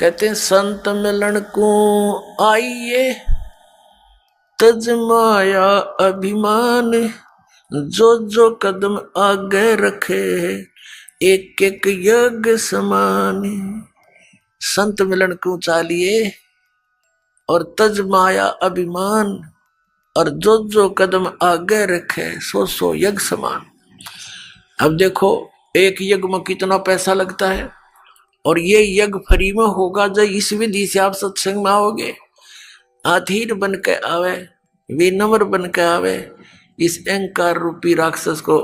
कहते हैं संत मिलन को आइए तज माया अभिमान, जो जो कदम आगे रखे एक एक यज्ञ समान। संत मिलन को चालिए और तज माया अभिमान, और जो जो कदम आगे रखे सो सो यज्ञ समान। अब देखो एक यज्ञ में कितना पैसा लगता है, और ये यज्ञ फ्री में होगा जब इस विधि से आप सत्संग में आओगे। अधीर बन के आवे, विनम्र बन के आवे, इस अहंकार रूपी राक्षस को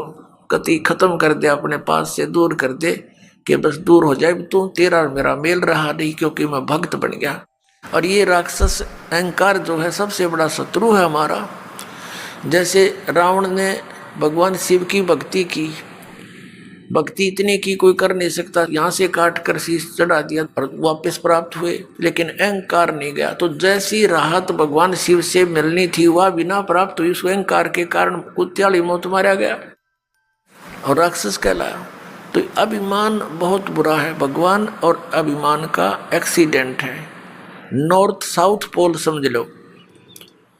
कति खत्म कर दे, अपने पास से दूर कर दे कि बस दूर हो जाए, तू तेरा और मेरा मेल रहा नहीं क्योंकि मैं भक्त बन गया। और ये राक्षस अहंकार जो है सबसे बड़ा शत्रु है हमारा। जैसे रावण ने भगवान शिव की भक्ति की, भक्ति इतनी की कोई कर नहीं सकता, यहाँ से काट कर शीश चढ़ा दिया और वापस प्राप्त हुए, लेकिन अहंकार नहीं गया। तो जैसी राहत भगवान शिव से मिलनी थी वह बिना प्राप्त हुई, उस अहंकार के कारण कुत्याली मौत मारा गया और राक्षस कहलाया। तो अभिमान बहुत बुरा है, भगवान और अभिमान का एक्सीडेंट है। नॉर्थ साउथ पोल समझ लो,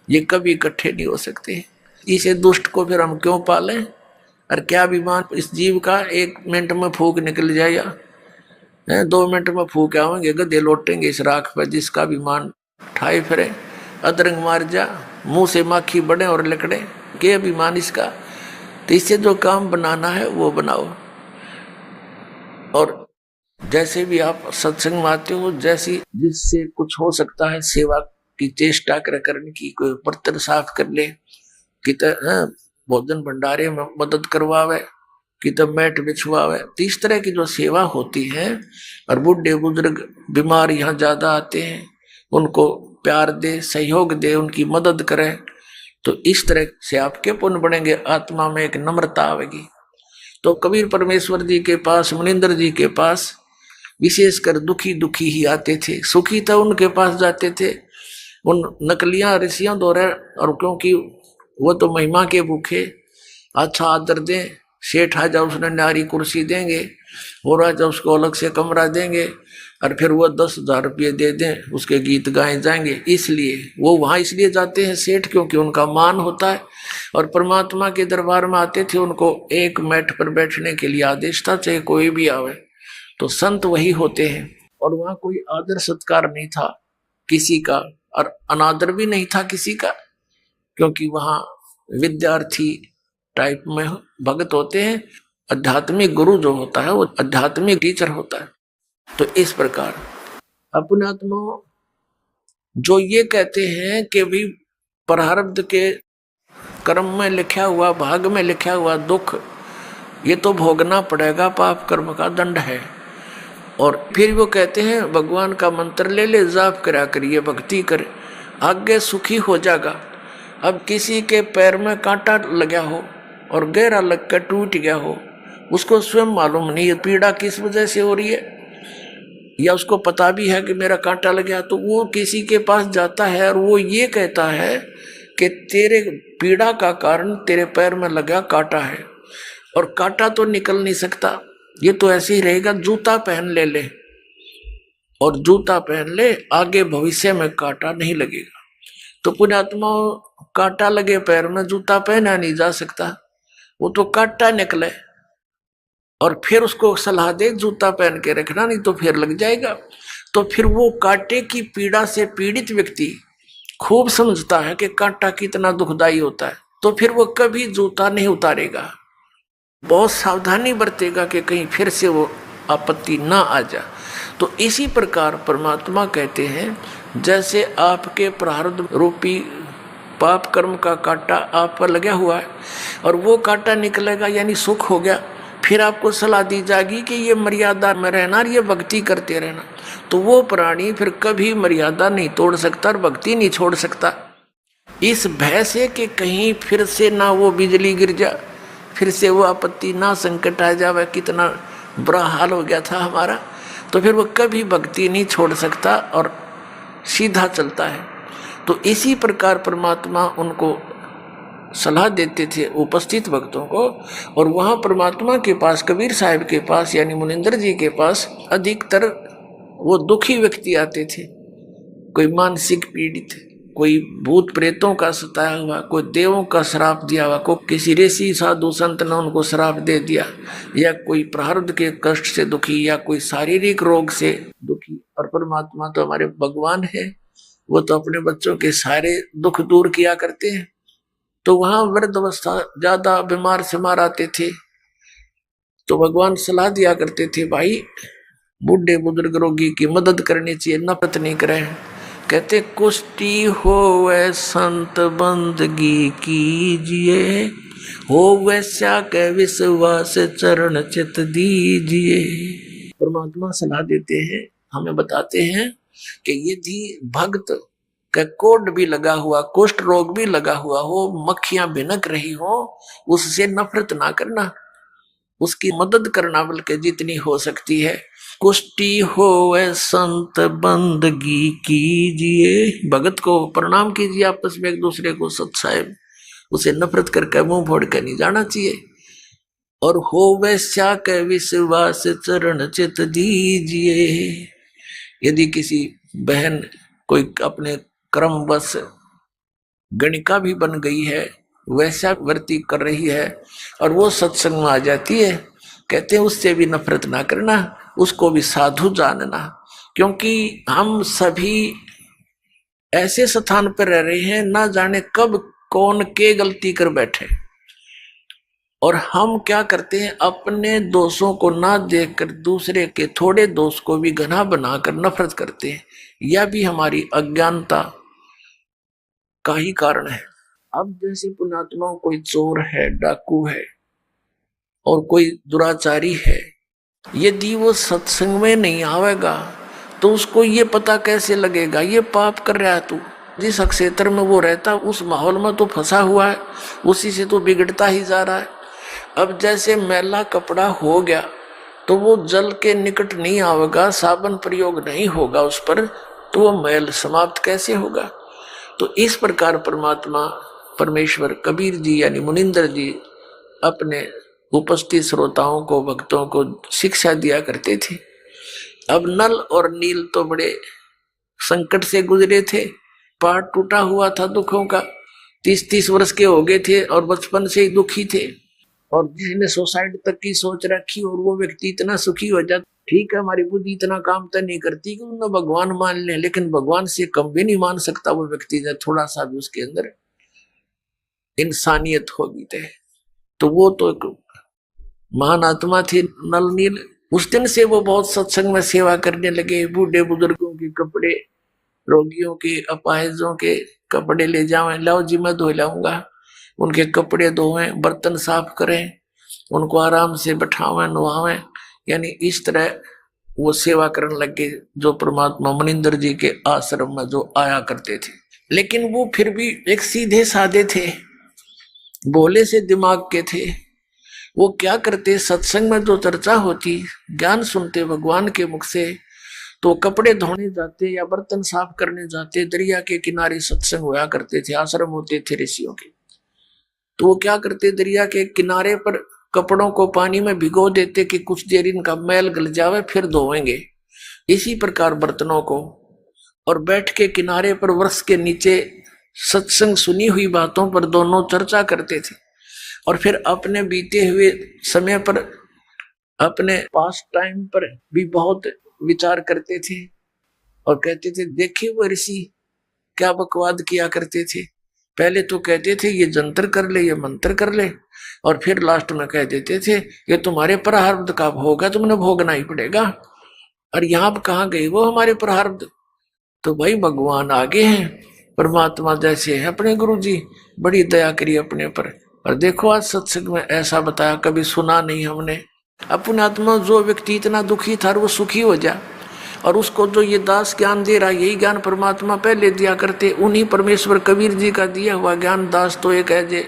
ये कभी इकट्ठे नहीं हो सकते। इसे दुष्ट को फिर हम क्यों पालें? और क्या अभिमान इस जीव का 1 मिनट में फूक निकल जाएगा, 2 मिनट में फूक आवेंगे, गधे लौटेंगे इस राख पर जिसका अभिमान ठाए फिरे। अदरंग मार जा, मुंह से माखी बढ़े और लकड़े, के अभिमान इसका। तो इससे जो काम बनाना है वो बनाओ। और जैसे भी आप सत्संग में आते हो, जैसी जिससे कुछ हो सकता है सेवा की चेष्टा करने की, कोई बर्तन साफ कर ले, कि भोजन भंडारे में मदद करवावे, कि तब मैट बिछवावे। तो इस तरह की जो सेवा होती है, और बूढ़े बुजुर्ग बीमार यहाँ ज्यादा आते हैं, उनको प्यार दे, सहयोग दे, उनकी मदद करे, तो इस तरह से आपके पुण्य बढ़ेंगे, आत्मा में एक नम्रता आवेगी। तो कबीर परमेश्वर जी के पास, मुनिंदर जी के पास विशेषकर दुखी दुखी ही आते थे, सुखी तो उनके पास जाते थे, उन नकलियां ऋषियों द्वारा। और क्योंकि वो तो महिमा के भूखे, अच्छा आदर दें, सेठ आ जाओ उसने नारी कुर्सी देंगे, हो राजा उसको अलग से कमरा देंगे, और फिर वो 10,000 रुपये दे दें, उसके गीत गाए जाएंगे। इसलिए वो वहाँ इसलिए जाते हैं सेठ, क्योंकि उनका मान होता है। और परमात्मा के दरबार में आते थे, उनको एक मैट पर बैठने के लिए आदेश था, चाहे कोई भी आवे। तो संत वही होते हैं। और वहाँ कोई आदर सत्कार नहीं था किसी का, और अनादर भी नहीं था किसी का, क्योंकि वहाँ विद्यार्थी टाइप में भगत होते हैं। आध्यात्मिक गुरु जो होता है वो आध्यात्मिक टीचर होता है। तो इस प्रकार अपने आत्मा जो ये कहते हैं कि भी प्रारब्ध के कर्म में लिखा हुआ, भाग में लिखा हुआ दुख ये तो भोगना पड़ेगा, पाप कर्म का दंड है। और फिर वो कहते हैं भगवान का मंत्र ले ले, जाप करा करिए, भक्ति करे, आगे सुखी हो जाएगा। अब किसी के पैर में कांटा लगा हो और गहरा लग कर टूट गया हो, उसको स्वयं मालूम नहीं है पीड़ा किस वजह से हो रही है, या उसको पता भी है कि मेरा कांटा लग गया, तो वो किसी के पास जाता है और वो ये कहता है कि तेरे पीड़ा का कारण तेरे पैर में लगा कांटा है, और कांटा तो निकल नहीं सकता, ये तो ऐसे ही रहेगा। जूता पहन ले, और जूता पहन ले, आगे भविष्य में कांटा नहीं लगेगा। तो पुण्यात्मा कांटा लगे पैर में, जूता पहना नहीं जा सकता, वो तो कांटा निकले, और फिर उसको सलाह दे जूता पहन के रखना, नहीं तो फिर लग जाएगा। तो फिर वो कांटे की पीड़ा से पीड़ित व्यक्ति खूब समझता है कि कांटा कितना दुखदाई होता है, तो फिर वो कभी जूता नहीं उतारेगा, बहुत सावधानी बरतेगा कि कहीं फिर से वो आपत्ति ना आ जाए। तो इसी प्रकार परमात्मा कहते हैं जैसे आपके प्रारब्ध रूपी पाप कर्म का कांटा आप पर लगा हुआ है, और वो कांटा निकलेगा यानी सुख हो गया, फिर आपको सलाह दी जाएगी कि ये मर्यादा में रहना और ये भक्ति करते रहना। तो वो प्राणी फिर कभी मर्यादा नहीं तोड़ सकता और भक्ति नहीं छोड़ सकता, इस भय से कि कहीं फिर से ना वो बिजली गिर जाए, फिर से वो आपत्ति ना संकट आ जाए, कितना बुरा हाल हो गया था हमारा। तो फिर वो कभी भक्ति नहीं छोड़ सकता और सीधा चलता है। तो इसी प्रकार परमात्मा उनको सलाह देते थे उपस्थित भक्तों को। और वहाँ परमात्मा के पास, कबीर साहब के पास यानी मुनिंदर जी के पास अधिकतर वो दुखी व्यक्ति आते थे, कोई मानसिक पीड़ित, कोई भूत प्रेतों का सताया हुआ, कोई देवों का श्राप दिया हुआ, कोई किसी ऋषि साधु संत ने उनको श्राप दे दिया, या कोई प्रारब्ध के कष्ट से दुखी, या कोई शारीरिक रोग से दुखी। और परमात्मा तो हमारे भगवान है, वो तो अपने बच्चों के सारे दुख दूर किया करते हैं। तो वहां वृद्ध अवस्था ज्यादा बीमार सिमार आते थे, तो भगवान सलाह दिया करते थे, भाई बूढ़े बुजुर्ग रोगी की मदद करनी चाहिए, नफरत नहीं करें। कहते कुष्टी होवे संत बंदगी कीजिए, हो वैसा के विश्वास चरण चित दीजिए। परमात्मा सलाह देते हैं, हमें बताते हैं कि यदि भक्त का कोढ़ भी लगा हुआ, कुष्ठ रोग भी लगा हुआ हो, मक्खियां भिनक रही हो, उससे नफरत ना करना, उसकी मदद करना, बल्कि जितनी हो सकती है। कुष्टी होवे संत बंदगी कीजिए, भगत को प्रणाम कीजिए, आपस में एक दूसरे को सत्साहेब, उसे नफरत करके मुंह फोड़ कर नहीं जाना चाहिए। और होवे स्या के विश्वास चरण चित दीजिए, यदि किसी बहन कोई अपने क्रमवश गणिका भी बन गई है, वैसा वर्ती कर रही है, और वो सत्संग में आ जाती है, कहते हैं उससे भी नफरत ना करना, उसको भी साधु जानना। क्योंकि हम सभी ऐसे स्थान पर रह रहे हैं, ना जाने कब कौन के गलती कर बैठे, और हम क्या करते हैं, अपने दोषों को ना देखकर दूसरे के थोड़े दोष को भी घना बनाकर नफरत करते हैं। यह भी हमारी अज्ञानता का ही कारण है। अब जैसे पुण्यात्माओं, कोई चोर है, डाकू है, और कोई दुराचारी है, यदि वो सत्संग में नहीं आवेगा तो उसको ये पता कैसे लगेगा ये पाप कर रहा है तू। जिस क्षेत्र में वो रहता उस माहौल में तो फंसा हुआ है, उसी से तो बिगड़ता ही जा रहा है। अब जैसे मैला कपड़ा हो गया तो वो जल के निकट नहीं आवेगा, साबुन प्रयोग नहीं होगा उस पर, तो वो मैल समाप्त कैसे होगा। तो इस प्रकार परमात्मा परमेश्वर कबीर जी यानी मुनिंदर जी अपने उपस्थित श्रोताओं को, भक्तों को शिक्षा दिया करते थे। अब नल और नील तो बड़े संकट से गुजरे थे, पार टूटा हुआ था दुखों का, 30-30 वर्ष के हो गए थे और बचपन से ही दुखी थे, और जिसने सुसाइड तक की सोच रखी, और वो व्यक्ति इतना सुखी हो जाता। ठीक है, हमारी बुद्धि इतना काम तो नहीं करती कि उन्हें भगवान मान ले, लेकिन भगवान से कम भी नहीं मान सकता वो व्यक्ति, जब थोड़ा सा भी उसके अंदर इंसानियत होगी तो वो तो एक महान आत्मा थी नल नील। उस दिन से वो बहुत सत्संग में सेवा करने लगे। बूढ़े बुजुर्गों के कपड़े, रोगियों के, अपाहिजों के कपड़े ले जावें, लाओ जी मैं धो लाऊंगा, उनके कपड़े धोएं, बर्तन साफ करें, उनको आराम से बैठावें, नुहावें, यानी इस तरह वो सेवा करने लगे, जो परमात्मा मुनिंदर जी के आश्रम में जो आया करते थे। लेकिन वो फिर भी एक सीधे साधे थे, भोले से दिमाग के थे। वो क्या करते, सत्संग में जो चर्चा होती, ज्ञान सुनते भगवान के मुख से, तो कपड़े धोने जाते या बर्तन साफ करने जाते, दरिया के किनारे सत्संग हुआ करते थे, आश्रम होते थे ऋषियों के। तो वो क्या करते, दरिया के किनारे पर कपड़ों को पानी में भिगो देते कि कुछ देर इनका मैल गल जावे, फिर धोएंगे। इसी प्रकार बर्तनों को, और बैठ के किनारे पर वृक्ष के नीचे सत्संग सुनी हुई बातों पर दोनों चर्चा करते थे, और फिर अपने बीते हुए समय पर, अपने पास टाइम पर भी बहुत विचार करते थे, और कहते थे देखिए वो ऋषि क्या बकवाद किया करते थे। पहले तो कहते थे ये जंतर कर ले, ये मंत्र कर ले, और फिर लास्ट में कह देते थे ये तुम्हारे प्रारब्ध का भोग है, तुमने भोगना ही पड़ेगा। और यहाँ कहाँ गए वो हमारे प्रारब्ध। तो भाई भगवान आगे हैं, परमात्मा जैसे है अपने गुरु जी, बड़ी दया करी अपने पर। और देखो आज सत्संग में ऐसा बताया, कभी सुना नहीं हमने। अपने आत्मा जो व्यक्ति इतना दुखी था वो सुखी हो जा, और उसको जो ये दास ज्ञान दे रहा, यही ज्ञान परमात्मा पहले दिया करते। उन्हीं परमेश्वर कबीर जी का दिया हुआ ज्ञान, दास तो एक है जे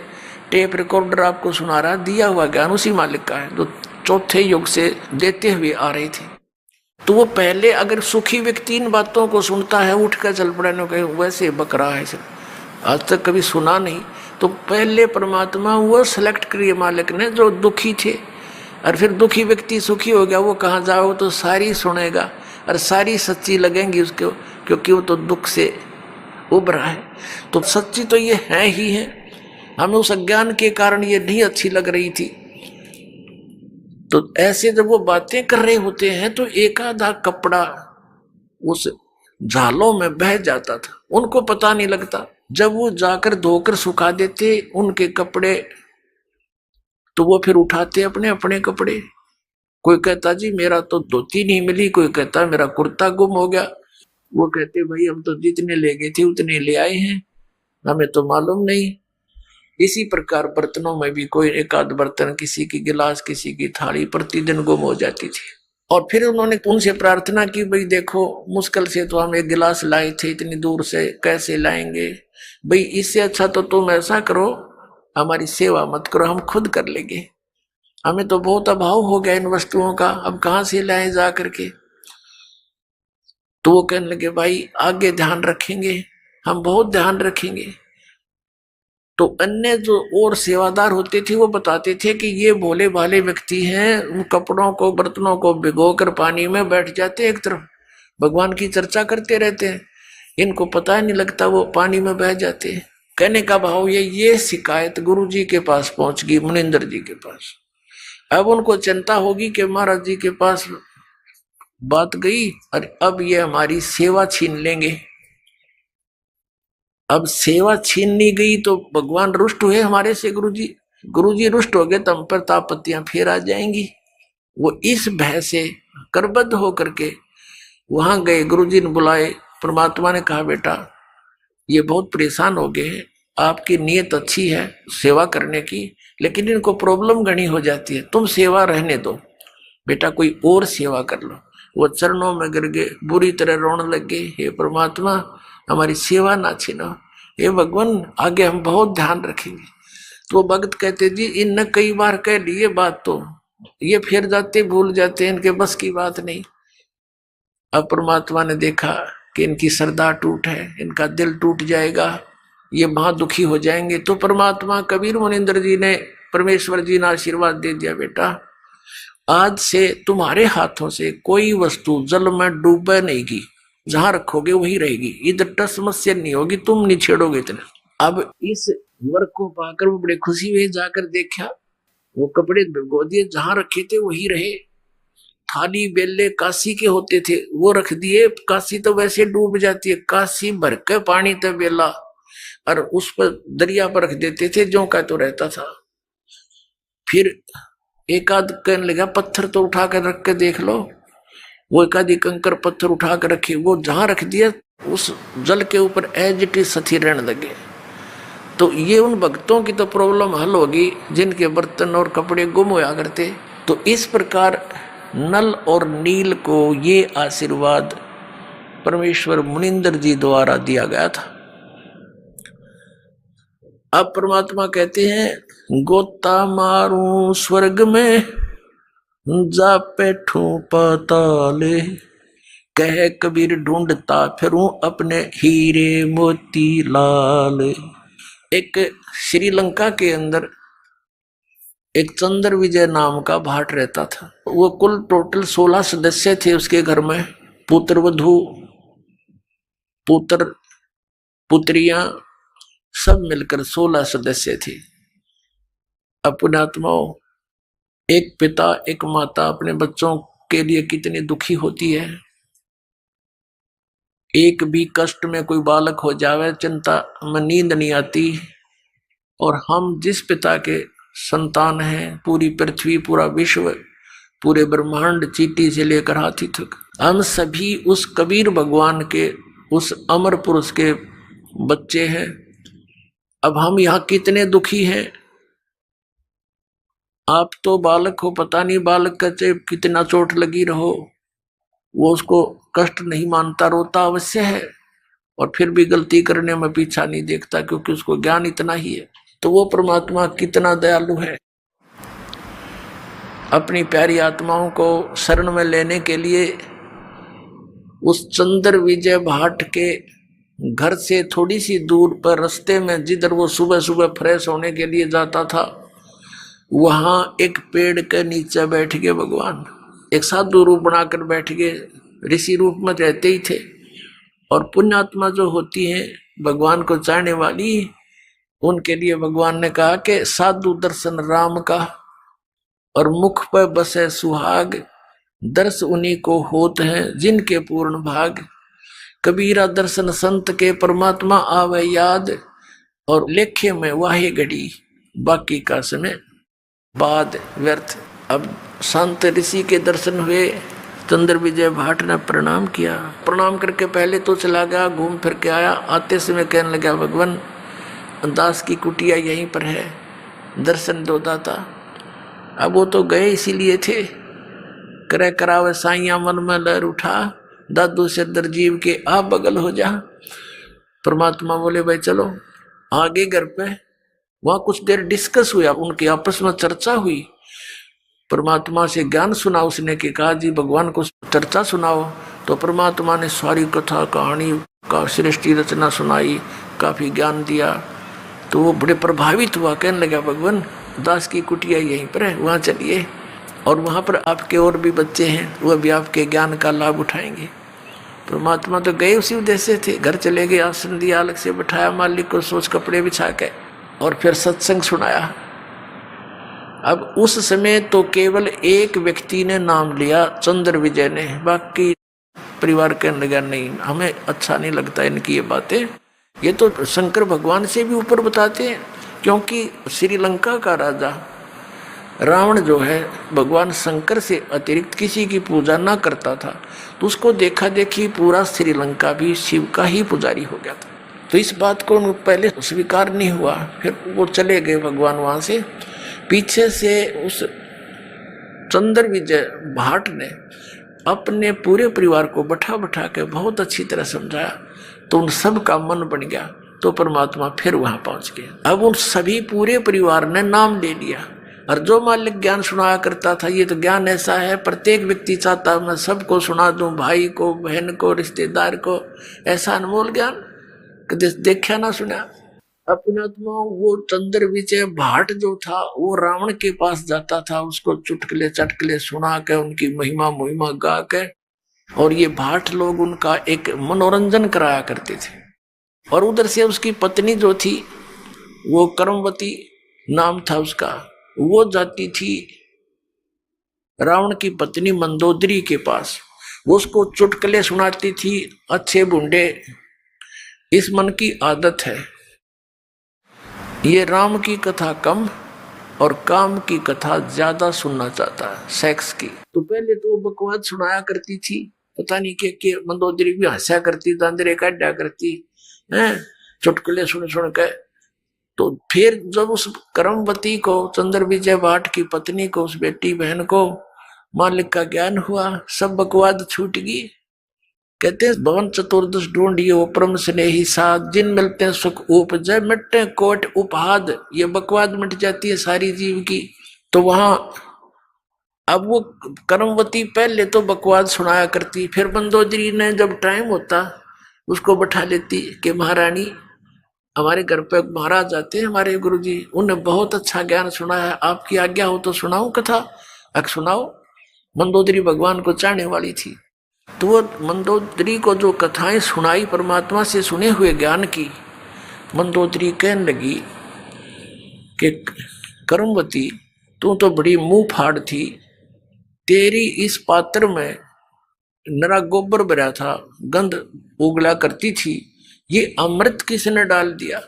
टेप रिकॉर्डर आपको सुना रहा, दिया हुआ ज्ञान उसी मालिक का है, जो चौथे युग से देते हुए आ रहे थे। तो वो पहले अगर सुखी व्यक्ति इन बातों को सुनता है, उठ कर चल पड़े, वैसे बकरा है सब, आज तक कभी सुना नहीं। तो पहले परमात्मा वो सेलेक्ट करिए मालिक ने जो दुखी थे, और फिर दुखी व्यक्ति सुखी हो गया, वो कहाँ जाओ तो सारी सुनेगा। और सारी सच्ची लगेंगी उसको, क्योंकि वो तो दुख से उब रहा है। तो सच्ची तो ये है ही है, हमें उस अज्ञान के कारण ये नहीं अच्छी लग रही थी। तो ऐसे जब वो बातें कर रहे होते हैं तो एक आधा कपड़ा उस झालों में बह जाता था, उनको पता नहीं लगता। जब वो जाकर धोकर सुखा देते उनके कपड़े, तो वो फिर उठाते अपने अपने कपड़े। कोई कहता जी मेरा तो धोती नहीं मिली, कोई कहता मेरा कुर्ता गुम हो गया। वो कहते भाई हम तो जितने ले गए थे उतने ले आए हैं, हमें तो मालूम नहीं। इसी प्रकार बर्तनों में भी कोई एक आध बर्तन, किसी की गिलास, किसी की थाली प्रतिदिन गुम हो जाती थी। और फिर उन्होंने उनसे प्रार्थना की, भाई देखो मुश्किल से तो हम एक गिलास लाए थे, इतनी दूर से कैसे लाएंगे, भाई इससे अच्छा तो तुम ऐसा करो हमारी सेवा मत करो, हम खुद कर लेंगे, हमें तो बहुत अभाव हो गया इन वस्तुओं का, अब कहाँ से लाए जा करके। तो वो कहने लगे भाई आगे ध्यान रखेंगे, हम बहुत ध्यान रखेंगे। तो अन्य जो और सेवादार होते थे वो बताते थे कि ये भोले भाले व्यक्ति हैं, उन कपड़ों को बर्तनों को भिगोकर पानी में बैठ जाते एक तरफ, भगवान की चर्चा करते रहते हैं, इनको पता ही नहीं लगता वो पानी में बह जाते हैं। कहने का भाव ये शिकायत गुरु जी के पास पहुंच गई, मुनिंदर जी के पास। अब उनको चिंता होगी कि महाराज जी के पास बात गई और अब ये हमारी सेवा छीन लेंगे। अब सेवा छीननी गई तो भगवान रुष्ट हुए हमारे से, गुरु जी रुष्ट हो गए तो हम पर तापत्तियां फिर आ जाएंगी। वो इस भय से करबद्ध होकर के वहां गए, गुरु जी ने बुलाए। परमात्मा ने कहा बेटा ये बहुत परेशान हो गए हैं, आपकी नीयत अच्छी है सेवा करने की, लेकिन इनको प्रॉब्लम घनी हो जाती है, तुम सेवा रहने दो बेटा, कोई और सेवा कर लो। वो चरणों में गिर गए, बुरी तरह रोने लग गए, हे परमात्मा हमारी सेवा ना छीनो, हे भगवान आगे हम बहुत ध्यान रखेंगे। तो भक्त कहते जी इन कई बार कह लिए बात, तो ये फिर जाते भूल जाते, इनके बस की बात नहीं। अब परमात्मा ने देखा कि इनकी श्रद्धा टूट है, इनका दिल टूट जाएगा, ये वहां दुखी हो जाएंगे। तो परमात्मा कबीर मुनिंदर जी ने, परमेश्वर जी ने आशीर्वाद दे दिया, बेटा आज से तुम्हारे हाथों से कोई वस्तु जल में डूबे नहीं की, जहां रखोगे वही रहेगी, इधर टस समस्या नहीं होगी, तुम नहीं छेड़ोगे इतना। अब इस वर्क को पाकर वो बड़े खुशी हुए, जाकर देखा वो कपड़े भिगो दिए, जहां रखे थे वही रहे। थाली बेले काशी के होते थे वो रख दिए, काशी तो वैसे डूब जाती है, काशी भर के पानी था बेला, और उस पर दरिया पर रख देते थे, जो का तो रहता था। फिर एक आध कहने लगा पत्थर तो उठा कर रख के देख लो, वो एक आधी कंकर पत्थर उठा कर रखे, वो जहां रख दिया उस जल के ऊपर एज इट इज सथी रहने लगे। तो ये उन भक्तों की तो प्रॉब्लम हल होगी जिनके बर्तन और कपड़े गुम होया करते। तो इस प्रकार नल और नील को ये आशीर्वाद परमेश्वर मुनिंदर जी द्वारा दिया गया था। अब परमात्मा कहते हैं गोता मारू स्वर्ग में जा बैठू पाताले, कह कबीर ढूंढता फिरूं अपने हीरे मोती लाल। एक श्रीलंका के अंदर एक चंद्र विजय नाम का भाट रहता था, वो कुल टोटल 16 सदस्य थे उसके घर में, पुत्र वधू पुत्र पुत्रियां सब मिलकर 16 सदस्य थे। अपने आत्माओं, एक पिता एक माता अपने बच्चों के लिए कितनी दुखी होती है। एक भी कष्ट में कोई बालक हो जावे चिंता में नींद नहीं आती। और हम जिस पिता के संतान हैं, पूरी पृथ्वी पूरा विश्व पूरे ब्रह्मांड चींटी से लेकर हाथी तक, हम सभी उस कबीर भगवान के उस अमर पुरुष के बच्चे हैं। अब हम यहाँ कितने दुखी हैं। आप तो बालक हो, पता नहीं बालक का कितना चोट लगी रहो, वो उसको कष्ट नहीं मानता, रोता अवश्य है, और फिर भी गलती करने में पीछा नहीं देखता, क्योंकि उसको ज्ञान इतना ही है। तो वो परमात्मा कितना दयालु है। अपनी प्यारी आत्माओं को शरण में लेने के लिए उस चंद्र विजय भाट के घर से थोड़ी सी दूर पर रास्ते में, जिधर वो सुबह सुबह फ्रेश होने के लिए जाता था, वहां एक पेड़ के नीचे बैठ गए भगवान, एक साधु रूप बनाकर बैठ गए। ऋषि रूप में रहते ही थे। और पुण्यात्मा जो होती हैं भगवान को चाहने वाली, उनके लिए भगवान ने कहा कि साधु दर्शन राम का और मुख पर बसे सुहाग, दर्श उन्हीं को होत हैं जिनके पूर्ण भाग। कबीरा दर्शन संत के परमात्मा आवे याद, और लेखे में वाहे घड़ी बाकी का समय बाद व्यर्थ। अब संत ऋषि के दर्शन हुए, चंद्र विजय भाट ने प्रणाम किया। प्रणाम करके पहले तो चला गया, घूम फिर के आया। आते समय कहने लगा भगवान दास की कुटिया यहीं पर है, दर्शन दो दाता। अब वो तो गए इसीलिए थे, करे करावे साइया मन में लहर उठा, दादू से दरजीव के आप बगल हो जा। परमात्मा बोले भाई चलो आगे घर पे। वहां कुछ देर डिस्कस हुआ, उनके आपस में चर्चा हुई। परमात्मा से ज्ञान सुना उसने कि कहा जी भगवान को चर्चा सुनाओ। तो परमात्मा ने सारी कथा कहानी का सृष्टि रचना सुनाई, काफी ज्ञान दिया। तो वो बड़े प्रभावित हुआ, कहने लगा भगवान दास की कुटिया यहीं पर है, वहां चलिए, और वहां पर आपके और भी बच्चे हैं, वह भी आपके ज्ञान का लाभ उठाएंगे। परमात्मा तो गए उसी उद्देश्य थे, घर चले गए, आसन दिया, अलग से बैठाया मालिक को, सोच कपड़े बिछा के, और फिर सत्संग सुनाया। अब उस समय तो केवल एक व्यक्ति ने नाम लिया, चंद्र विजय ने। बाकी परिवार कहने लगा नहीं हमें अच्छा नहीं लगता इनकी ये बातें, ये तो शंकर भगवान से भी ऊपर बताते हैं। क्योंकि श्रीलंका का राजा रावण जो है भगवान शंकर से अतिरिक्त किसी की पूजा ना करता था, तो उसको देखा देखी पूरा श्रीलंका भी शिव का ही पुजारी हो गया था। तो इस बात को पहले स्वीकार नहीं हुआ, फिर वो चले गए भगवान वहां से। पीछे से उस चंद्र विजय भाट ने अपने पूरे परिवार को बैठा बैठा के बहुत अच्छी तरह समझाया, तो उन सब का मन बन गया। तो परमात्मा फिर वहां पहुंच गए। अब उन सभी पूरे परिवार ने नाम ले लिया, और जो मालिक ज्ञान सुनाया करता था, ये तो ज्ञान ऐसा है प्रत्येक व्यक्ति चाहता मैं सबको सुना दूं, भाई को, बहन को, रिश्तेदार को, ऐसा अनमोल ज्ञान कभी देखा ना सुना। अपने वो चंद्र विजय भाट जो था वो रावण के पास जाता था, उसको चुटकले चटकले सुना के उनकी महिमा मुहिमा गा के, और ये भाट लोग उनका एक मनोरंजन कराया करते थे। और उधर से उसकी पत्नी जो थी वो कर्मवती नाम था उसका, वो जाती थी रावण की पत्नी मंदोदरी के पास, वो उसको चुटकले सुनाती थी अच्छे बुंडे। इस मन की आदत है, ये राम की कथा कम और काम की कथा ज्यादा सुनना चाहता है, सेक्स की। तो पहले तो बकवास सुनाया करती थी, पता नहीं के मंदोदरी भी हंसा करती, दांदरे काटा करती है चुटकुले सुन सुन के। तो फिर जब उस कर्मवती को, चंद्र विजय भाट की पत्नी को, उस बेटी बहन को मालिक का ज्ञान हुआ, सब बकवाद छूट गई। कहते हैं भवन चतुर्दश ढूंढिए परम स्नेही साध, जिन मिलते हैं सुख उपजय, मिटते कोट उपहाद। ये बकवाद मिट जाती है सारी जीव की। तो वहां अब वो कर्मवती पहले तो बकवाद सुनाया करती, फिर मंदोदरी ने जब टाइम होता उसको बैठा लेती कि महारानी हमारे घर पे महाराज आते हैं हमारे गुरुजी, उन्हें बहुत अच्छा ज्ञान सुना है, आपकी आज्ञा हो तो सुनाऊं कथा। सुनाओ। मंदोदरी भगवान को चाहने वाली थी, तो वो मंदोदरी को जो कथाएं सुनाई परमात्मा से सुने हुए ज्ञान की, मंदोदरी कहने लगी कि कर्मवती तू तो बड़ी मुंह फाड़ थी, तेरी इस पात्र में नरा गोबर भरा था, गंध उगला करती थी, ये अमृत किसने डाल दिया?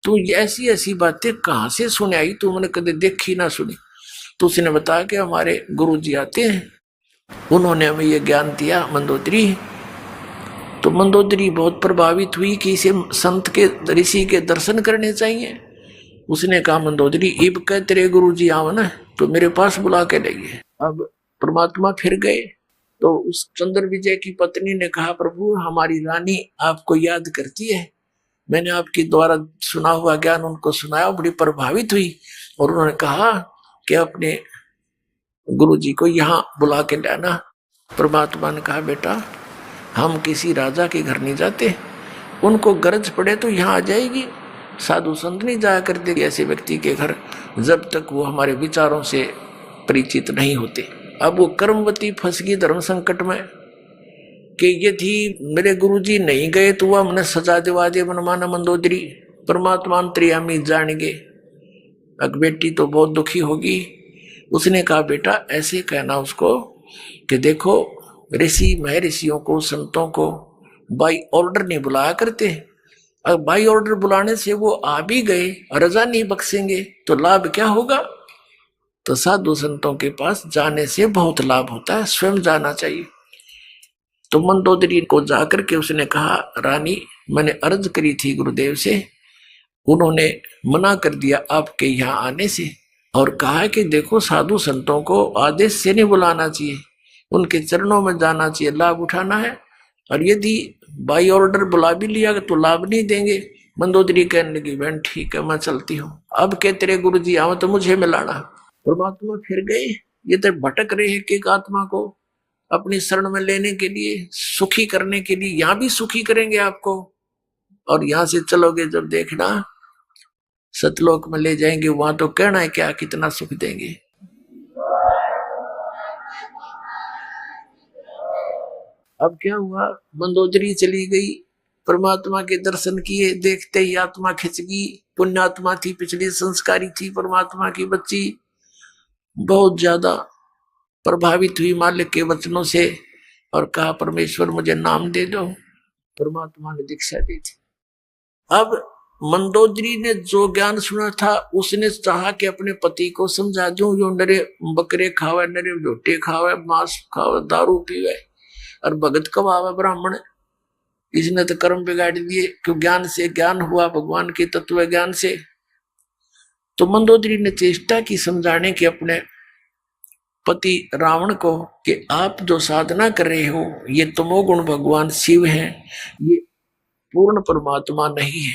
तू ऐसी ऐसी बातें कहाँ से सुने आई, तू मैंने कभी देखी ना सुनी। तो उसने बताया कि हमारे गुरुजी आते हैं, उन्होंने हमें ये ज्ञान दिया मंदोदरी। तो मंदोदरी बहुत प्रभावित हुई कि इसे संत के, ऋषि के दर्शन करने चाहिए। उसने कहा मंदोदरी इब कह तेरे गुरुजी आओ ना तो मेरे पास बुला के लाइए। अब परमात्मा फिर गए, तो उस चंद्र विजय की पत्नी ने कहा प्रभु हमारी रानी आपको याद करती है, मैंने आपके द्वारा सुना हुआ ज्ञान उनको सुनाया, बड़ी प्रभावित हुई, और उन्होंने कहा कि अपने गुरुजी को यहाँ बुला के लाना। परमात्मा ने कहा बेटा हम किसी राजा के घर नहीं जाते, उनको गरज पड़े तो यहाँ आ जाएगी, साधु संत नहीं जाया करते ऐसे व्यक्ति के घर जब तक वो हमारे विचारों से परिचित नहीं होते। अब वो कर्मवती फंस गई धर्म संकट में, कि यदि मेरे गुरुजी नहीं गए तो वह हमने सजा दिवा दे मनमाना मंदोदरी, परमात्मा अंतर्यामी जानेंगे। अब बेटी तो बहुत दुखी होगी। उसने कहा बेटा ऐसे कहना उसको कि देखो ऋषि महर्षियों को संतों को बाई ऑर्डर नहीं बुलाया करते, अब बाई ऑर्डर बुलाने से वो आ भी गए और रजा नहीं बख्शेंगे तो लाभ क्या होगा। तो साधु संतों के पास जाने से बहुत लाभ होता है, स्वयं जाना चाहिए। तो मंदोदरी को जाकर के उसने कहा रानी मैंने अर्ज करी थी गुरुदेव से, उन्होंने मना कर दिया आपके यहाँ आने से और कहा कि देखो साधु संतों को आदेश से नहीं बुलाना चाहिए, उनके चरणों में जाना चाहिए, लाभ उठाना है। और यदि बाई ऑर्डर बुला भी लिया तो लाभ नहीं देंगे। मंदोदरी कहने लगी बहन ठीक है मैं चलती हूँ, अब के तेरे गुरु जी आओ तो मुझे मिलाना। परमात्मा फिर गए, ये तो भटक रहे हैं कि आत्मा को अपनी शरण में लेने के लिए, सुखी करने के लिए। यहां भी सुखी करेंगे आपको और यहां से चलोगे जब देखना सतलोक में ले जाएंगे, वहां तो कहना है क्या कितना सुख देंगे। अब क्या हुआ, मंदोदरी चली गई, परमात्मा के दर्शन किए, देखते ही आत्मा खिंच गई। पुण्यात्मा थी, पिछली संस्कारी थी, परमात्मा की बच्ची, बहुत ज्यादा प्रभावित हुई मालिक के वचनों से और कहा परमेश्वर मुझे नाम दे दो। परमात्मा ने दीक्षा दी थी। अब मंदोदरी ने जो ज्ञान सुना था उसने चाहा कि अपने पति को समझा दूं, जो नरे बकरे खावे, नरे झोटे खावे, मांस खावे, दारू पीवे और भगत कमावे ब्राह्मण, इसने तो कर्म बिगाड़ दिए। क्यों ज्ञान से ज्ञान हुआ भगवान के तत्व ज्ञान से। तो मंदोदरी ने चेष्टा की समझाने की अपने पति रावण को कि आप जो साधना कर रहे हो ये तमोगुण भगवान शिव हैं, ये पूर्ण परमात्मा नहीं है।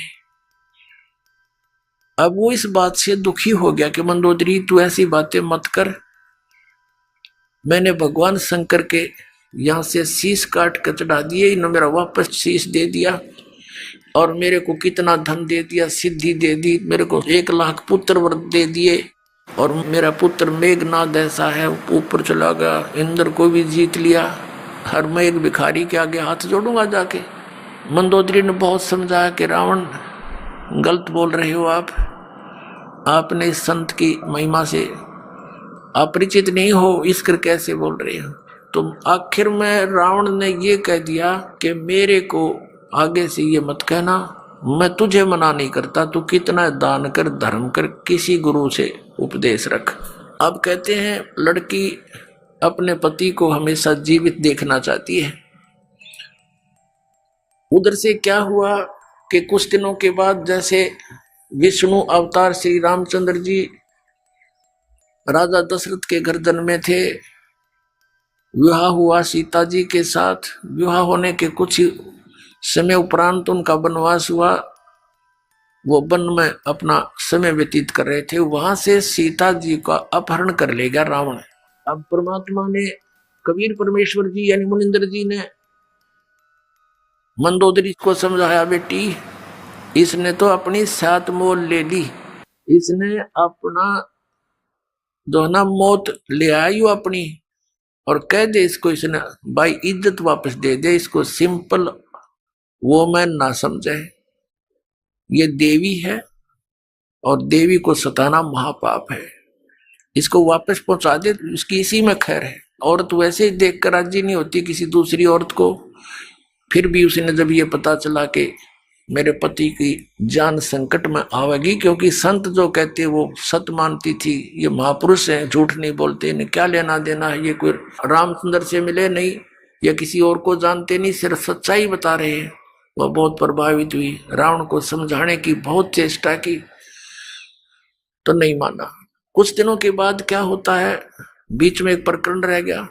अब वो इस बात से दुखी हो गया कि मंदोदरी तू ऐसी बातें मत कर, मैंने भगवान शंकर के यहां से शीश काट कर चढ़ा दिए, इन्होंने मेरा वापस शीश दे दिया और मेरे को कितना धन दे दिया, सिद्धि दे दी, मेरे को 1 लाख पुत्र व्रत दे दिए और मेरा पुत्र मेघनाद ऐसा है ऊपर चला गया, इंद्र को भी जीत लिया, हर मैं एक भिखारी के आगे हाथ जोड़ूंगा जाके। मंदोदरी ने बहुत समझाया कि रावण गलत बोल रहे हो आपने इस संत की महिमा से अपरिचित नहीं हो, इसकर कैसे बोल रहे हो। तो आखिर में रावण ने ये कह दिया कि मेरे को आगे से ये मत कहना, मैं तुझे मना नहीं करता, तू कितना दान कर धर्म कर, किसी गुरु से उपदेश रख। अब कहते हैं लड़की अपने पति को हमेशा जीवित देखना चाहती है। उधर से क्या हुआ कि कुछ दिनों के बाद जैसे विष्णु अवतार श्री रामचंद्र जी राजा दशरथ के घर जन्मे थे, विवाह हुआ सीता जी के साथ, विवाह होने के कुछ समय उपरांत उनका वनवास हुआ, वो वन में अपना समय व्यतीत कर रहे थे, वहां से सीता जी का अपहरण कर ले गया रावण। अब परमात्मा ने कबीर परमेश्वर जी यानी मुनिंदर जी ने मंदोदरी को समझाया बेटी इसने तो अपनी सात मोल ले ली, इसने अपना जो ना मौत ले आई अपनी और कह दे इसको, इसने भाई इज्जत वापस दे दे इसको, सिंपल वो मैं ना समझे, ये देवी है और देवी को सताना महापाप है, इसको वापस पहुंचा दे, इसकी इसी में खैर है। औरत वैसे ही देखकर राजी नहीं होती किसी दूसरी औरत को। फिर भी उसने जब ये पता चला कि मेरे पति की जान संकट में आवेगी, क्योंकि संत जो कहते वो सत मानती थी, ये महापुरुष हैं, झूठ नहीं बोलते, इन्हें क्या लेना देना है, ये कोई रामचंद्र से मिले नहीं या किसी और को जानते नहीं, सिर्फ सच्चाई बता रहे हैं। वह बहुत प्रभावित हुई, रावण को समझाने की बहुत चेष्टा की तो नहीं माना। कुछ दिनों के बाद क्या होता है, बीच में एक प्रकरण रह गया।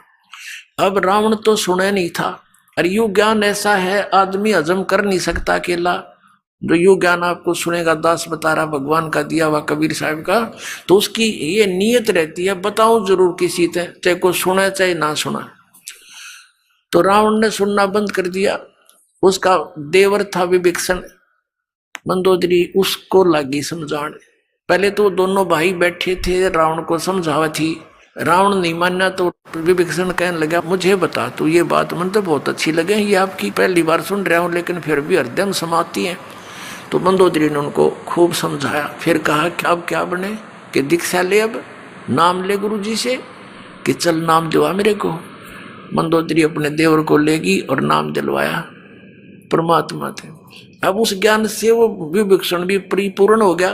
अब रावण तो सुने नहीं था, और यू ज्ञान ऐसा है आदमी हजम कर नहीं सकता अकेला। जो यू ज्ञान आपको सुनेगा, दास बता रहा भगवान का दिया हुआ कबीर साहब का, तो उसकी ये नीयत रहती है बताऊं जरूर किसी से, चाहे को सुना चाहे ना सुना। तो रावण ने सुनना बंद कर दिया। उसका देवर था विभीषण, मंदोदरी उसको लगी समझाने। पहले तो दोनों भाई बैठे थे, रावण को समझावा थी रावण नहीं माना तो विभीषण कहने लगा मुझे बता तू ये बात मन तो बहुत अच्छी लगे, ये आपकी पहली बार सुन रहा हूँ लेकिन फिर भी हृदय में समाती है। तो मंदोदरी ने उनको खूब समझाया। फिर कहा कि अब क्या बने कि दीक्षा ले, अब नाम ले गुरु जी से कि चल नाम दिलवा मेरे को। मंदोदरी अपने देवर को लेगी और नाम दिलवाया परमात्मा थे। अब उस ज्ञान से वो विभीषण भी परिपूर्ण हो गया।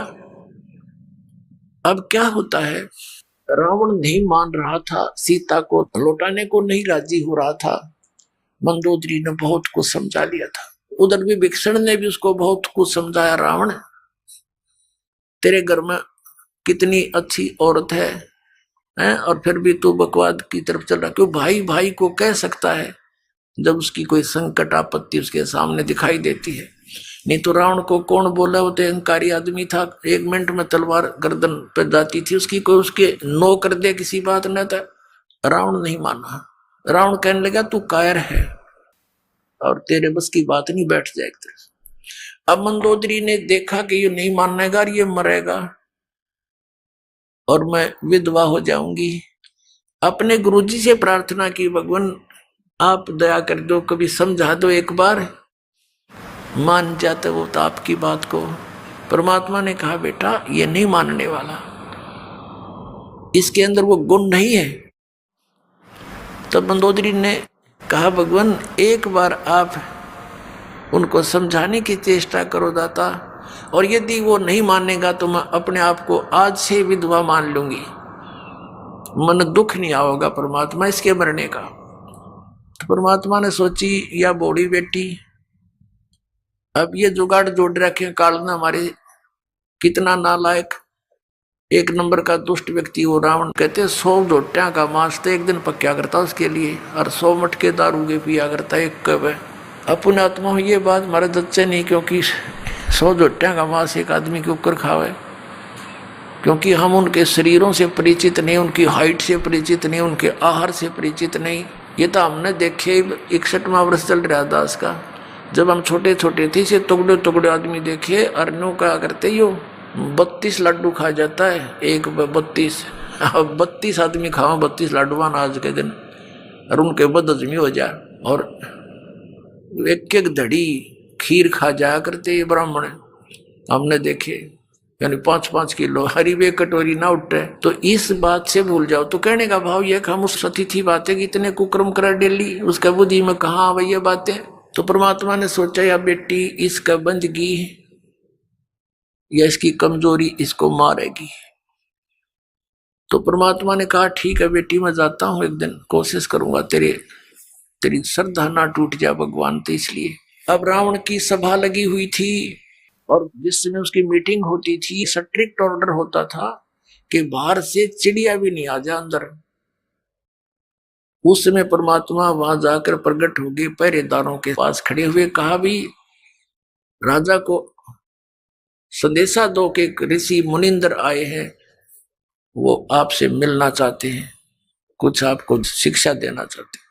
अब क्या होता है, रावण नहीं मान रहा था, सीता को लौटाने को नहीं राजी हो रहा था। मंदोदरी ने बहुत कुछ समझा लिया था। उधर विभीषण ने भी उसको बहुत कुछ समझाया, रावण तेरे घर में कितनी अच्छी औरत है और फिर भी तू बकवाद की तरफ चल रहा। क्यों भाई भाई को कह सकता है जब उसकी कोई संकट आपत्ति उसके सामने दिखाई देती है। नहीं तो रावण को कौन बोला, वो तो अहंकारी आदमी था, 1 मिनट में तलवार गर्दन पर जाती थी उसकी, कोई उसके नो कर दे किसी बात न था। रावण नहीं माना। रावण कहने लगा तू कायर है और तेरे बस की बात नहीं बैठ जाए एक तरह। अब मंदोदरी ने देखा कि ये नहीं मानेगा, ये मरेगा और मैं विधवा हो जाऊंगी। अपने गुरुजी से प्रार्थना की, भगवान आप दया कर दो, कभी समझा दो, एक बार मान जाते वो तो आपकी बात को। परमात्मा ने कहा बेटा ये नहीं मानने वाला, इसके अंदर वो गुण नहीं है। तब मंदोदरी ने कहा भगवान एक बार आप उनको समझाने की चेष्टा करो दाता, और यदि वो नहीं मानेगा तो मैं अपने आप को आज से विधवा मान लूंगी, मन दुख नहीं आओगा परमात्मा इसके मरने का। तो परमात्मा ने सोची या बूढ़ी बेटी अब ये जुगाड़ जोड़ रखे काल ने हमारे, कितना नालायक 1 नंबर का दुष्ट व्यक्ति वो रावण। कहते 100 झोटियां का मांस तो एक दिन पक्या करता उसके लिए, और 100 मटके दारू के पिया करता एक कब है। अपने आत्मा ये बात हमारे दच्चे नहीं, क्योंकि 100 झोटियां का मांस एक आदमी के ऊपर खावे, क्योंकि हम उनके शरीरों से परिचित नहीं, उनकी हाइट से परिचित नहीं, उनके आहार से परिचित नहीं। ये तो हमने देखे 61वां वर्ष चल रहा दास का। जब हम छोटे छोटे थे से टुकड़े टुकड़े आदमी देखे, अरनों का करते यो 32 लड्डू खा जाता है, एक 32 आदमी खाओ 32 लड्डुआन आज के दिन, और उनके बद हजमी हो जाए, और एक एक धड़ी खीर खा जाया करते ये ब्राह्मण हमने देखे, यानी 5-5 किलो हरी वे कटोरी ना उठे। तो इस बात से भूल जाओ। तो कहने का भाव यह हम उस अतिथि बातें कि इतने कुक्रम कर डेली, उसका बुद्धि में कहाँ आ ये बातें। तो परमात्मा ने सोचा या बेटी इसका बंदगी या इसकी कमजोरी इसको मारेगी। तो परमात्मा ने कहा ठीक है बेटी मैं जाता हूं, एक दिन कोशिश करूंगा तेरी श्रद्धा ना टूट जाए भगवान। तो इसलिए अब रावण की सभा लगी हुई थी, और जिस समय उसकी मीटिंग होती थी स्ट्रिक्ट ऑर्डर होता था कि बाहर से चिड़िया भी नहीं आ जा अंदर। उस समय परमात्मा वहां जाकर प्रकट हो गए, पहरेदारों के पास खड़े हुए, कहा भी राजा को संदेशा दो कि ऋषि मुनिंदर आए हैं, वो आपसे मिलना चाहते हैं, कुछ आपको शिक्षा देना चाहते हैं।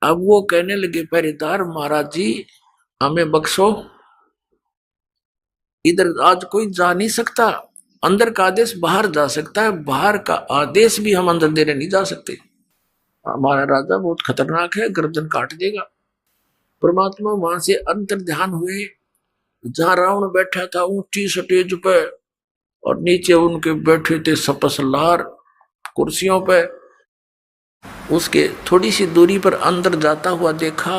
अब वो कहने लगे पहरेदार महाराज जी हमें बख्शो, इधर आज कोई जा नहीं सकता, अंदर का आदेश बाहर जा सकता है, बाहर का आदेश भी हम अंदर देने नहीं जा सकते, हमारा राजा बहुत खतरनाक है, गर्दन काट देगा। परमात्मा वहां से अंतर ध्यान हुए, जहां रावण बैठा था ऊंची स्टेज पे, और नीचे उनके बैठे थे सपसलार कुर्सियों पे। उसके थोड़ी सी दूरी पर अंदर जाता हुआ देखा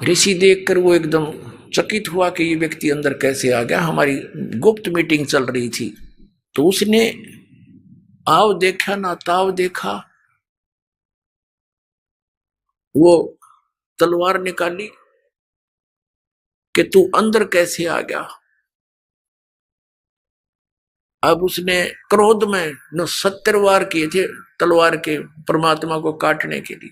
ऋषि, देखकर वो एकदम चकित हुआ कि ये व्यक्ति अंदर कैसे आ गया, हमारी गुप्त मीटिंग चल रही थी। तो उसने आव देखा ना ताव देखा, वो तलवार निकाली कि तू अंदर कैसे आ गया। अब उसने क्रोध में न 70 वार किए थे तलवार के परमात्मा को काटने के लिए।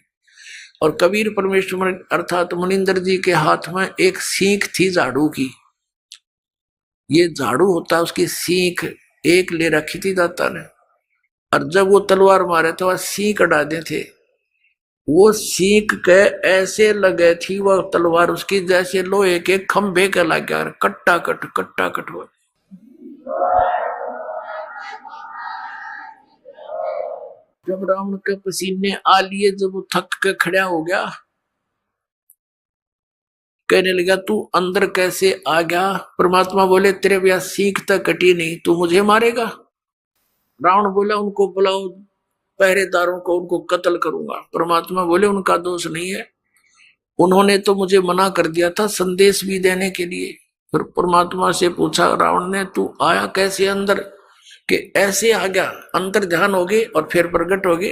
और कबीर परमेश्वर अर्थात मुनिंदर जी के हाथ में एक सीख थी झाड़ू की, ये झाड़ू होता उसकी सीख एक ले रखी थी दाता ने, और जब वो तलवार मारे तो वह सीख अड़ा थे, वो सीख के ऐसे लगे थी वह तलवार उसकी जैसे लोहे के खंभे के लग गया, कट्टा कट हुआ। जब रावण के पसीने आ लिए, जब वो थक के खड़ा हो गया, कहने लगा तू अंदर कैसे आ गया? परमात्मा बोले तेरे ब्याह सीख तक कटी नहीं, तू मुझे मारेगा? रावण बोला उनको बुलाओ, पहरेदारों को, उनको कत्ल करूंगा। परमात्मा बोले उनका दोष नहीं है, उन्होंने तो मुझे मना कर दिया था संदेश भी देने के लिए। फिर परमात्मा से पूछा रावण ने, तू आया कैसे अंदर? कि ऐसे आ गया, अंतर ध्यान हो गए और फिर प्रकट हो गए।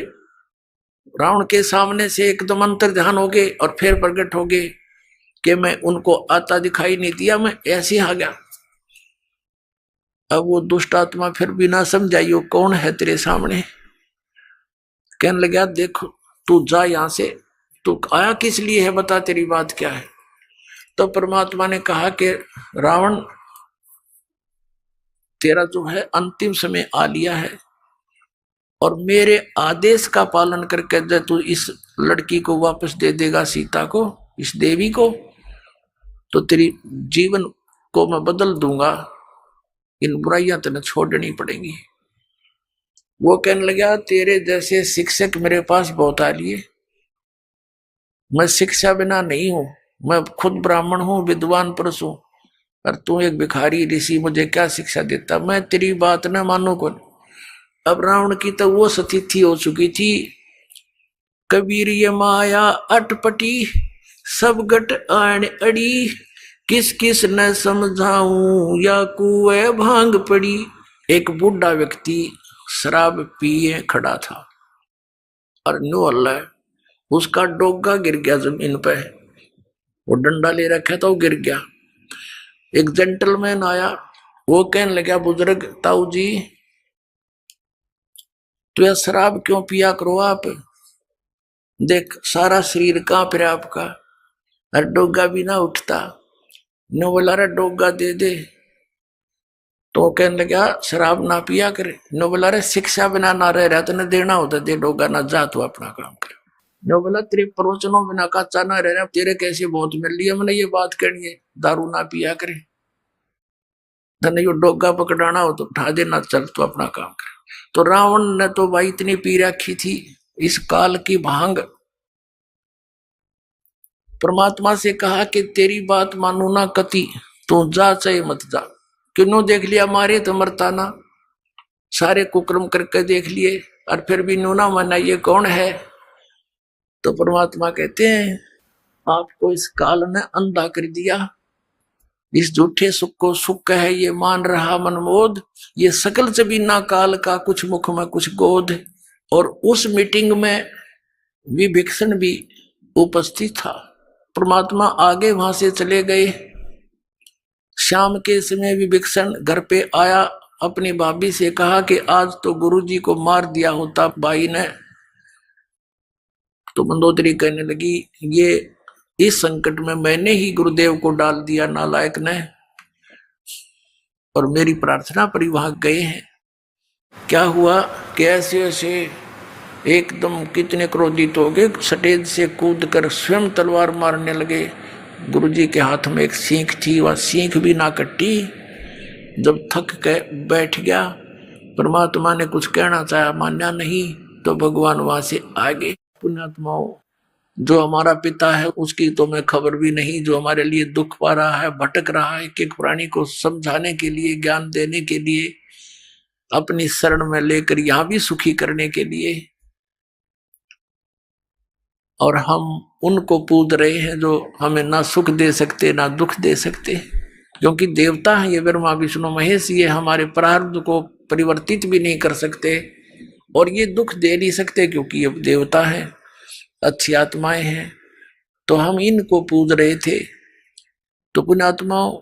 रावण के सामने से एकदम अंतर ध्यान हो गए और फिर प्रकट हो गए कि मैं उनको आता दिखाई नहीं दिया, मैं ऐसे आ गया। अब वो दुष्ट आत्मा फिर बिना समझाइयो कौन है तेरे सामने, कहने लगा देखो तू जा यहां से, तू आया किस लिए है, बता तेरी बात क्या है। तो परमात्मा ने कहा कि रावण तेरा जो है अंतिम समय आ लिया है, और मेरे आदेश का पालन करके जब तू इस लड़की को वापस दे देगा, सीता को, इस देवी को, तो तेरी जीवन को मैं बदल दूंगा, इन बुराइयां तेने छोड़नी पड़ेंगी। वो कहने लगा तेरे जैसे शिक्षक मेरे पास बहुत आ लिए, मैं शिक्षा बिना नहीं हूं, मैं खुद ब्राह्मण हूं, विद्वान पुरुष हूं, और तू एक भिखारी ऋषि, मुझे क्या शिक्षा देता? मैं तेरी बात न मानू कौन। अब रावण की तो वो स्थिति हो चुकी थी, कबीर ये माया अटपटी, सब गट आण अड़ी, किस किस न समझाऊं या कुएं भांग पड़ी। एक बूढ़ा व्यक्ति शराब पिए खड़ा था और नो अल्लाह उसका डोगा गिर गया जमीन पे, वो डंडा ले रखा था, वो गिर गया। एक जेंटलमैन आया, वो कहने लगा बुजुर्ग ताऊ जी, तो यह शराब क्यों पिया करो आप, देख सारा शरीर कांप रहा आपका, और डोगा भी ना उठता। नो बोला रे डोगा दे दे, तो कहने लगा शराब ना पिया करे। नो बोला रे शिक्षा बिना ना रह रहा तो न देना होता, दे डोगा ना, जा तू अपना काम कर। नो बोला तेरे प्रवचनों बिना कच्चा ना रह रहा, तेरे कैसे बहुत मिल रही है, मैंने ये बात करनी है, दारू ना पिया करे, धन यो डोगा पकड़ाना हो तो उठा देना, चल तू अपना काम कर। तो रावण ने तो भाई इतनी पी रखी थी इस काल की भांग। परमात्मा से कहा कि तेरी बात मानू ना कति, तू जा चाहे मत जा, क्यों देख लिया मारे तो मरता ना, सारे कुक्रम करके देख लिए और फिर भी नूना माना, ये कौन है? तो परमात्मा कहते हैं आपको इस काल ने अंधा कर दिया, इस झूठे सुख को सुख है ये मान रहा मनमोद, ये सकल जबीना काल का कुछ मुख में कुछ गोद। और उस मीटिंग में विभीषण भी उपस्थित था। परमात्मा आगे वहां से चले गए। शाम के समय विभीषण घर पे आया, अपनी भाभी से कहा कि आज तो गुरुजी को मार दिया होता भाई ने। तो मंदोदरी कहने लगी ये इस संकट में मैंने ही गुरुदेव को डाल दिया नालायक ने, और मेरी प्रार्थना पर ही वहां गए हैं। क्या हुआ कि ऐसे ऐसे एकदम कितने क्रोधित हो गए, स्टेज से कूद कर स्वयं तलवार मारने लगे। गुरुजी के हाथ में एक सींख थी, वह सींख भी ना कटी। जब थक के बैठ गया, परमात्मा ने कुछ कहना चाहा, मान्या नहीं, तो भगवान वहां से आ गए। पुण्यात्माओं, जो हमारा पिता है उसकी तो मैं खबर भी नहीं, जो हमारे लिए दुख पा रहा है, भटक रहा है, कि प्राणी को समझाने के लिए, ज्ञान देने के लिए, अपनी शरण में लेकर यहां भी सुखी करने के लिए, और हम उनको पूज रहे हैं जो हमें ना सुख दे सकते ना दुख दे सकते, क्योंकि देवता है ये ब्रह्मा विष्णु महेश, ये हमारे प्रारब्ध को परिवर्तित भी नहीं कर सकते और ये दुख दे नहीं सकते, क्योंकि ये देवता है, अच्छी आत्माएं हैं। तो हम इनको पूज रहे थे। तो पुण्यात्माओं,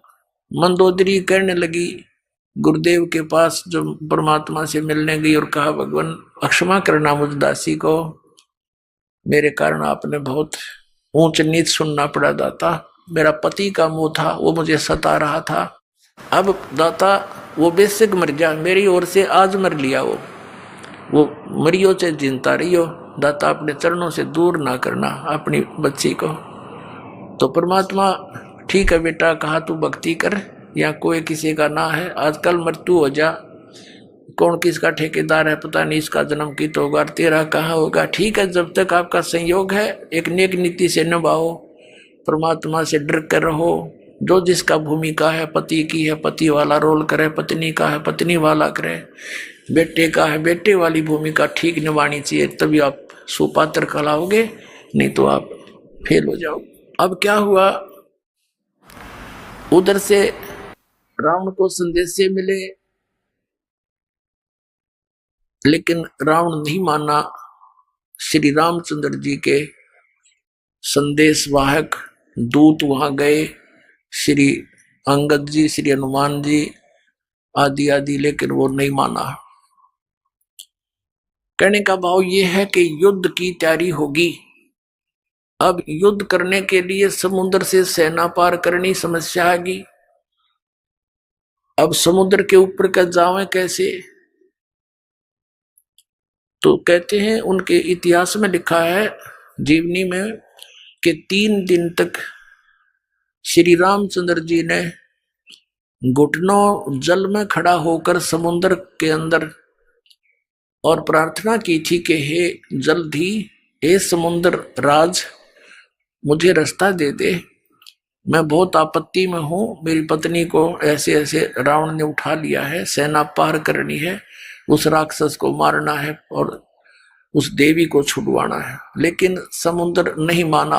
मंदोदरी कहने लगी गुरुदेव के पास, जो परमात्मा से मिलने गई, और कहा भगवान क्षमा करना मुझ दासी को, मेरे कारण आपने बहुत ऊंच नीच सुनना पड़ा दाता, मेरा पति का मुंह था वो मुझे सता रहा था, अब दाता वो बेशक मर जा, मेरी ओर से आज मर लिया, वो मरियो से जिंदा रहियो, दाता अपने चरणों से दूर ना करना अपनी बच्ची को। तो परमात्मा ठीक है बेटा, कहा तू भक्ति कर, या कोई किसी का ना है, आजकल मृत्यु हो जा, कौन किसका ठेकेदार है पता नहीं, इसका जन्म की तो होगा, तेरा कहाँ होगा। ठीक है, जब तक आपका संयोग है एक नेक नीति से निभाओ, परमात्मा से डर कर रहो। जो जिसका भूमिका है, पति की है पति वाला रोल करे, पत्नी का है पत्नी वाला करे, बेटे का है बेटे वाली भूमिका ठीक निभानी चाहिए, तभी आप सुपात्र कहलाओगे, नहीं तो आप फेल हो जाओ। अब क्या हुआ, उधर से रावण को संदेश मिले, लेकिन रावण नहीं माना। श्री रामचंद्र जी के संदेश वाहक दूत वहां गए, श्री अंगद जी, श्री हनुमान जी आदि आदि, लेकिन वो नहीं माना। कहने का भाव ये है कि युद्ध की तैयारी होगी। अब युद्ध करने के लिए समुद्र से सेना पार करनी समस्या आएगी। अब समुद्र के ऊपर का जावें कैसे, तो कहते हैं उनके इतिहास में लिखा है जीवनी में कि 3 दिन तक श्री रामचंद्र जी ने घुटनों जल में खड़ा होकर समुद्र के अंदर और प्रार्थना की थी कि हे जल्दी, हे समुद्र राज, मुझे रास्ता दे दे, मैं बहुत आपत्ति में हूं, मेरी पत्नी को ऐसे ऐसे रावण ने उठा लिया है, सेना पार करनी है, उस राक्षस को मारना है और उस देवी को छुड़वाना है। लेकिन समुद्र नहीं माना।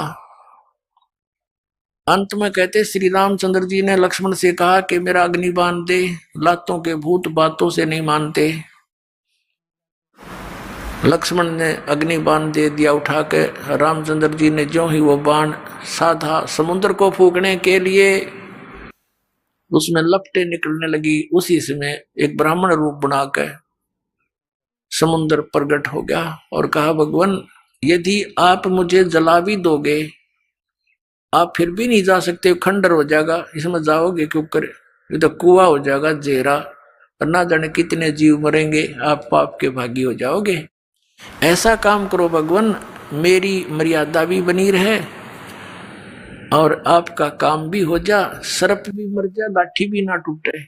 अंत में कहते श्री रामचंद्र जी ने लक्ष्मण से कहा कि मेरा अग्निबाण दे, लातों के भूत बातों से नहीं मानते। लक्ष्मण ने अग्निबाण दे दिया उठा के। रामचंद्र जी ने जो ही वो बाण साधा समुद्र को फूकने के लिए, उसमें लपटें निकलने लगी। उसी समय एक ब्राह्मण रूप बनाकर समुद्र प्रकट हो गया और कहा, भगवान यदि आप मुझे जला भी दोगे, आप फिर भी नहीं जा सकते, खंडर हो जाएगा, इसमें जाओगे क्यों करे, ये तो कुआं हो जाएगा जेरा, और ना जाने कितने जीव मरेंगे, आप पाप के भागी हो जाओगे। ऐसा काम करो भगवान, मेरी मर्यादा भी बनी रहे और आपका काम भी हो जा, सर्प भी मर जा, लाठी भी ना टूटे।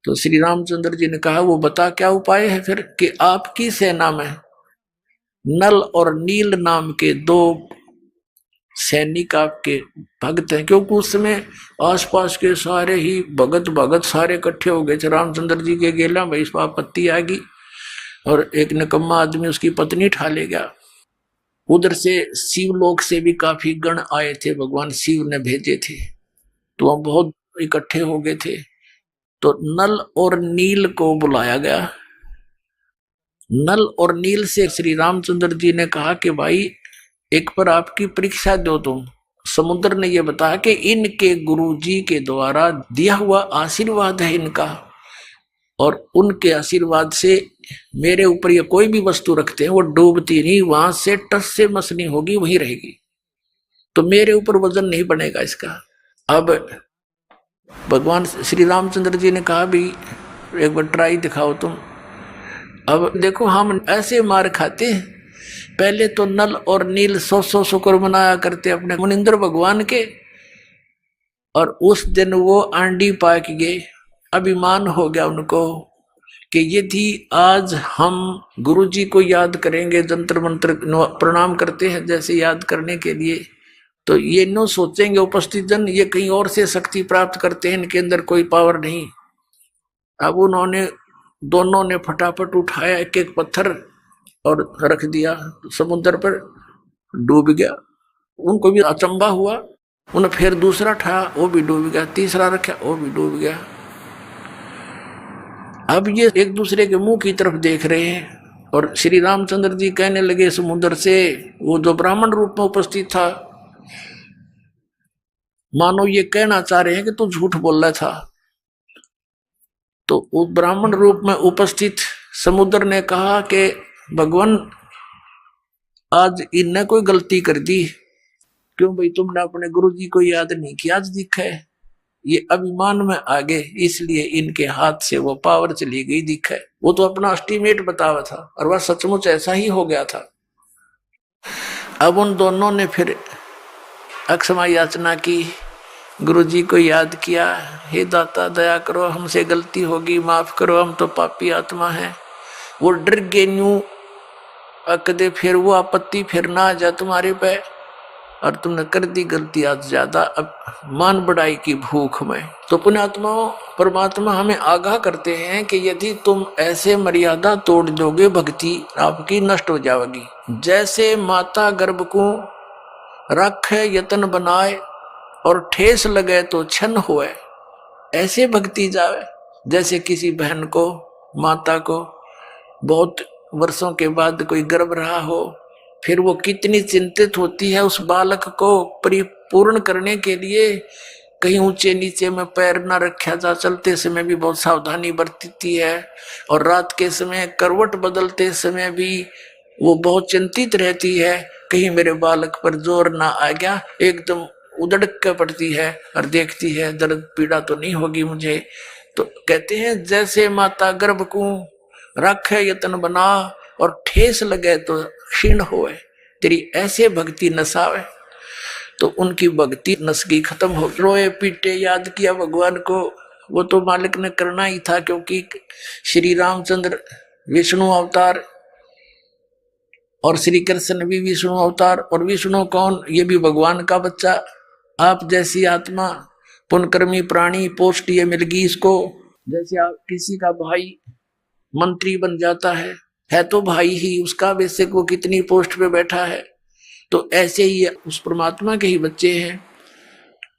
तो श्री रामचंद्र जी ने कहा, वो बता क्या उपाय है फिर, कि आपकी सेना में नल और नील नाम के 2 सैनिक आपके भक्त हैं। क्योंकि उस समय आसपास के सारे ही भगत सारे इकट्ठे हो गए थे रामचंद्र जी के गेला में। इस पर आपत्ति आ गई और एक निकम्मा आदमी उसकी पत्नी ठा ले गया। उधर से शिवलोक से भी काफी गण आए थे, भगवान शिव ने भेजे थे, तो वह बहुत इकट्ठे हो गए थे। तो नल और नील को बुलाया गया। नल और नील से श्री रामचंद्र जी ने कहा कि भाई एक पर आपकी परीक्षा दो तुम। समुद्र ने यह बताया कि इनके गुरुजी के द्वारा दिया हुआ आशीर्वाद है इनका, और उनके आशीर्वाद से मेरे ऊपर ये कोई भी वस्तु रखते हैं वो डूबती नहीं, वहां से टस से मस नहीं होगी, वहीं रहेगी, तो मेरे ऊपर वजन नहीं बनेगा इसका। अब भगवान श्री रामचंद्र जी ने कहा भी एक बार ट्राई दिखाओ तुम। अब देखो हम ऐसे मार खाते हैं, पहले तो नल और नील 100 शुक्र मनाया करते अपने मुनिंद्र भगवान के, और उस दिन वो आंडी पाक गए। अभिमान हो गया उनको कि यदि आज हम गुरुजी को याद करेंगे, जंतर मंत्र प्रणाम करते हैं जैसे याद करने के लिए, तो ये नो सोचेंगे उपस्थित जन ये कहीं और से शक्ति प्राप्त करते हैं, इनके अंदर कोई पावर नहीं। अब उन्होंने दोनों ने फटाफट उठाया एक एक पत्थर और रख दिया समुद्र पर, डूब गया। उनको भी अचंबा हुआ, उन्हें फिर दूसरा उठाया वो भी डूब गया, तीसरा रखा वो भी डूब गया। अब ये एक दूसरे के मुंह की तरफ देख रहे हैं और श्री रामचंद्र जी कहने लगे समुद्र से, वो जो ब्राह्मण रूप में उपस्थित था, मानो ये कहना चाह रहे हैं कि तू झूठ बोल रहा था। तो उस ब्राह्मण रूप में उपस्थित समुद्र ने कहा कि भगवान आज इनने कोई गलती कर दी, क्यों भाई तुमने अपने गुरुजी को याद नहीं किया, आज दिखा है ये अभिमान में आ गए, इसलिए इनके हाथ से वो पावर चली गई दिखा है। वो तो अपना एस्टीमेट बतावा था और वह सचमुच ऐसा ही हो गया था। अब उन दोनों ने फिर अक्षमा याचना की गुरुजी को याद किया, हे दाता दया करो, हमसे गलती होगी, माफ करो, हम तो पापी आत्मा हैं। वो डर गए न्यू अकदे, फिर वो आपत्ति फिर ना आ जा तुम्हारे पे, और तुमने कर दी गलती आज ज्यादा, अब मान बढ़ाई की भूख में। तो पुण्यात्माओं, परमात्मा हमें आगाह करते हैं कि यदि तुम ऐसे मर्यादा तोड़ दोगे, भक्ति आपकी नष्ट हो जाएगी। जैसे माता गर्भ को रखे यतन बनाए, और ठेस लगे तो छन होए, ऐसे भक्ति जावे। जैसे किसी बहन को, माता को बहुत वर्षों के बाद कोई गर्भ रहा हो, फिर वो कितनी चिंतित होती है उस बालक को परिपूर्ण करने के लिए, कहीं ऊंचे नीचे में पैर न रखा जा, चलते समय भी बहुत सावधानी बरतती है, और रात के समय करवट बदलते समय भी वो बहुत चिंतित रहती है, कहीं मेरे बालक पर जोर ना आ गया, एकदम उधड़ के पड़ती है और देखती है दर्द पीड़ा तो नहीं होगी मुझे। तो कहते हैं जैसे माता गर्भ को रखे यतन बना, और ठेस लगे तो क्षीण होए, तेरी ऐसे भक्ति नसावे। तो उनकी भक्ति नसगी खत्म हो, रोए पीटे याद किया भगवान को, वो तो मालिक ने करना ही था, क्योंकि श्री रामचंद्र विष्णु अवतार और श्री कृष्ण भी विष्णु अवतार, और विष्णु कौन, ये भी भगवान का बच्चा। आप जैसी आत्मा पुनकर्मी प्राणी, पोस्ट ये मिल गई इसको। जैसे आप किसी का भाई मंत्री बन जाता है तो भाई ही उसका, वैसे वो कितनी पोस्ट पे बैठा है, तो ऐसे ही उस परमात्मा के ही बच्चे हैं।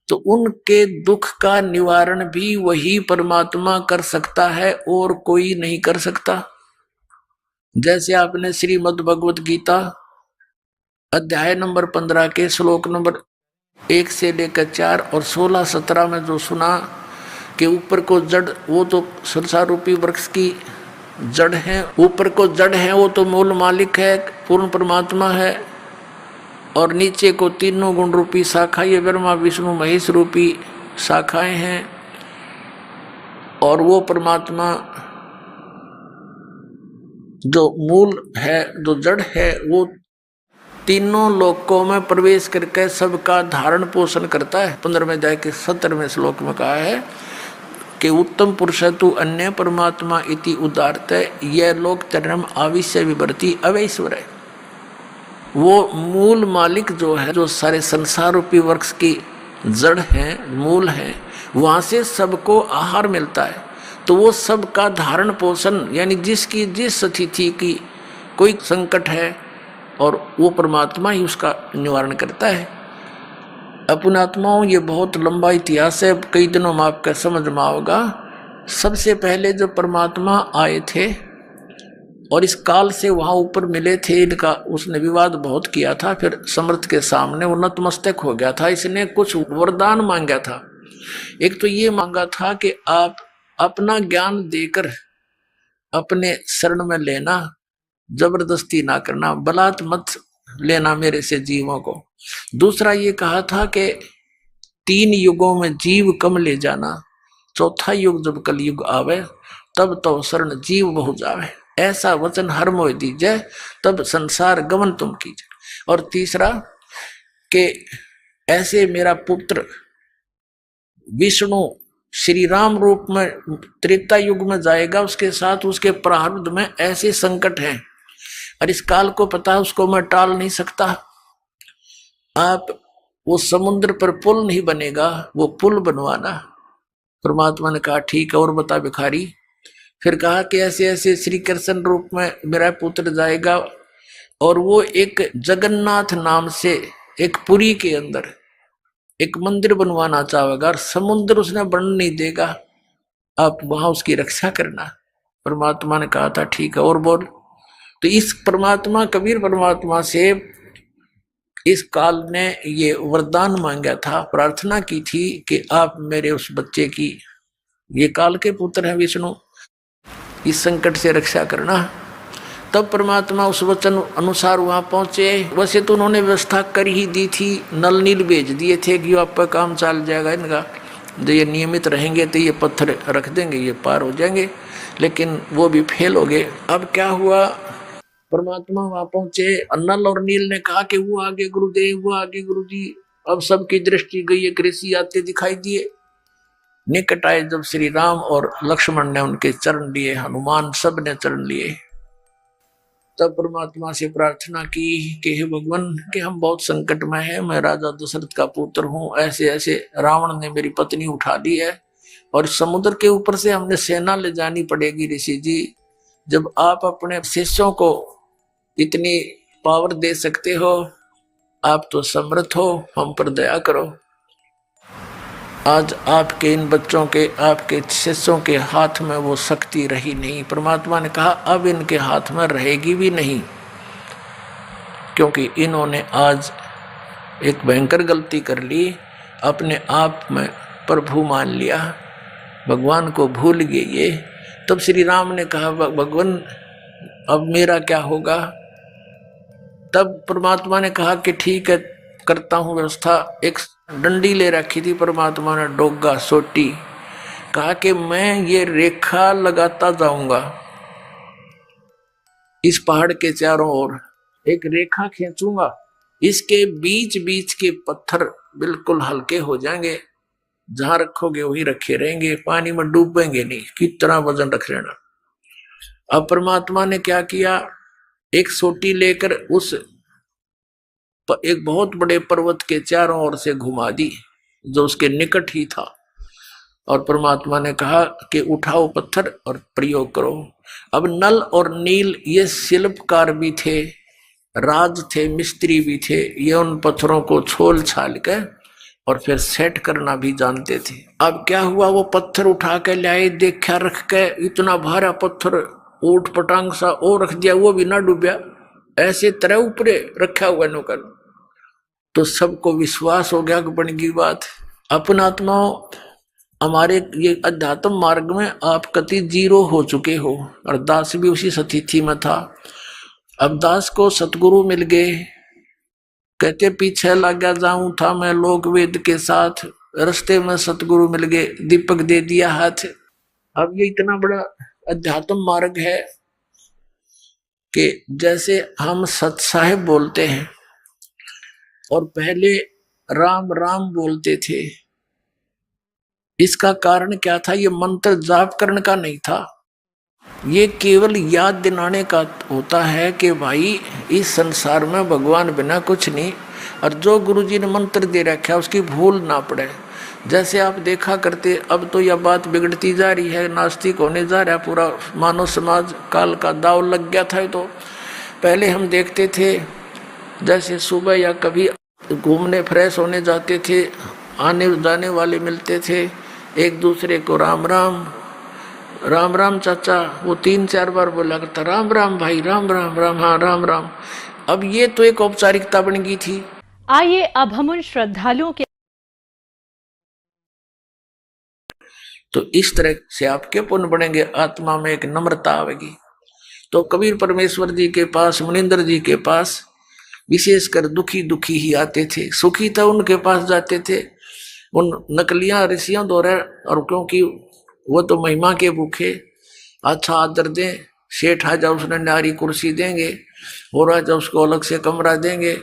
तो उनके दुख का निवारण भी वही परमात्मा कर सकता है, और कोई नहीं कर सकता। जैसे आपने श्रीमद् भगवत गीता अध्याय नंबर 15 के श्लोक नंबर 1 से लेकर 4 और 16-17 में जो सुना कि ऊपर को जड़, वो तो संसार रूपी वृक्ष की जड़ है, ऊपर को जड़ है, वो तो मूल मालिक है, पूर्ण परमात्मा है, और नीचे को तीनों गुण रूपी शाखा, ये ब्रह्मा विष्णु महेश रूपी शाखाएं हैं, और वो परमात्मा जो मूल है, जो जड़ है, वो तीनों लोकों में प्रवेश करके सबका धारण पोषण करता है। 15वें अध्याय के 17वें श्लोक में कहा है कि उत्तम पुरुष तु अन्य परमात्मा इति उदारत, यह लोक तरम आविश्य विवर्ती अवैश्वर है। वो मूल मालिक जो है, जो सारे संसार रूपी वृक्ष की जड़ है, मूल है, वहां से सबको आहार मिलता है। तो वो सबका धारण पोषण, यानी जिसकी जिस स्थिति की कोई संकट है, और वो परमात्मा ही उसका निवारण करता है। अपनात्माओं, ये बहुत लंबा इतिहास है, कई दिनों में आपका समझ में आओगा। सबसे पहले जो परमात्मा आए थे और इस काल से वहां ऊपर मिले थे, इनका उसने विवाद बहुत किया था, फिर समर्थ के सामने वो नतमस्तक हो गया था। इसने कुछ वरदान मांगा था। एक तो ये मांगा था कि आप अपना ज्ञान देकर अपने शरण में लेना, जबरदस्ती ना करना, बलात् मत लेना मेरे से जीवों को। दूसरा ये कहा था कि 3 युगों में जीव कम ले जाना, चौथा युग जब कल युग आवे, तब तो शरण जीव बहु जावे, ऐसा वचन हर मोह दीजिए, तब संसार गमन तुम कीजिए। और तीसरा कि ऐसे मेरा पुत्र विष्णु श्री राम रूप में त्रेता युग में जाएगा, उसके साथ उसके प्रारब्ध में ऐसे संकट हैं, और इस काल को पता है, उसको मैं टाल नहीं सकता। आप वो समुद्र पर पुल नहीं बनेगा, वो पुल बनवाना। परमात्मा ने कहा ठीक है, और बता भिखारी। फिर कहा कि ऐसे ऐसे श्री कृष्ण रूप में मेरा पुत्र जाएगा, और वो एक जगन्नाथ नाम से एक पुरी के अंदर एक मंदिर बनवाना चाहेगा, और समुद्र उसने बनने नहीं देगा, आप वहां उसकी रक्षा करना। परमात्मा ने कहा था ठीक है, और बोल। तो इस परमात्मा, कबीर परमात्मा से इस काल ने ये वरदान मांगा था, प्रार्थना की थी कि आप मेरे उस बच्चे की, ये काल के पुत्र हैं विष्णु, इस संकट से रक्षा करना। तब परमात्मा उस वचन अनुसार वहां पहुंचे। वैसे तो उन्होंने व्यवस्था कर ही दी थी, नल नील भेज दिए थे कि आपका काम चल जाएगा इनका, जो ये नियमित रहेंगे तो ये पत्थर रख देंगे, ये पार हो जाएंगे, लेकिन वो भी फेल हो गए। अब क्या हुआ, परमात्मा वहां पहुंचे, नल और नील ने कहा कि वो आगे गुरुदेव, वो आगे गुरुजी, अब सबकी दृष्टि गई, एक ऋषि आते दिखाई दिए। निकट आए जब श्री राम और लक्ष्मण ने उनके चरण लिए, हनुमान सब ने चरण लिए, तब परमात्मा से प्रार्थना की कि हे भगवान, कि हम बहुत संकट में हैं, मैं राजा दशरथ का पुत्र हूँ, ऐसे ऐसे रावण ने मेरी पत्नी उठा ली है और समुद्र के ऊपर से हमने सेना ले जानी पड़ेगी। ऋषि जी, जब आप अपने शिष्यों को इतनी पावर दे सकते हो, आप तो समर्थ हो, हम पर दया करो। आज आपके इन बच्चों के, आपके शिष्यों के हाथ में वो शक्ति रही नहीं। परमात्मा ने कहा अब इनके हाथ में रहेगी भी नहीं, क्योंकि इन्होंने आज एक भयंकर गलती कर ली, अपने आप में प्रभु मान लिया, भगवान को भूल गए ये। तब श्री राम ने कहा भगवान अब मेरा क्या होगा। तब परमात्मा ने कहा कि ठीक है, करता हूँ व्यवस्था। एक डंडी ले रखी थी परमात्मा ने, डोगा सोटी, कहा कि मैं ये रेखा लगाता जाऊंगा इस पहाड़ के चारों ओर, एक रेखा खींचूंगा, इसके बीच बीच के पत्थर बिल्कुल हल्के हो जाएंगे, जहां रखोगे वही रखे रहेंगे, पानी में डूबेंगे नहीं, कितना वजन रख लेना। अब परमात्मा ने क्या किया, एक सोटी लेकर उस एक बहुत बड़े पर्वत के चारों ओर से घुमा दी, जो उसके निकट ही था, और परमात्मा ने कहा कि उठाओ पत्थर और प्रयोग करो। अब नल और नील ये शिल्पकार भी थे, राज थे, मिस्त्री भी थे, ये उन पत्थरों को छोल छाल के और फिर सेट करना भी जानते थे। अब क्या हुआ, वो पत्थर उठा के लाए, देखा रख के, इतना भारा पत्थर ऊट पटांग सा ओ रख दिया, वो भी ना डूबया, ऐसे तरह ऊपरे रखा हुआ नौकर। तो सबको विश्वास हो गया कि बन गई बात। अपना आत्मा हमारे ये अध्यात्म मार्ग में आप कति जीरो हो चुके हो, और दास भी उसी स्थिति में था। अब दास को सतगुरु मिल गए, कहते पीछे लगा जाऊं था मैं लोक वेद के साथ, रास्ते में सतगुरु मिल गए, दीपक दे दिया हाथ। अब ये इतना बड़ा अध्यात्म मार्ग है कि जैसे हम सत साहेब बोलते हैं और पहले राम राम बोलते थे, इसका कारण क्या था, ये मंत्र जाप करने का नहीं था, ये केवल याद दिलाने का होता है कि भाई इस संसार में भगवान बिना कुछ नहीं, और जो गुरुजी ने मंत्र दे रखा है उसकी भूल ना पड़े। जैसे आप देखा करते, अब तो यह बात बिगड़ती जा रही है, नास्तिक होने जा रहा है पूरा मानव समाज, काल का दाव लग गया था। तो पहले हम देखते थे जैसे सुबह या कभी घूमने फ्रेश होने जाते थे, आने जाने वाले मिलते थे, एक दूसरे को राम राम राम राम चाचा, वो 3-4 बार बोला करता, राम राम भाई, राम राम राम, हाँ राम राम। अब ये तो एक औपचारिकता बन गई थी। आइए अब हम उन श्रद्धालुओं के, तो इस तरह से आपके पुण्य बढ़ेंगे, आत्मा में एक नम्रता आएगी। तो कबीर परमेश्वर जी के पास, मुनिंदर जी के पास विशेषकर दुखी दुखी ही आते थे, सुखी था उनके पास जाते थे उन नकलियां ऋषियों द्वारा, और क्योंकि वो तो महिमा के भूखे, अच्छा आदर दें, सेठ आ जाओ उसने नारी कुर्सी देंगे, हो रहा जाओ उसको अलग से कमरा देंगे,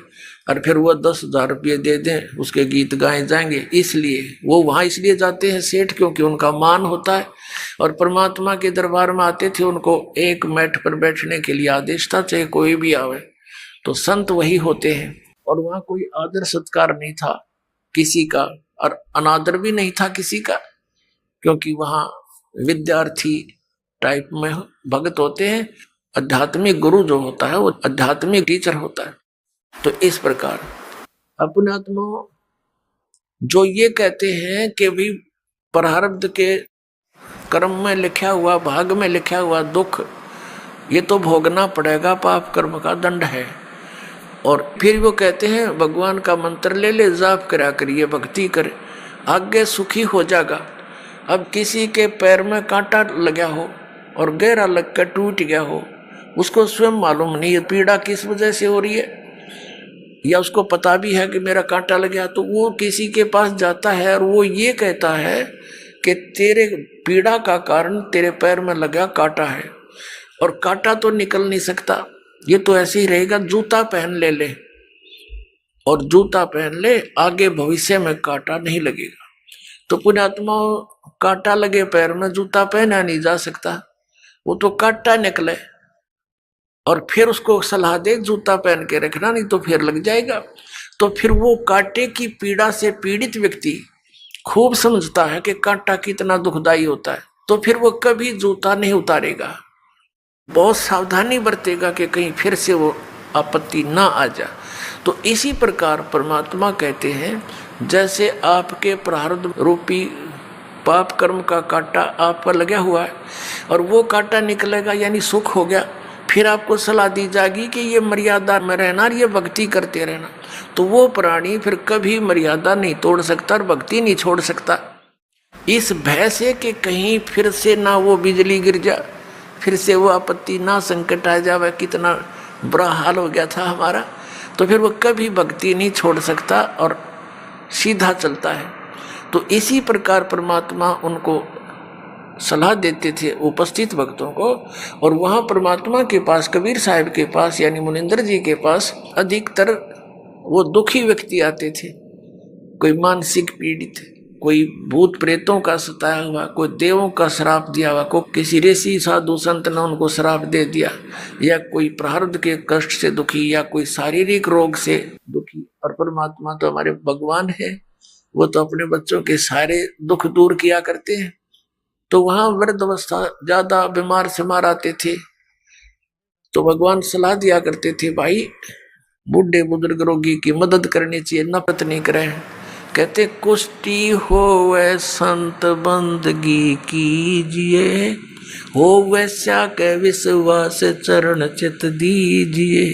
और फिर वो 10,000 रुपये दे दें, उसके गीत गाए जाएंगे। इसलिए वो वहाँ इसलिए जाते हैं सेठ, क्योंकि उनका मान होता है। और परमात्मा के दरबार में आते थे, उनको एक मैट पर बैठने के लिए आदेश था, चाहे कोई भी आवे, तो संत वही होते हैं। और वहाँ कोई आदर सत्कार नहीं था किसी का, और अनादर भी नहीं था किसी का, क्योंकि वहाँ विद्यार्थी टाइप में भगत होते हैं, आध्यात्मिक गुरु जो होता है वो आध्यात्मिक टीचर होता है। तो इस प्रकार अपने आत्मा जो ये कहते हैं कि भी प्रारब्ध के कर्म में लिखा हुआ, भाग में लिखा हुआ दुख ये तो भोगना पड़ेगा, पाप कर्म का दंड है। और फिर वो कहते हैं भगवान का मंत्र ले ले, जाप करा करिए, भक्ति करे, आगे सुखी हो जाएगा। अब किसी के पैर में कांटा लगा हो और गहरा लग कर टूट गया हो, उसको स्वयं मालूम नहीं है पीड़ा किस वजह से हो रही है, या उसको पता भी है कि मेरा कांटा लग गया, तो वो किसी के पास जाता है और वो ये कहता है कि तेरे पीड़ा का कारण तेरे पैर में लगा कांटा है, और कांटा तो निकल नहीं सकता, ये तो ऐसे ही रहेगा, जूता पहन ले ले, और जूता पहन ले, आगे भविष्य में कांटा नहीं लगेगा। तो पुण्यात्मा, कांटा लगे पैर में जूता पहना नहीं जा सकता, वो तो कांटा निकले और फिर उसको सलाह दे जूता पहन के रखना, नहीं तो फिर लग जाएगा। तो फिर वो कांटे की पीड़ा से पीड़ित व्यक्ति खूब समझता है कि कांटा कितना दुखदाई होता है, तो फिर वो कभी जूता नहीं उतारेगा, बहुत सावधानी बरतेगा कि कहीं फिर से वो आपत्ति ना आ जाए। तो इसी प्रकार परमात्मा कहते हैं, जैसे आपके प्रारब्ध रूपी पाप कर्म का कांटा आप पर लगा हुआ है और वो कांटा निकलेगा यानी सुख हो गया, फिर आपको सलाह दी जाएगी कि ये मर्यादा में रहना और ये भक्ति करते रहना। तो वो प्राणी फिर कभी मर्यादा नहीं तोड़ सकता और भक्ति नहीं छोड़ सकता, इस भय से कि कहीं फिर से ना वो बिजली गिर जाए, फिर से वो आपत्ति ना संकट आ जाए, कितना बुरा हाल हो गया था हमारा। तो फिर वो कभी भक्ति नहीं छोड़ सकता और सीधा चलता है। तो इसी प्रकार परमात्मा उनको सलाह देते थे उपस्थित भक्तों को। और वहाँ परमात्मा के पास, कबीर साहब के पास यानी मुनिंदर जी के पास अधिकतर वो दुखी व्यक्ति आते थे, कोई मानसिक पीड़ित, कोई भूत प्रेतों का सताया हुआ, कोई देवों का श्राप दिया हुआ, कोई किसी ऋषि साधु संत ने उनको श्राप दे दिया, या कोई प्रारब्ध के कष्ट से दुखी, या कोई शारीरिक रोग से दुखी। और परमात्मा तो हमारे भगवान है, वो तो अपने बच्चों के सारे दुख दूर किया करते हैं। तो वहां वृद्ध अवस्था ज्यादा बीमार सिमार आते थे, तो भगवान सलाह दिया करते थे, भाई बूढ़े बुजुर्ग रोगी की मदद करनी चाहिए, नफरत नहीं करें। कहते कुष्टी होवे संत बंदगी कीजिए, हो वैसा के विश्वास चरण चित दीजिए।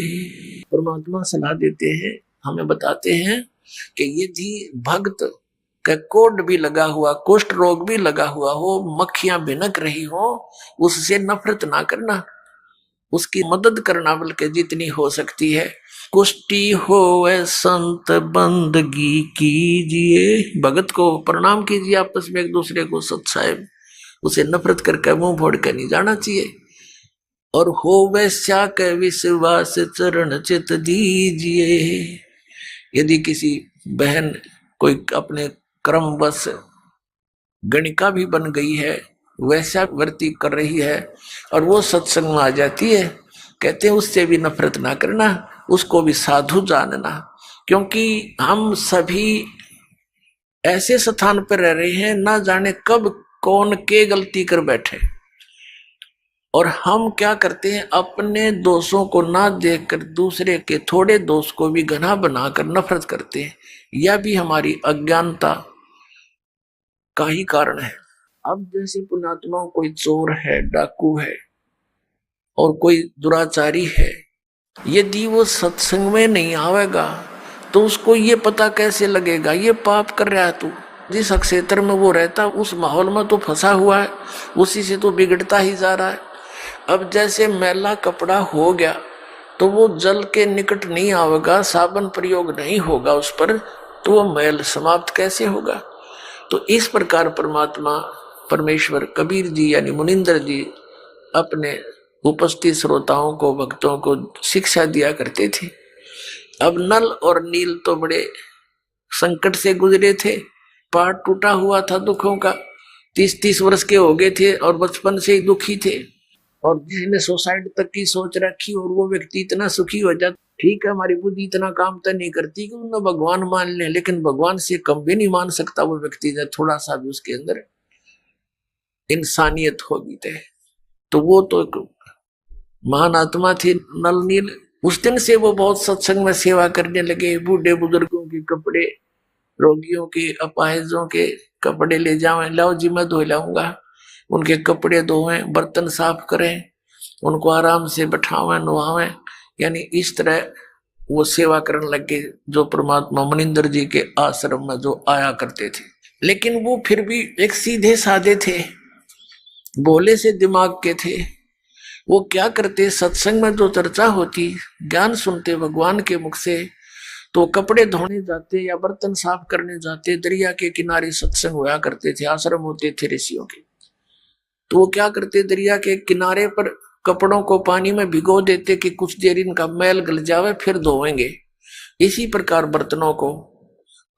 परमात्मा सलाह देते हैं, हमें बताते हैं कि यदि भक्त का कोढ़ भी लगा हुआ, कुष्ठ रोग भी लगा हुआ हो, मक्खियां भिनक रही हो, उससे नफरत ना करना, उसकी मदद करना बल्कि जितनी हो सकती है। कुष्टी होवे संत बंदगी कीजिए, भगत को प्रणाम कीजिए, आपस में एक दूसरे को सत साहेब, उसे नफरत करके मुंह फोड़ कर नहीं जाना चाहिए। और होवे स्या के विश्वास चरण चित दीजिए, यदि किसी बहन कोई अपने क्रमवश गणिका भी बन गई है, वैसा वर्ती कर रही है और वो सत्संग में आ जाती है, कहते हैं उससे भी नफरत ना करना, उसको भी साधु जानना। क्योंकि हम सभी ऐसे स्थान पर रह रहे हैं, ना जाने कब कौन के गलती कर बैठे, और हम क्या करते हैं, अपने दोषों को ना देखकर दूसरे के थोड़े दोष को भी घना बनाकर नफरत करते हैं। यह भी हमारी अज्ञानता का ही कारण है। अब जैसे पुण्यात्माओं, कोई चोर है, डाकू है और कोई दुराचारी है, यदि वो सत्संग में नहीं आवेगा तो उसको ये पता कैसे लगेगा ये पाप कर रहा है तू। जिस क्षेत्र में वो रहता उस माहौल में तो फंसा हुआ है, उसी से तो बिगड़ता ही जा रहा है। अब जैसे मैला कपड़ा हो गया तो वो जल के निकट नहीं आवेगा, साबुन प्रयोग नहीं होगा उस पर, तो वो मैल समाप्त कैसे होगा। तो इस प्रकार परमात्मा परमेश्वर कबीर जी यानी मुनिंदर जी अपने उपस्थित श्रोताओं को, भक्तों को शिक्षा दिया करते थे। अब नल और नील तो बड़े संकट से गुजरे थे, पार टूटा हुआ था दुखों का, 30-30 वर्ष के हो गए थे और बचपन से ही दुखी थे, और जिसने सुसाइड तक की सोच रखी और वो व्यक्ति इतना सुखी हो जाता। ठीक है, हमारी बुद्धि इतना काम तो नहीं करती कि उन्हें भगवान मान ले, लेकिन भगवान से कम भी नहीं मान सकता वो व्यक्ति, जब थोड़ा सा भी उसके अंदर इंसानियत होगी तो वो तो एक महान आत्मा थी नल नील। उस दिन से वो बहुत सत्संग में सेवा करने लगे, बूढ़े बुजुर्गों के कपड़े, रोगियों के, अपाहिजों के कपड़े ले जाओ, लाओ जी मैं धो लाऊंगा, उनके कपड़े धोएं, बर्तन साफ करें, उनको आराम से बैठावें, नुहावें, यानी इस तरह वो सेवा करने लगे, जो परमात्मा मुनिंदर जी के आश्रम में जो आया करते थे। लेकिन वो फिर भी एक सीधे साधे थे, भोले से दिमाग के थे। वो क्या करते, सत्संग में जो चर्चा होती, ज्ञान सुनते भगवान के मुख से, तो कपड़े धोने जाते या बर्तन साफ करने जाते, दरिया के किनारे सत्संग हुआ करते थे, आश्रम होते थे ऋषियों के। तो वो क्या करते, दरिया के किनारे पर कपड़ों को पानी में भिगो देते कि कुछ देर इनका मैल गल जावे, फिर धोएंगे। इसी प्रकार बर्तनों को,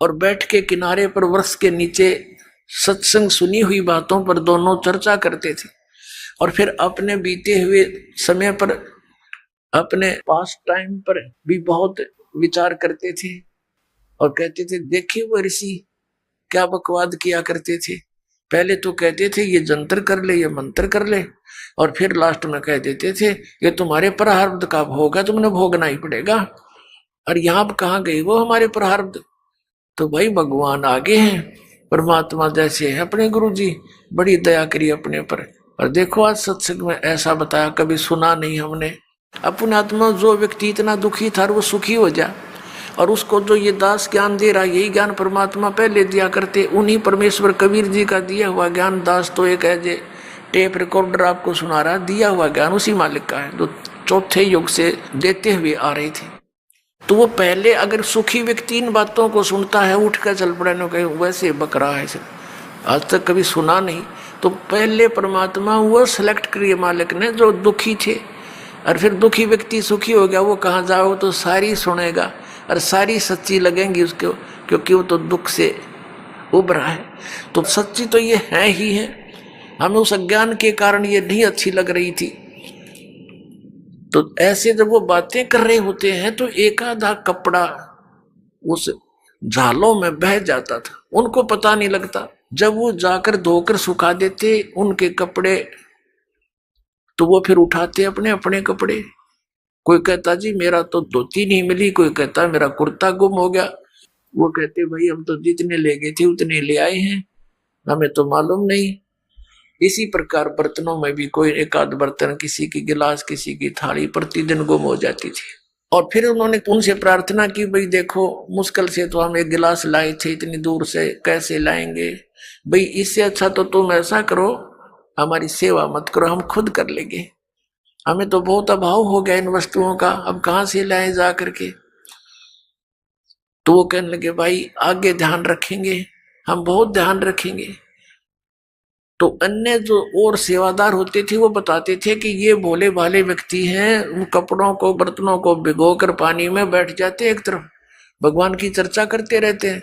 और बैठ के किनारे पर वृक्ष के नीचे सत्संग सुनी हुई बातों पर दोनों चर्चा करते थे। और फिर अपने बीते हुए समय पर, अपने पास टाइम पर भी बहुत विचार करते थे और कहते थे देखिए वो ऋषि क्या बकवाद किया करते थे। पहले तो कहते थे ये जंतर कर ले, ये मंत्र कर ले, और फिर लास्ट में कह देते थे ये तुम्हारे प्रारब्ध का भोग है, तुमने भोगना ही पड़ेगा। और यहाँ कहाँ गई वो हमारे प्रारब्ध? तो भाई भगवान आगे हैं, परमात्मा जैसे है अपने गुरु जी, बड़ी दया करी अपने पर। और देखो आज सत्संग में ऐसा बताया, कभी सुना नहीं हमने। अपने आत्मा जो व्यक्ति इतना दुखी था वो सुखी हो जा, और उसको जो ये दास ज्ञान दे रहा, यही ज्ञान परमात्मा पहले दिया करते। उन्हीं परमेश्वर कबीर जी का दिया हुआ ज्ञान, दास तो एक है जे टेप रिकॉर्डर आपको सुना रहा, दिया हुआ ज्ञान उसी मालिक का है जो चौथे युग से देते हुए आ रहे थे। तो वो पहले अगर सुखी व्यक्ति इन बातों को सुनता है, उठ कर चल पड़ा, कहीं वैसे बक रहा है, आज तक कभी सुना नहीं। तो पहले परमात्मा वो सेलेक्ट करिए मालिक ने जो दुखी थे, और फिर दुखी व्यक्ति सुखी हो गया, वो कहाँ जाओ तो सारी सुनेगा और सारी सच्ची लगेंगी उसको, क्योंकि वो तो दुख से उभरा है। तो सच्ची तो ये है ही है, हमें उस अज्ञान के कारण ये नहीं अच्छी लग रही थी। तो ऐसे जब वो बातें कर रहे होते हैं तो एक आधा कपड़ा उस झालों में बह जाता था, उनको पता नहीं लगता। जब वो जाकर धोकर सुखा देते उनके कपड़े, तो वो फिर उठाते अपने अपने कपड़े। कोई कहता जी मेरा तो धोती नहीं मिली, कोई कहता मेरा कुर्ता गुम हो गया। वो कहते भाई हम तो जितने ले गए थे उतने ले आए हैं, हमें तो मालूम नहीं। इसी प्रकार बर्तनों में भी कोई एक आध बर्तन, किसी की गिलास, किसी की थाली प्रतिदिन गुम हो जाती थी। और फिर उन्होंने उनसे प्रार्थना की, भाई देखो मुश्किल से तो हम एक गिलास लाए थे, इतनी दूर से कैसे लाएंगे, भाई इससे अच्छा तो तुम ऐसा करो हमारी सेवा मत करो, हम खुद कर लेंगे, हमें तो बहुत अभाव हो गया इन वस्तुओं का, अब कहाँ से लाए जा करके। तो वो कहने लगे भाई आगे ध्यान रखेंगे, हम बहुत ध्यान रखेंगे। तो अन्य जो और सेवादार होते थे वो बताते थे कि ये भोले भाले व्यक्ति हैं, उन कपड़ों को बर्तनों को भिगोकर पानी में बैठ जाते, एक तरफ भगवान की चर्चा करते रहते हैं,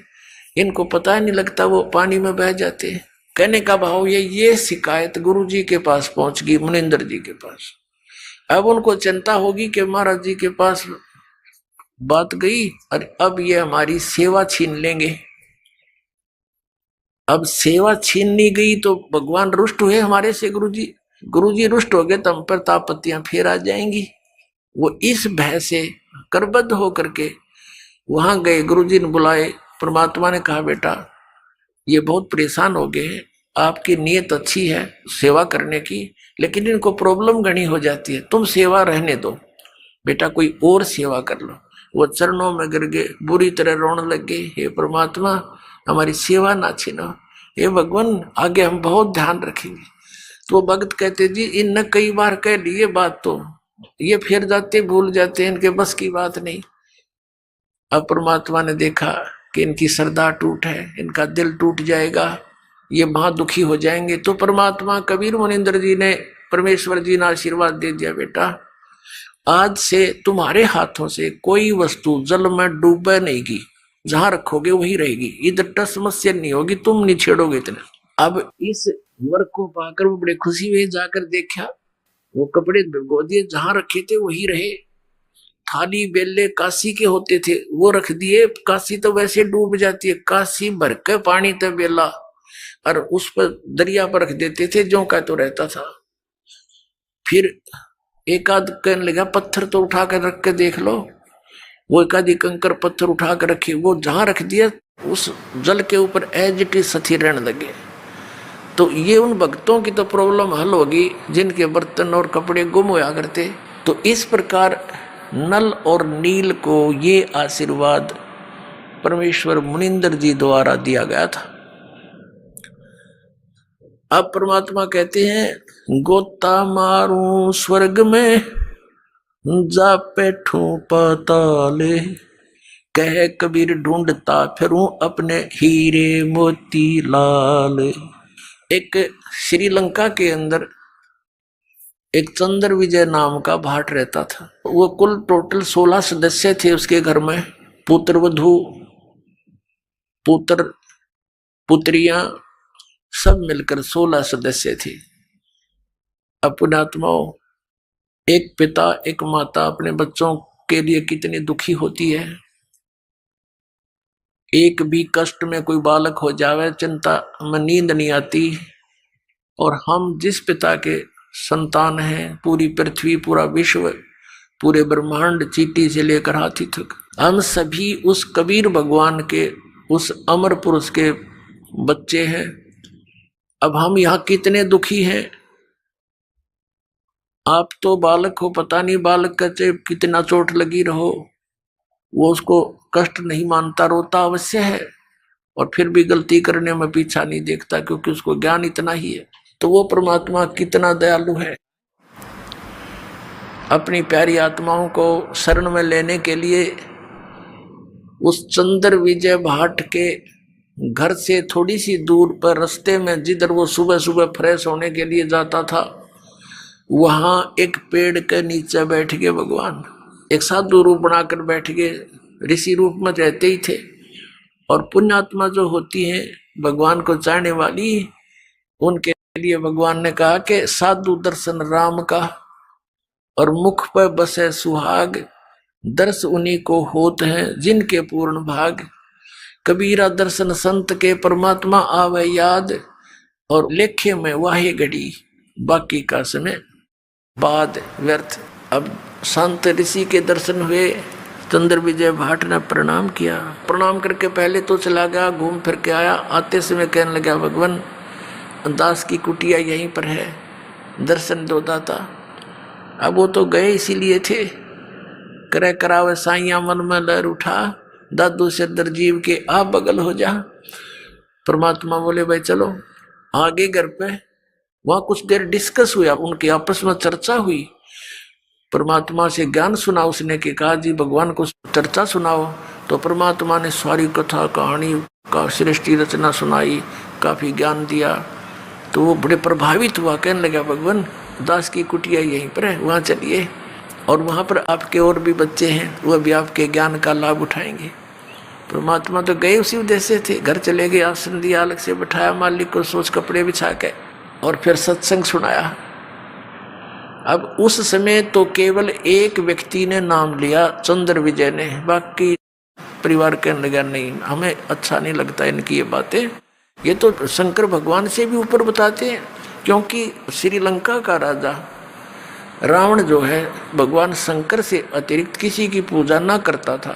इनको पता ही नहीं लगता वो पानी में बह जाते हैं। कहने का भाव ये शिकायत गुरु जी के पास पहुंच गई, मुनिंदर जी के पास। अब उनको चिंता होगी कि महाराज जी के पास बात गई और अब ये हमारी सेवा छीन लेंगे। अब सेवा छीननी गई तो भगवान रुष्ट हुए हमारे से, गुरुजी रुष्ट हो गए तो हम पर तापत्तियां फिर आ जाएंगी। वो इस भय से करबद्ध होकर के वहां गए, गुरुजी ने बुलाए। परमात्मा ने कहा बेटा ये बहुत परेशान हो गए हैं, आपकी नीयत अच्छी है सेवा करने की, लेकिन इनको प्रॉब्लम घनी हो जाती है, तुम सेवा रहने दो बेटा, कोई और सेवा कर लो। वो चरणों में गिर गए, बुरी तरह रोने लग गए, हे परमात्मा हमारी सेवा ना छीनो, हे भगवान आगे हम बहुत ध्यान रखेंगे। तो भक्त कहते जी इनने कई बार कह ली ये बात, तो ये फिर जाते भूल जाते, इनके बस की बात नहीं। अब परमात्मा ने देखा कि इनकी श्रद्धा टूट है, इनका दिल टूट जाएगा, ये महा दुखी हो जाएंगे। तो परमात्मा कबीर मुनिंदर जी ने, परमेश्वर जी ने आशीर्वाद दे दिया, बेटा आज से तुम्हारे हाथों से कोई वस्तु जल में डूबे नहीं की, जहां रखोगे वही रहेगी, इधर टस समस्या नहीं होगी, तुम नहीं छेड़ोगे इतना। अब इस वर्ग को पाकर वो बड़े खुशी हुए, जाकर देखा वो कपड़े भिगो दिए, जहां रखे थे वही रहे। थाली बेले काशी के होते थे वो रख दिए, काशी तो वैसे डूब जाती है, काशी भर के पानी तो बेला, और उस पर दरिया पर रख देते थे, जो का तो रहता था। फिर एक आध कहने लगा पत्थर तो उठा कर रख के देख लो, वो एक आधी कंकर पत्थर उठा कर रखे, वो जहां रख दिया उस जल के ऊपर एज इट इज स्थिर रहने लगे। तो ये उन भक्तों की तो प्रॉब्लम हल होगी जिनके बर्तन और कपड़े गुम होया करते। तो इस प्रकार नल और नील को ये आशीर्वाद परमेश्वर मुनिंदर जी द्वारा दिया गया था। अब परमात्मा कहते हैं गोता मारूं स्वर्ग में जा बैठूं पाताले, कह कबीर ढूंढता फिरूं अपने हीरे मोती लाल। एक श्रीलंका के अंदर एक चंद्र विजय नाम का भाट रहता था, वो कुल टोटल 16 सदस्य थे उसके घर में, पुत्र वधू, पुत्र पुत्रियां सब मिलकर 16 सदस्य थे। अब पुण्यात्माओं, एक पिता एक माता अपने बच्चों के लिए कितनी दुखी होती है। एक भी कष्ट में कोई बालक हो जावे, चिंता में नींद नहीं आती। और हम जिस पिता के संतान हैं, पूरी पृथ्वी, पूरा विश्व, पूरे ब्रह्मांड, चींटी से लेकर हाथी तक, हम सभी उस कबीर भगवान के, उस अमर पुरुष के बच्चे हैं। अब हम यहाँ कितने दुखी हैं। आप तो बालक हो, पता नहीं बालक का चाहे कितना चोट लगी रहो, वो उसको कष्ट नहीं मानता, रोता अवश्य है, और फिर भी गलती करने में पीछा नहीं देखता, क्योंकि उसको ज्ञान इतना ही है। तो वो परमात्मा कितना दयालु है। अपनी प्यारी आत्माओं को शरण में लेने के लिए उस चंद्र विजय भाट के घर से थोड़ी सी दूर पर रास्ते में, जिधर वो सुबह सुबह फ्रेश होने के लिए जाता था, वहां एक पेड़ के नीचे बैठ गए भगवान। एक साधु रूप बनाकर बैठ गए, ऋषि रूप में रहते ही थे। और पुण्यात्मा जो होती हैं, भगवान को चाहने वाली, उनके लिए भगवान ने कहा कि साधु दर्शन राम का, और मुख पर बसे सुहाग, दर्श उन्हीं को होत हैं जिनके पूर्ण भाग। कबीरा दर्शन संत के, परमात्मा आवे याद, और लेखे में वाहे घड़ी, बाकी का समय बाद व्यर्थ। अब संत ऋषि के दर्शन हुए। चंद्र विजय भाट ने प्रणाम किया। प्रणाम करके पहले तो चला गया, घूम फिर के आया। आते समय कहने लगा, भगवान दास की कुटिया यहीं पर है, दर्शन दो दाता। अब वो तो गए इसीलिए थे, करे करावे साइया मन में लहर उठा, दादू से दरजीव के आप बगल हो जा। परमात्मा बोले, भाई चलो आगे घर पे। वहां कुछ देर डिस्कस हुआ, उनके आपस में चर्चा हुई। परमात्मा से ज्ञान सुना उसने, कि कहा जी भगवान को चर्चा सुनाओ। तो परमात्मा ने सारी कथा कहानी का सृष्टि रचना सुनाई, काफी ज्ञान दिया। तो वो बड़े प्रभावित हुआ, कहने लगा, भगवान दास की कुटिया यहीं पर है, वहां चलिए, और वहां पर आपके और भी बच्चे हैं, वह भी आपके ज्ञान का लाभ उठाएंगे। परमात्मा तो गए उसी उद्देश्य से, घर चले गए, आसन दिया, अलग से बैठाया मालिक को, सोच कपड़े बिछा के, और फिर सत्संग सुनाया। अब उस समय तो केवल एक व्यक्ति ने नाम लिया, चंद्र विजय ने। बाकी परिवार कहने लगा, नहीं हमें अच्छा नहीं लगता इनकी ये बातें, ये तो शंकर भगवान से भी ऊपर बताते हैं। क्योंकि श्रीलंका का राजा रावण जो है, भगवान शंकर से अतिरिक्त किसी की पूजा ना करता था,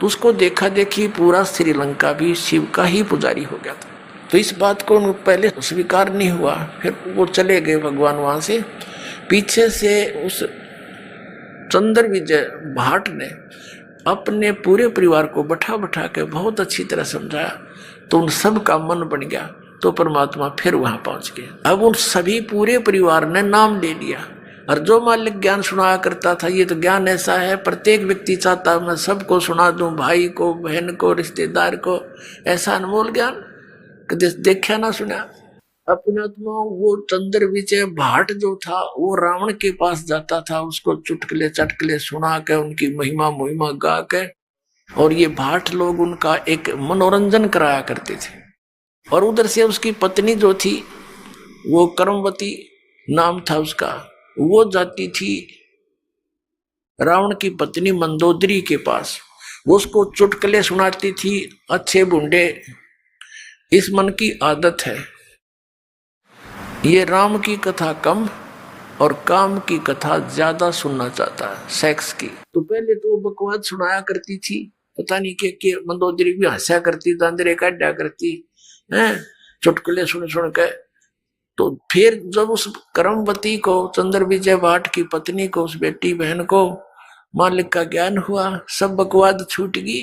तो उसको देखा देखी पूरा श्रीलंका भी शिव का ही पुजारी हो गया था। तो इस बात को पहले स्वीकार नहीं हुआ। फिर वो चले गए भगवान वहां से। पीछे से उस चंद्र विजय भाट ने अपने पूरे परिवार को बैठा बैठा के बहुत अच्छी तरह समझाया, तो उन सब का मन बन गया। तो परमात्मा फिर वहां पहुंच गए। अब उन सभी पूरे परिवार ने नाम ले लिया। और जो मालिक ज्ञान सुनाया करता था, ये तो ज्ञान ऐसा है, प्रत्येक व्यक्ति चाहता मैं सबको सुना दूं, भाई को, बहन को, रिश्तेदार को, ऐसा अनमोल ज्ञान कभी देखा ना सुना। अपना वो चंद्र विजय भाट जो था, वो रावण के पास जाता था, उसको चुटकले चटकले सुना के, उनकी महिमा मुहिमा गा के, और ये भाट लोग उनका एक मनोरंजन कराया करते थे। और उधर से उसकी पत्नी जो थी, वो कर्मवती नाम था उसका, वो जाती थी रावण की पत्नी मंदोदरी के पास, वो उसको चुटकले सुनाती थी, अच्छे बुंडे। इस मन की आदत है, ये राम की कथा कम और काम की कथा ज्यादा सुनना चाहता है, सेक्स की। तो पहले तो बकवास सुनाया करती थी, पता नहीं के मंदोदरी भी हंसा करती, दांदरे काटा करती है, चुटकुले सुन सुन के। तो फिर जब उस कर्मवती को, चंद्र विजय भाट की पत्नी को, उस बेटी बहन को मालिक का ज्ञान हुआ, सब बकवाद छूट गई।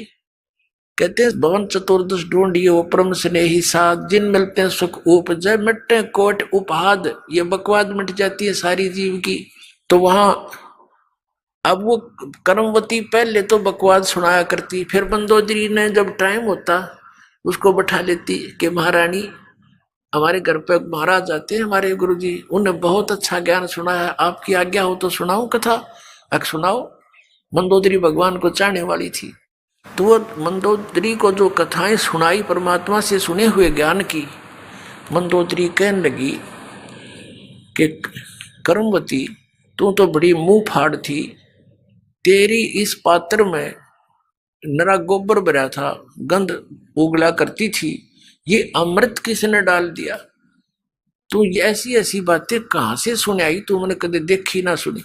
कहते हैं भवन चतुर्दश ढूंढियो परम स्नेही साध, जिन मिलते हैं सुख उपजय, मिटते कोट उपहाद। ये बकवाद मिट जाती है सारी जीव की। तो वहां अब वो कर्मवती पहले तो बकवाद सुनाया करती, फिर मंदोदरी ने जब टाइम होता उसको बैठा लेती कि महारानी, हमारे घर पे महाराज आते हैं, हमारे गुरुजी, उन्हें बहुत अच्छा ज्ञान सुना है, आपकी आज्ञा हो तो सुनाऊं कथा। सुनाओ। मंदोदरी भगवान को चाहने वाली थी। तो वो मंदोदरी को जो कथाएं सुनाई परमात्मा से सुने हुए ज्ञान की, मंदोदरी कहने लगी कि कर्मवती तू तो बड़ी मुंह फाड़ थी, तेरी इस पात्र में नरा गोबर भरा था, गंध उगला करती थी, ये अमृत किसने डाल दिया? तू ये ऐसी ऐसी बातें कहाँ से सुने आई, तू मैंने कभी देखी ना सुनी।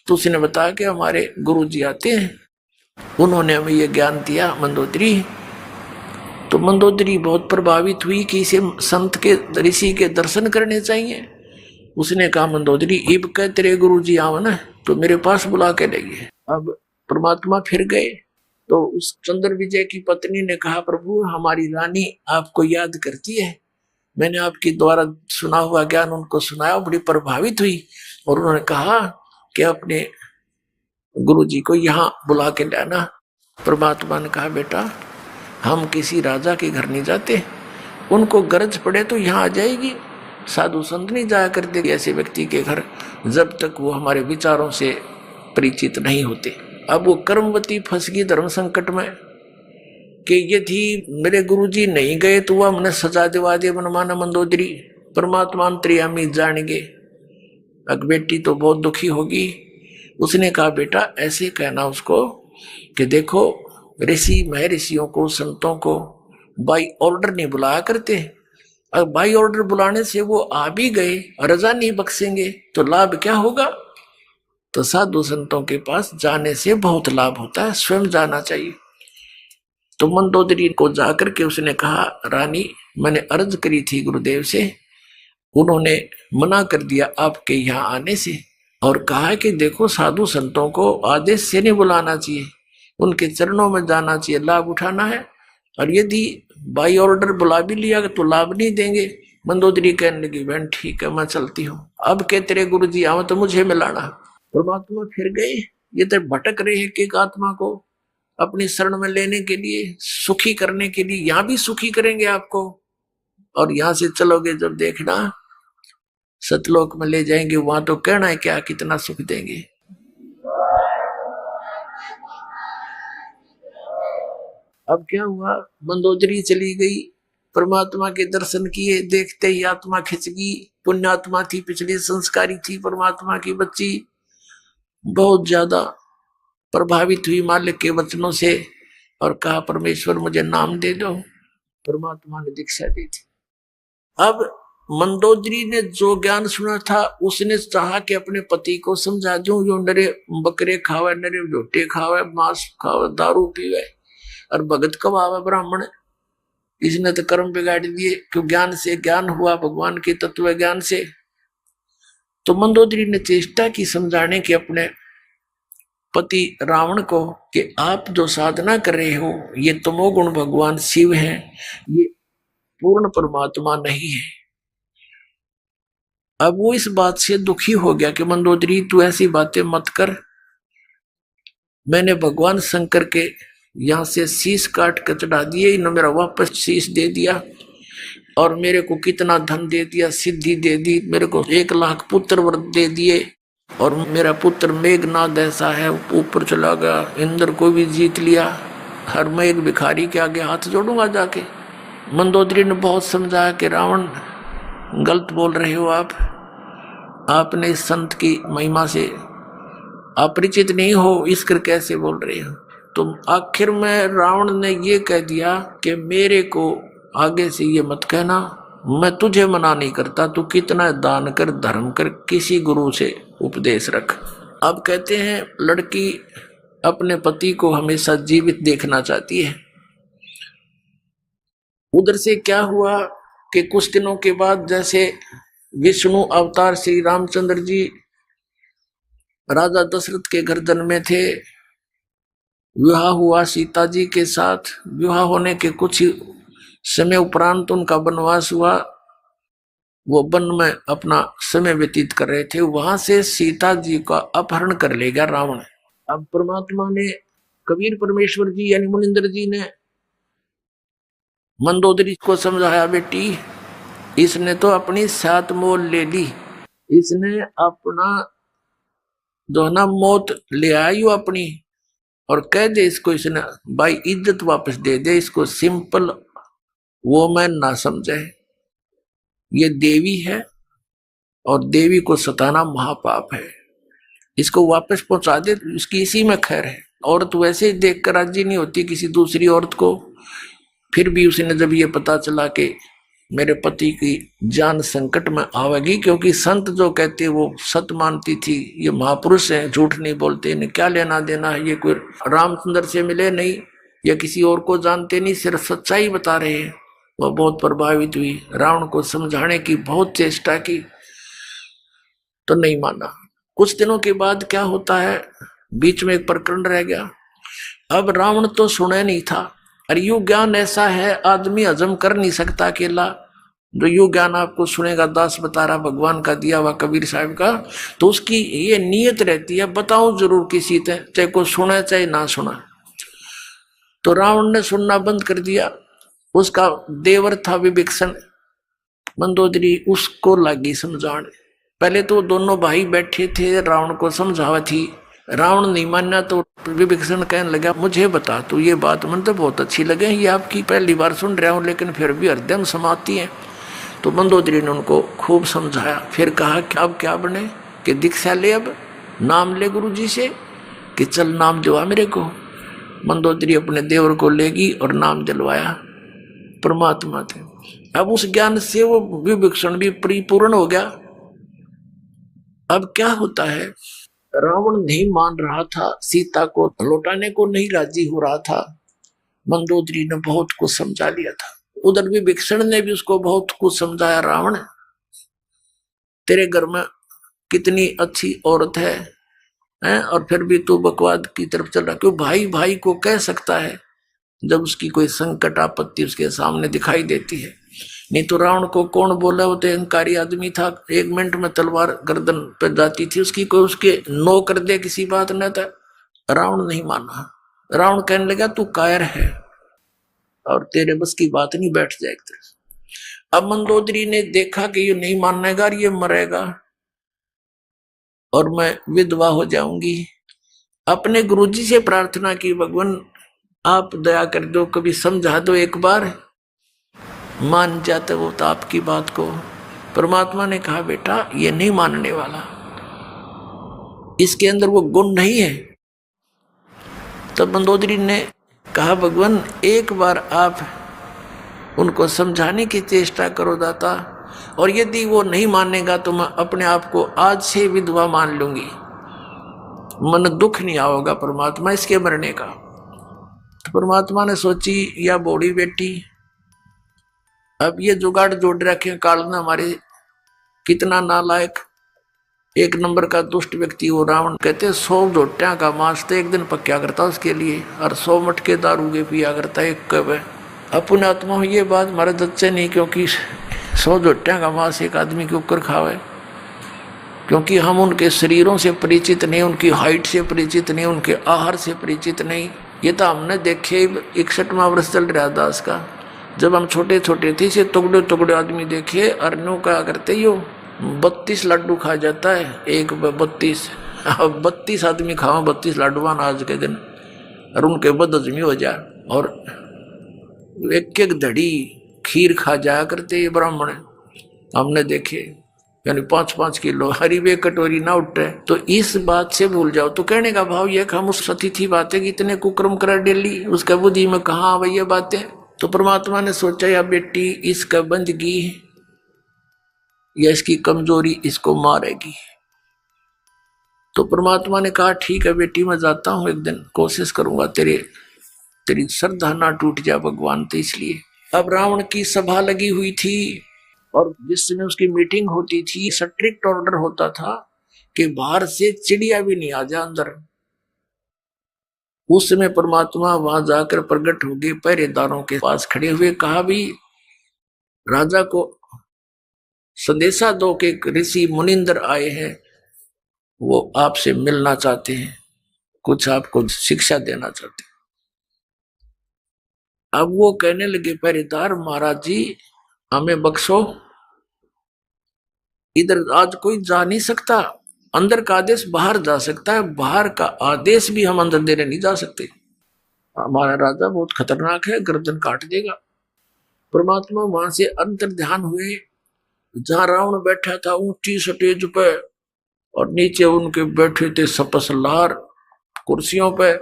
तो उसने बताया कि हमारे गुरुजी आते हैं, उन्होंने हमें ये ज्ञान दिया मंदोदरी। तो मंदोदरी बहुत प्रभावित हुई कि इसे संत के ऋषि के दर्शन करने चाहिए। उसने कहा मंदोदरी इब कह तेरे गुरुजी आओ ना तो मेरे पास बुला के लाइए। अब परमात्मा फिर गए तो उस चंद्र विजय की पत्नी ने कहा प्रभु हमारी रानी आपको याद करती है, मैंने आपके द्वारा सुना हुआ ज्ञान उनको सुनाया, बड़ी प्रभावित हुई और उन्होंने कहा कि अपने गुरुजी को यहाँ बुला के लाना। परमात्मा ने कहा बेटा हम किसी राजा के घर नहीं जाते, उनको गरज पड़े तो यहाँ आ जाएगी, साधु संत नहीं जाया करते ऐसे व्यक्ति के घर जब तक वो हमारे विचारों से परिचित नहीं होते। अब वो कर्मवती फंस गई धर्म संकट में कि यदि मेरे गुरुजी नहीं गए तो वह हमने सजा दिवा दे मनमाना मंदोदरी, परमात्मा अंतर्यामी जानेंगे। अब बेटी तो बहुत दुखी होगी। उसने कहा बेटा ऐसे कहना उसको कि देखो ऋषि महर्षियों को संतों को बाई ऑर्डर नहीं बुलाया करते, अब बाई ऑर्डर बुलाने से वो आ भी गए रजा नहीं बख्शेंगे तो लाभ क्या होगा? तो साधु संतों के पास जाने से बहुत लाभ होता है, स्वयं जाना चाहिए। तो मंदोदरी को जाकर के उसने कहा रानी मैंने अर्ज करी थी गुरुदेव से, उन्होंने मना कर दिया आपके यहाँ आने से और कहा कि देखो साधु संतों को आदेश से नहीं बुलाना चाहिए, उनके चरणों में जाना चाहिए, लाभ उठाना है, और यदि बाई ऑर्डर बुला भी लिया तो लाभ नहीं देंगे। मंदोदरी कहने लगी बहन ठीक है मैं चलती हूँ, अब के तेरे गुरुजी आओ तो मुझे मिलाना। परमात्मा फिर गए, ये तो भटक रहे हैं कि आत्मा को अपनी शरण में लेने के लिए, सुखी करने के लिए, यहाँ भी सुखी करेंगे आपको और यहाँ से चलोगे जब देखना सतलोक में ले जाएंगे, वहां तो कहना है क्या कितना सुख देंगे। अब क्या हुआ मंदोदरी चली गई, परमात्मा के दर्शन किए, देखते ही आत्मा खिंच गई, पुण्यात्मा थी, पिछली संस्कारी थी, परमात्मा की बच्ची बहुत ज्यादा प्रभावित हुई मालिक के वचनों से और कहा परमेश्वर मुझे नाम दे दो। परमात्मा ने दीक्षा दी थी। अब मंदोदरी ने जो ज्ञान सुना था उसने चाहा कि अपने पति को समझा दूं, जो नरे बकरे खावे, नरे झोटे खावे, मांस खावे, दारू पीवे और भगत कमावे ब्राह्मण, इसने तो कर्म बिगाड़ दिए। क्यों? ज्ञान से ज्ञान हुआ भगवान के तत्व ज्ञान से। तो मंदोदरी ने चेष्टा की समझाने की अपने पति रावण को कि आप जो साधना कर रहे हो ये तमोगुण भगवान शिव हैं, ये पूर्ण परमात्मा नहीं है। अब वो इस बात से दुखी हो गया कि मंदोदरी तू ऐसी बातें मत कर, मैंने भगवान शंकर के यहाँ से शीश काट कर चढ़ा दिए, इन्होंने मेरा वापस शीश दे दिया और मेरे को कितना धन दे दिया, सिद्धि दे दी, मेरे को 1 लाख पुत्र व्रत दे दिए और मेरा पुत्र मेघनाद ऐसा है ऊपर चला गया, इंद्र को भी जीत लिया, हर मैं एक भिखारी के आगे हाथ जोड़ूंगा जाके। मंदोदरी ने बहुत समझाया कि रावण गलत बोल रहे हो आपने इस संत की महिमा से अपरिचित नहीं हो, इसकर कैसे बोल रहे हो? तो आखिर में रावण ने ये कह दिया कि मेरे को आगे से ये मत कहना, मैं तुझे मना नहीं करता, तू कितना दान कर धर्म कर, किसी गुरु से उपदेश रख। अब कहते हैं लड़की अपने पति को हमेशा जीवित देखना चाहती है। उधर से क्या हुआ कि कुछ दिनों के बाद जैसे विष्णु अवतार श्री रामचंद्र जी राजा दशरथ के घर जन्मे थे, विवाह हुआ सीता जी के साथ, विवाह होने के कुछ समय उपरांत उनका वनवास हुआ, वो वन में अपना समय व्यतीत कर रहे थे, वहां से सीता जी का अपहरण कर ले गया रावण। अब परमात्मा ने कबीर परमेश्वर जी यानी मुनिंदर जी ने मंदोदरी को समझाया बेटी इसने तो अपनी सात मोल ले ली, इसने अपना जो है ना मौत ले आई अपनी, और कह दे इसको, इसने भाई इज्जत वापस दे दे इसको, सिंपल वो मैं ना समझे, ये देवी है और देवी को सताना महापाप है, इसको वापस पहुंचा दे, इसकी इसी में खैर है। औरत वैसे ही देखकर राजी नहीं होती किसी दूसरी औरत को। फिर भी उसने जब ये पता चला कि मेरे पति की जान संकट में आवेगी, क्योंकि संत जो कहते वो सत मानती थी, ये महापुरुष हैं, झूठ नहीं बोलते, इन्हें क्या लेना देना है, ये कोई रामचंद्र से मिले नहीं या किसी और को जानते नहीं, सिर्फ सच्चाई बता रहे हैं। वह बहुत प्रभावित हुई, रावण को समझाने की बहुत चेष्टा की तो नहीं माना। कुछ दिनों के बाद क्या होता है, बीच में एक प्रकरण रह गया। अब रावण तो सुने नहीं था, और यू ज्ञान ऐसा है आदमी हजम कर नहीं सकता अकेला। जो यू ज्ञान आपको सुनेगा, दास बता रहा भगवान का दिया हुआ कबीर साहब का, तो उसकी ये नीयत रहती है बताऊं जरूर किसी से, चाहे को सुना चाहे ना सुना। तो रावण ने सुनना बंद कर दिया। उसका देवर था विभीषण, मंदोदरी, उसको लगी समझाने। पहले तो दोनों भाई बैठे थे, रावण को समझावा थी, रावण नहीं माना तो विभीषण कहने लगा मुझे बता तू ये बात, मन तो बहुत अच्छी लगे, ये आपकी पहली बार सुन रहा हूं लेकिन फिर भी हृदय में समाती है। तो मंदोदरी ने उनको खूब समझाया। फिर कहा कि अब क्या बने, कि दीक्षा ले, अब नाम ले गुरु जी से, कि चल नाम दिलवा मेरे को। मंदोदरी अपने देवर को लेगी और नाम दिलवाया परमात्मा थे। अब उस ज्ञान से वो विभीषण भी परिपूर्ण हो गया। अब क्या होता है, रावण नहीं मान रहा था, सीता को लौटाने को नहीं राजी हो रहा था। मंदोदरी ने बहुत कुछ समझा लिया था, उधर विभीषण ने भी उसको बहुत कुछ समझाया। रावण, तेरे घर में कितनी अच्छी औरत है, और फिर भी तू बकवाद की तरफ चल रहा, क्यों भाई भाई को कह सकता है जब उसकी कोई संकट आपत्ति उसके सामने दिखाई देती है। नहीं तो रावण को कौन बोला, वो तो अहंकारी आदमी था, 1 मिनट में तलवार गर्दन पर जाती थी उसकी, कोई उसके नो कर दे किसी बात न था। रावण नहीं माना, रावण कहने लगा तू कायर है और तेरे बस की बात नहीं, बैठ जाए एक तरफ। अब मंदोदरी ने देखा कि ये नहीं मानेगा, ये मरेगा और मैं विधवा हो जाऊंगी। अपने गुरुजी से प्रार्थना की, भगवान आप दया कर दो, कभी समझा दो, एक बार मान जाते वो तो आपकी बात को। परमात्मा ने कहा बेटा ये नहीं मानने वाला, इसके अंदर वो गुण नहीं है। तब मंदोदरी ने कहा भगवान एक बार आप उनको समझाने की चेष्टा करो दाता, और यदि वो नहीं मानेगा तो मैं अपने आप को आज से विधवा मान लूंगी, मन दुख नहीं आओगा परमात्मा इसके मरने का। तो परमात्मा ने सोची या बूढ़ी बेटी, अब ये जुगाड़ जोड़ रखे काल ने हमारे, कितना नालायक, 1 नंबर का दुष्ट व्यक्ति वो रावण। कहते 100 झोटिया का मांस तो एक दिन पक्या करता उसके लिए, और 100 मटके दारू के पिया करता एक कब। अपने आत्मा ये बात हमारे दच्चे नहीं, क्योंकि 100 झोटिया का मांस एक आदमी के ऊपर खावे, क्योंकि हम उनके शरीरों से परिचित नहीं, उनकी हाइट से परिचित नहीं, उनके आहार से परिचित नहीं। ये तो हमने देखे 61वां वर्ष चल रहा दास का, जब हम छोटे छोटे थे से टुकड़े टुकड़े आदमी देखे, अरनों का करते यो 32 लड्डू खा जाता है, एक 32 आदमी खाओ 32 लड्डुआन आज के दिन, और उनके बदहजमी हो जाए, और एक एक धड़ी खीर खा जाया करते ये ब्राह्मण, हमने देखे, यानी 5-5 किलो हरी वे कटोरी ना उठे। तो इस बात से भूल जाओ। तो कहने का भाव यह कि हम उस अतिथि बातें कि इतने कुकर्म करा डेली, उसका बुद्धि में कहाँ आ ये बातें। तो परमात्मा ने सोचा या बेटी इसका बंदगी या इसकी कमजोरी इसको मारेगी। तो परमात्मा ने कहा ठीक है बेटी मैं जाता हूं, एक दिन कोशिश करूंगा तेरी श्रद्धा ना टूट जाए भगवान। तो इसलिए अब रावण की सभा लगी हुई थी, और जिस समय उसकी मीटिंग होती थी स्ट्रिक्ट ऑर्डर होता था कि बाहर से चिड़िया भी नहीं आ जा अंदर। उस समय परमात्मा वहां जाकर प्रकट हो गए, पहरेदारों के पास खड़े हुए, कहा भी राजा को संदेशा दो कि ऋषि मुनिंदर आए हैं, वो आपसे मिलना चाहते हैं, कुछ आपको शिक्षा देना चाहते हैं। अब वो कहने लगे पहरेदार महाराज जी हमें बख्शो, इधर आज कोई जा नहीं सकता, अंदर का आदेश बाहर जा सकता है, बाहर का आदेश भी हम अंदर देने नहीं जा सकते। हमारा राजा बहुत खतरनाक है, गर्दन काट देगा। परमात्मा वहां से अंतर ध्यान हुए, जहां रावण बैठा था ऊंची स्टेज पे और नीचे उनके बैठे थे सपसलार कुर्सियों पे,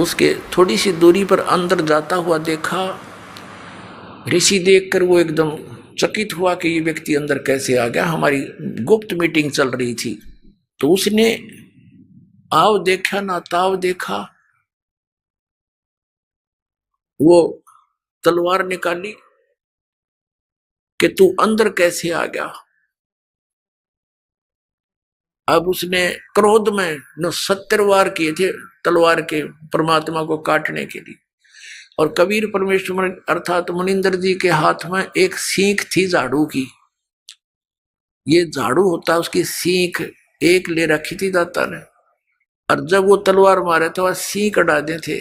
उसके थोड़ी सी दूरी पर अंदर जाता हुआ देखा। ऋषि देखकर वो एकदम चकित हुआ कि ये व्यक्ति अंदर कैसे आ गया। हमारी गुप्त मीटिंग चल रही थी, तो उसने आव देखा ना ताव देखा, वो तलवार निकाली कि तू अंदर कैसे आ गया। अब उसने क्रोध में न 70 वार किए थे तलवार के परमात्मा को काटने के लिए। और कबीर परमेश्वर अर्थात मुनिंदर जी के हाथ में एक सीख थी झाड़ू की। ये झाड़ू होता, उसकी सीख एक ले रखी थी दाता ने, और जब वो तलवार मारे तो वह सीख डाले थे।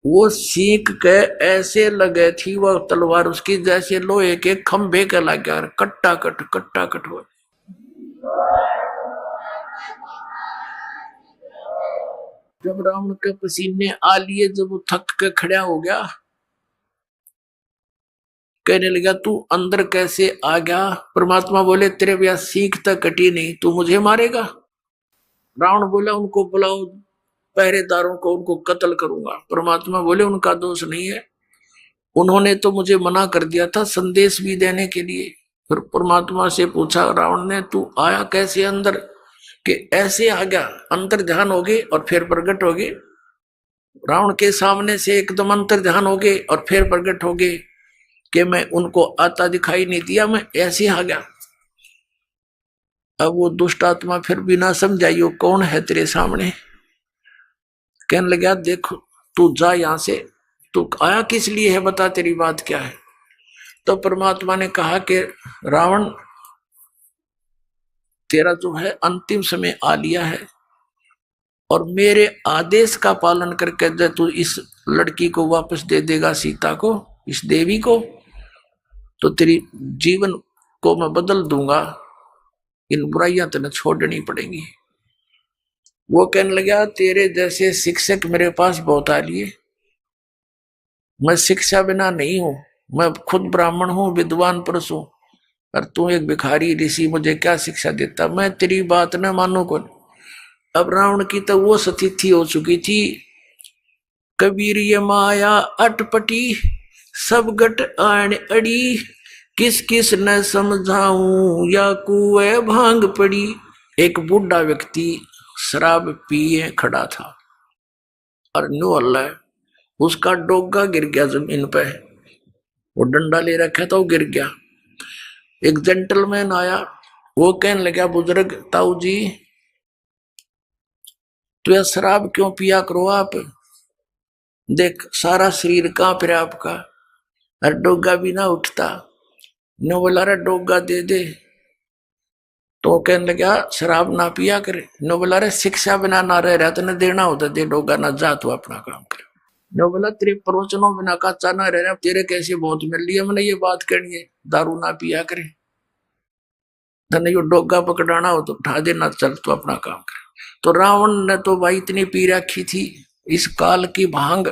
वो सीख के ऐसे लगे थी वह तलवार उसकी, जैसे लोहे के खंभे के लग गया, कट्टा कट हुआ। जब रावण के पसीने आ लिए, जब वो थक के खड़ा हो गया, कहने लगा तू अंदर कैसे आ गया। परमात्मा बोले तेरे ब्याह सीख तक कटी नहीं, तू मुझे मारेगा। रावण बोला उनको बुलाओ, पहरेदारों को, उनको कत्ल करूंगा। परमात्मा बोले उनका दोष नहीं है, उन्होंने तो मुझे मना कर दिया था संदेश भी देने के लिए। फिर परमात्मा से पूछा रावण ने, तू आया कैसे अंदर, कि ऐसे आ गया, अंतर ध्यान हो गए और फिर प्रकट हो गए। रावण के सामने से एकदम अंतर ध्यान हो गए और फिर प्रकट हो गए कि मैं उनको आता दिखाई नहीं दिया, मैं ऐसे आ गया। अब वो दुष्ट आत्मा फिर बिना समझाइयो कौन है तेरे सामने, कहने लगा देखो तू जा यहां से, तू आया किस लिए है, बता तेरी बात क्या है। तो परमात्मा ने कहा कि रावण तेरा जो है अंतिम समय आ लिया है, और मेरे आदेश का पालन करके जब तू इस लड़की को वापस दे देगा, सीता को, इस देवी को, तो तेरी जीवन को मैं बदल दूंगा, इन बुराइयां तेने छोड़नी पड़ेंगी। वो कहने लगा तेरे जैसे शिक्षक मेरे पास बहुत आ लिए, मैं शिक्षा बिना नहीं हूं, मैं खुद ब्राह्मण हूं, विद्वान पुरुष हूं, और तू एक भिखारी ऋषि, मुझे क्या शिक्षा देता, मैं तेरी बात न मानू कौन। अब रावण की तो वो स्थिति हो चुकी थी, कबीर ये माया अटपटी, सब गट आण अड़ी, किस किस न समझाऊं या कुए भांग पड़ी। एक बूढ़ा व्यक्ति शराब पिए खड़ा था और नो अल्लाह उसका डोगा गिर गया जमीन पे, वो डंडा ले रखा था, वो गिर गया। एक जेंटलमैन आया, वो कहने लगा बुजुर्ग ताऊ जी तो यह शराब क्यों पिया करो आप, देख सारा शरीर कांप रहा आपका, और डोगा भी ना उठता। नो बोला रे डोगा दे दे, तो कहने लगा शराब ना पिया करे। नो बोला रे शिक्षा बिना ना रह रहा तो न देना होता, दे डोगा ना जा तू अपना काम कर। नो बोला तेरे प्रवचनों बिना कच्चा ना रह रहा, तेरे कैसे बहुत मिल रही है, मैंने ये बात करनी है, दारू ना पिया करे, धन यो डोगा पकड़ाना हो तो उठा देना, चल तू अपना काम कर। तो रावण ने तो भाई इतनी पी रखी थी इस काल की भांग।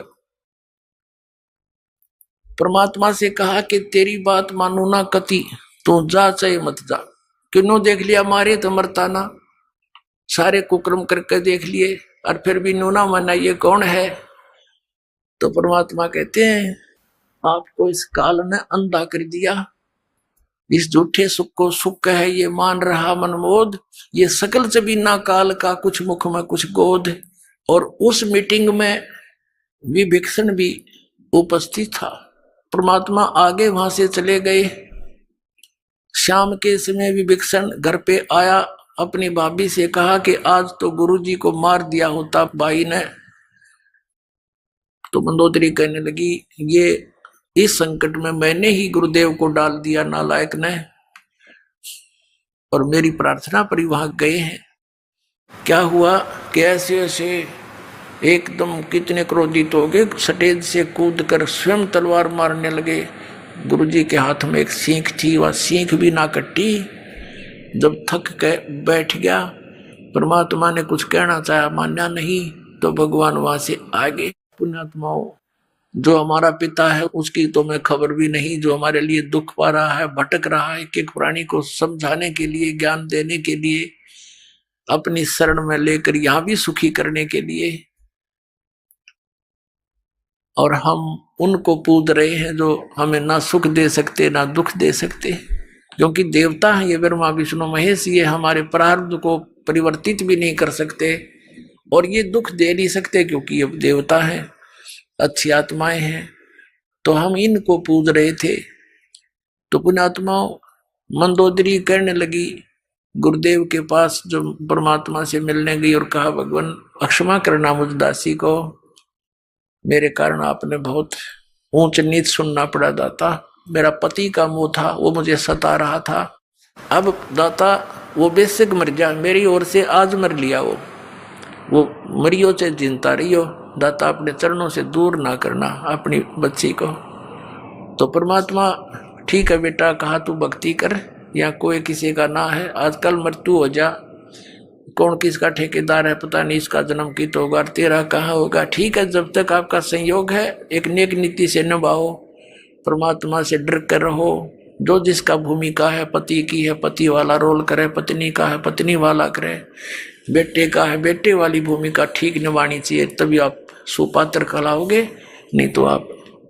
परमात्मा से कहा कि तेरी बात मानू ना कति, तू जा चाहे मत जा। क्यों देख लिया मारे तो मरता ना, सारे कुक्रम करके देख लिए और फिर भी नूना माना, ये कौन है। तो परमात्मा कहते हैं आपको इस काल ने अंधा कर दिया, इस झूठे सुख को सुख है ये मान रहा मनमोद, ये सकल जबीना काल का कुछ मुख में कुछ गोद। और उस मीटिंग में विभीषण भी उपस्थित था। परमात्मा आगे वहां से चले गए। शाम के समय विभीषण घर पे आया, अपनी भाभी से कहा कि आज तो गुरुजी को मार दिया होता भाई ने। तो मंदोदरी कहने लगी ये इस संकट में मैंने ही गुरुदेव को डाल दिया नालायक ने, और मेरी प्रार्थना पर ही वहां गए हैं। क्या हुआ कि ऐसे ऐसे एकदम कितने क्रोधित हो गए, स्टेज से कूद कर स्वयं तलवार मारने लगे। गुरुजी के हाथ में एक सीख थी, वह सीख भी ना कटी, जब थक के बैठ गया, परमात्मा ने कुछ कहना चाहा, मान्या नहीं, तो भगवान वहां से आगे। पुण्यात्माओं, जो हमारा पिता है उसकी तो मैं खबर भी नहीं, जो हमारे लिए दुख पा रहा है, भटक रहा है, एक प्राणी को समझाने के लिए, ज्ञान देने के लिए, अपनी शरण में लेकर यहां भी सुखी करने के लिए, और हम उनको पूज रहे हैं जो हमें ना सुख दे सकते ना दुख दे सकते, क्योंकि देवता है ये ब्रह्मा विष्णु महेश, ये हमारे प्रारब्ध को परिवर्तित भी नहीं कर सकते और ये दुख दे नहीं सकते, क्योंकि ये देवता है, अच्छी आत्माएं हैं। तो हम इनको पूज रहे थे। तो पुण्यात्माओं, मंदोदरी कहने लगी गुरुदेव के पास, जो परमात्मा से मिलने गई, और कहा, भगवान क्षमा करना मुझ दासी को, मेरे कारण आपने बहुत ऊंच नीच सुनना पड़ा दाता। मेरा पति का मोह था, वो मुझे सता रहा था। अब दाता वो बेशक मर जा, मेरी ओर से आज मर लिया, वो मरियो से जिंदा रहियो, दाता अपने चरणों से दूर ना करना अपनी बच्ची को। तो परमात्मा, ठीक है बेटा, कहा तू भक्ति कर, या कोई किसी का ना है, आजकल मृत्यु हो जा, कौन किसका ठेकेदार है पता नहीं, इसका जन्म की तो होगा, तेरा कहाँ होगा। ठीक है, जब तक आपका संयोग है एक नेक नीति से निभाओ, परमात्मा से डर कर रहो, जो जिसका भूमिका है, पति की है पति वाला रोल करे, पत्नी का है पत्नी वाला करे, बेटे का है बेटे वाली भूमिका ठीक निभानी चाहिए, तभी आप सुपात्र कहलाओगे, नहीं तो आप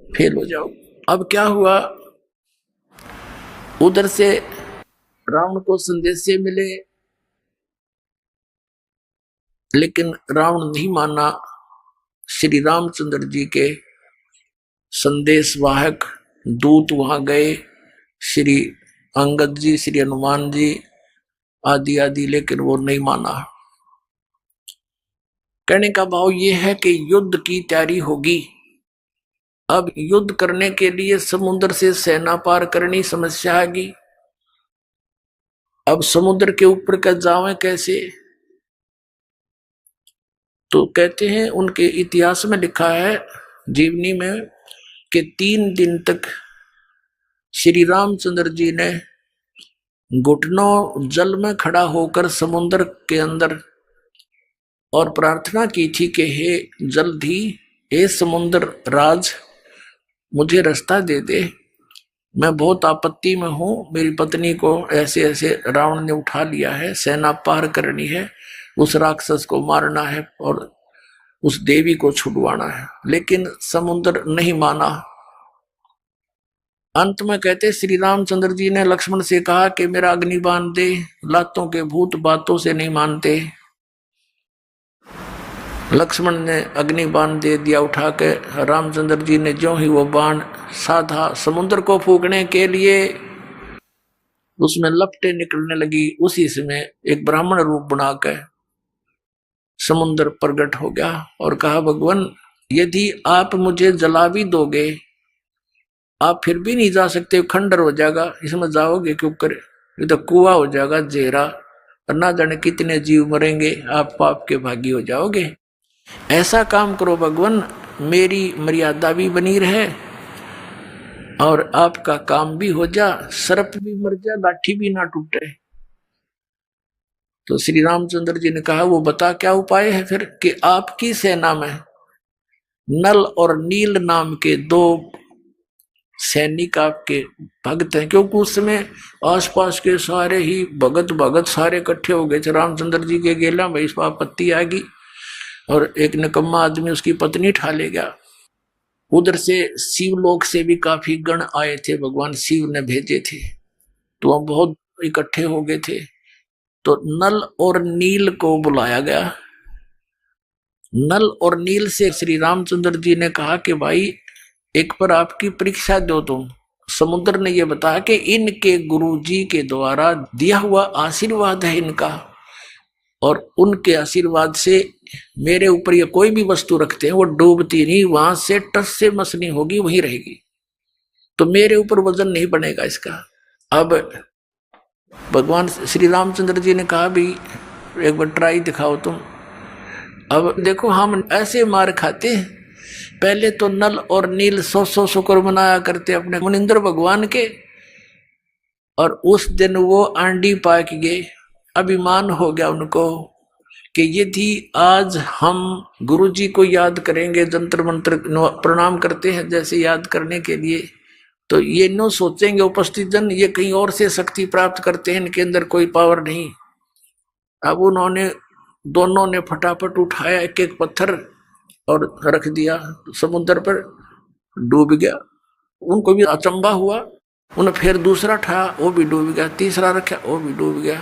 फेल हो जाओ। अब क्या हुआ, उधर से रावण को संदेश मिले, लेकिन रावण नहीं माना। श्री रामचंद्र जी के संदेश वाहक दूत वहां गए, श्री अंगद जी, श्री हनुमान जी आदि आदि, लेकिन वो नहीं माना। कहने का भाव ये है कि युद्ध की तैयारी होगी। अब युद्ध करने के लिए समुद्र से सेना पार करनी समस्या आएगी। अब समुद्र के ऊपर का जावें कैसे, तो कहते हैं उनके इतिहास में लिखा है जीवनी में कि 3 दिन तक श्री रामचंद्र जी ने घुटनों जल में खड़ा होकर समुद्र के अंदर और प्रार्थना की थी कि हे जल्दी, हे समुद्र राज, मुझे रास्ता दे दे, मैं बहुत आपत्ति में हूं, मेरी पत्नी को ऐसे ऐसे रावण ने उठा लिया है, सेना पार करनी है, उस राक्षस को मारना है और उस देवी को छुड़वाना है। लेकिन समुद्र नहीं माना। अंत में कहते श्री रामचंद्र जी ने लक्ष्मण से कहा कि मेरा अग्निबाण दे, लातों के भूत बातों से नहीं मानते। लक्ष्मण ने अग्निबाण दे दिया उठा के। रामचंद्र जी ने जो ही वो बाण साधा समुद्र को फूकने के लिए, उसमें लपटें निकलने लगी। उसी समय एक ब्राह्मण रूप बनाकर समुद्र प्रकट हो गया और कहा, भगवान यदि आप मुझे जला भी दोगे, आप फिर भी नहीं जा सकते, खंडर हो जाएगा, इसमें जाओगे क्यों करे, ये तो कुआं हो जाएगा जेरा, और ना जाने कितने जीव मरेंगे, आप पाप के भागी हो जाओगे। ऐसा काम करो भगवान, मेरी मर्यादा भी बनी रहे और आपका काम भी हो जा, सर्प भी मर जा, लाठी भी ना टूटे। तो श्री रामचंद्र जी ने कहा, वो बता क्या उपाय है फिर, कि आपकी सेना में नल और नील नाम के 2 सैनिक आपके भक्त हैं, क्योंकि उस समय आसपास के सारे ही भगत सारे इकट्ठे हो गए थे रामचंद्र जी के गेला में। इस पर आपत्ति आ गई और एक निकम्मा आदमी उसकी पत्नी ठा ले गया। उधर से शिवलोक से भी काफी गण आए थे, भगवान शिव ने भेजे थे, तो वह बहुत इकट्ठे हो गए थे। तो नल और नील को बुलाया गया। नल और नील से श्री रामचंद्र जी ने कहा कि भाई एक पर आपकी परीक्षा दो तुम। समुद्र ने यह बताया कि इनके गुरुजी के द्वारा दिया हुआ आशीर्वाद है इनका, और उनके आशीर्वाद से मेरे ऊपर ये कोई भी वस्तु रखते हैं वो डूबती नहीं, वहां से टस से मसनी होगी, वहीं रहेगी, तो मेरे ऊपर वजन नहीं बनेगा इसका। अब भगवान श्री रामचंद्र जी ने कहा, भी एक बार ट्राई दिखाओ तुम। अब देखो हम ऐसे मार खाते, पहले तो नल और नील 100 शुक्र मनाया करते अपने मुनिंद्र भगवान के, और उस दिन वो आंडी पाक गए। अभिमान हो गया उनको कि यदि आज हम गुरु जी को याद करेंगे, जंतर मंत्र प्रणाम करते हैं जैसे याद करने के लिए, तो ये नो सोचेंगे उपस्थित जन ये कहीं और से शक्ति प्राप्त करते हैं, इनके अंदर कोई पावर नहीं। अब उन्होंने दोनों ने फटाफट उठाया एक एक पत्थर और रख दिया, समुद्र पर डूब गया। उनको भी अचंभा हुआ, उन्हें फिर दूसरा उठाया वो भी डूब गया, तीसरा रखा वो भी डूब गया।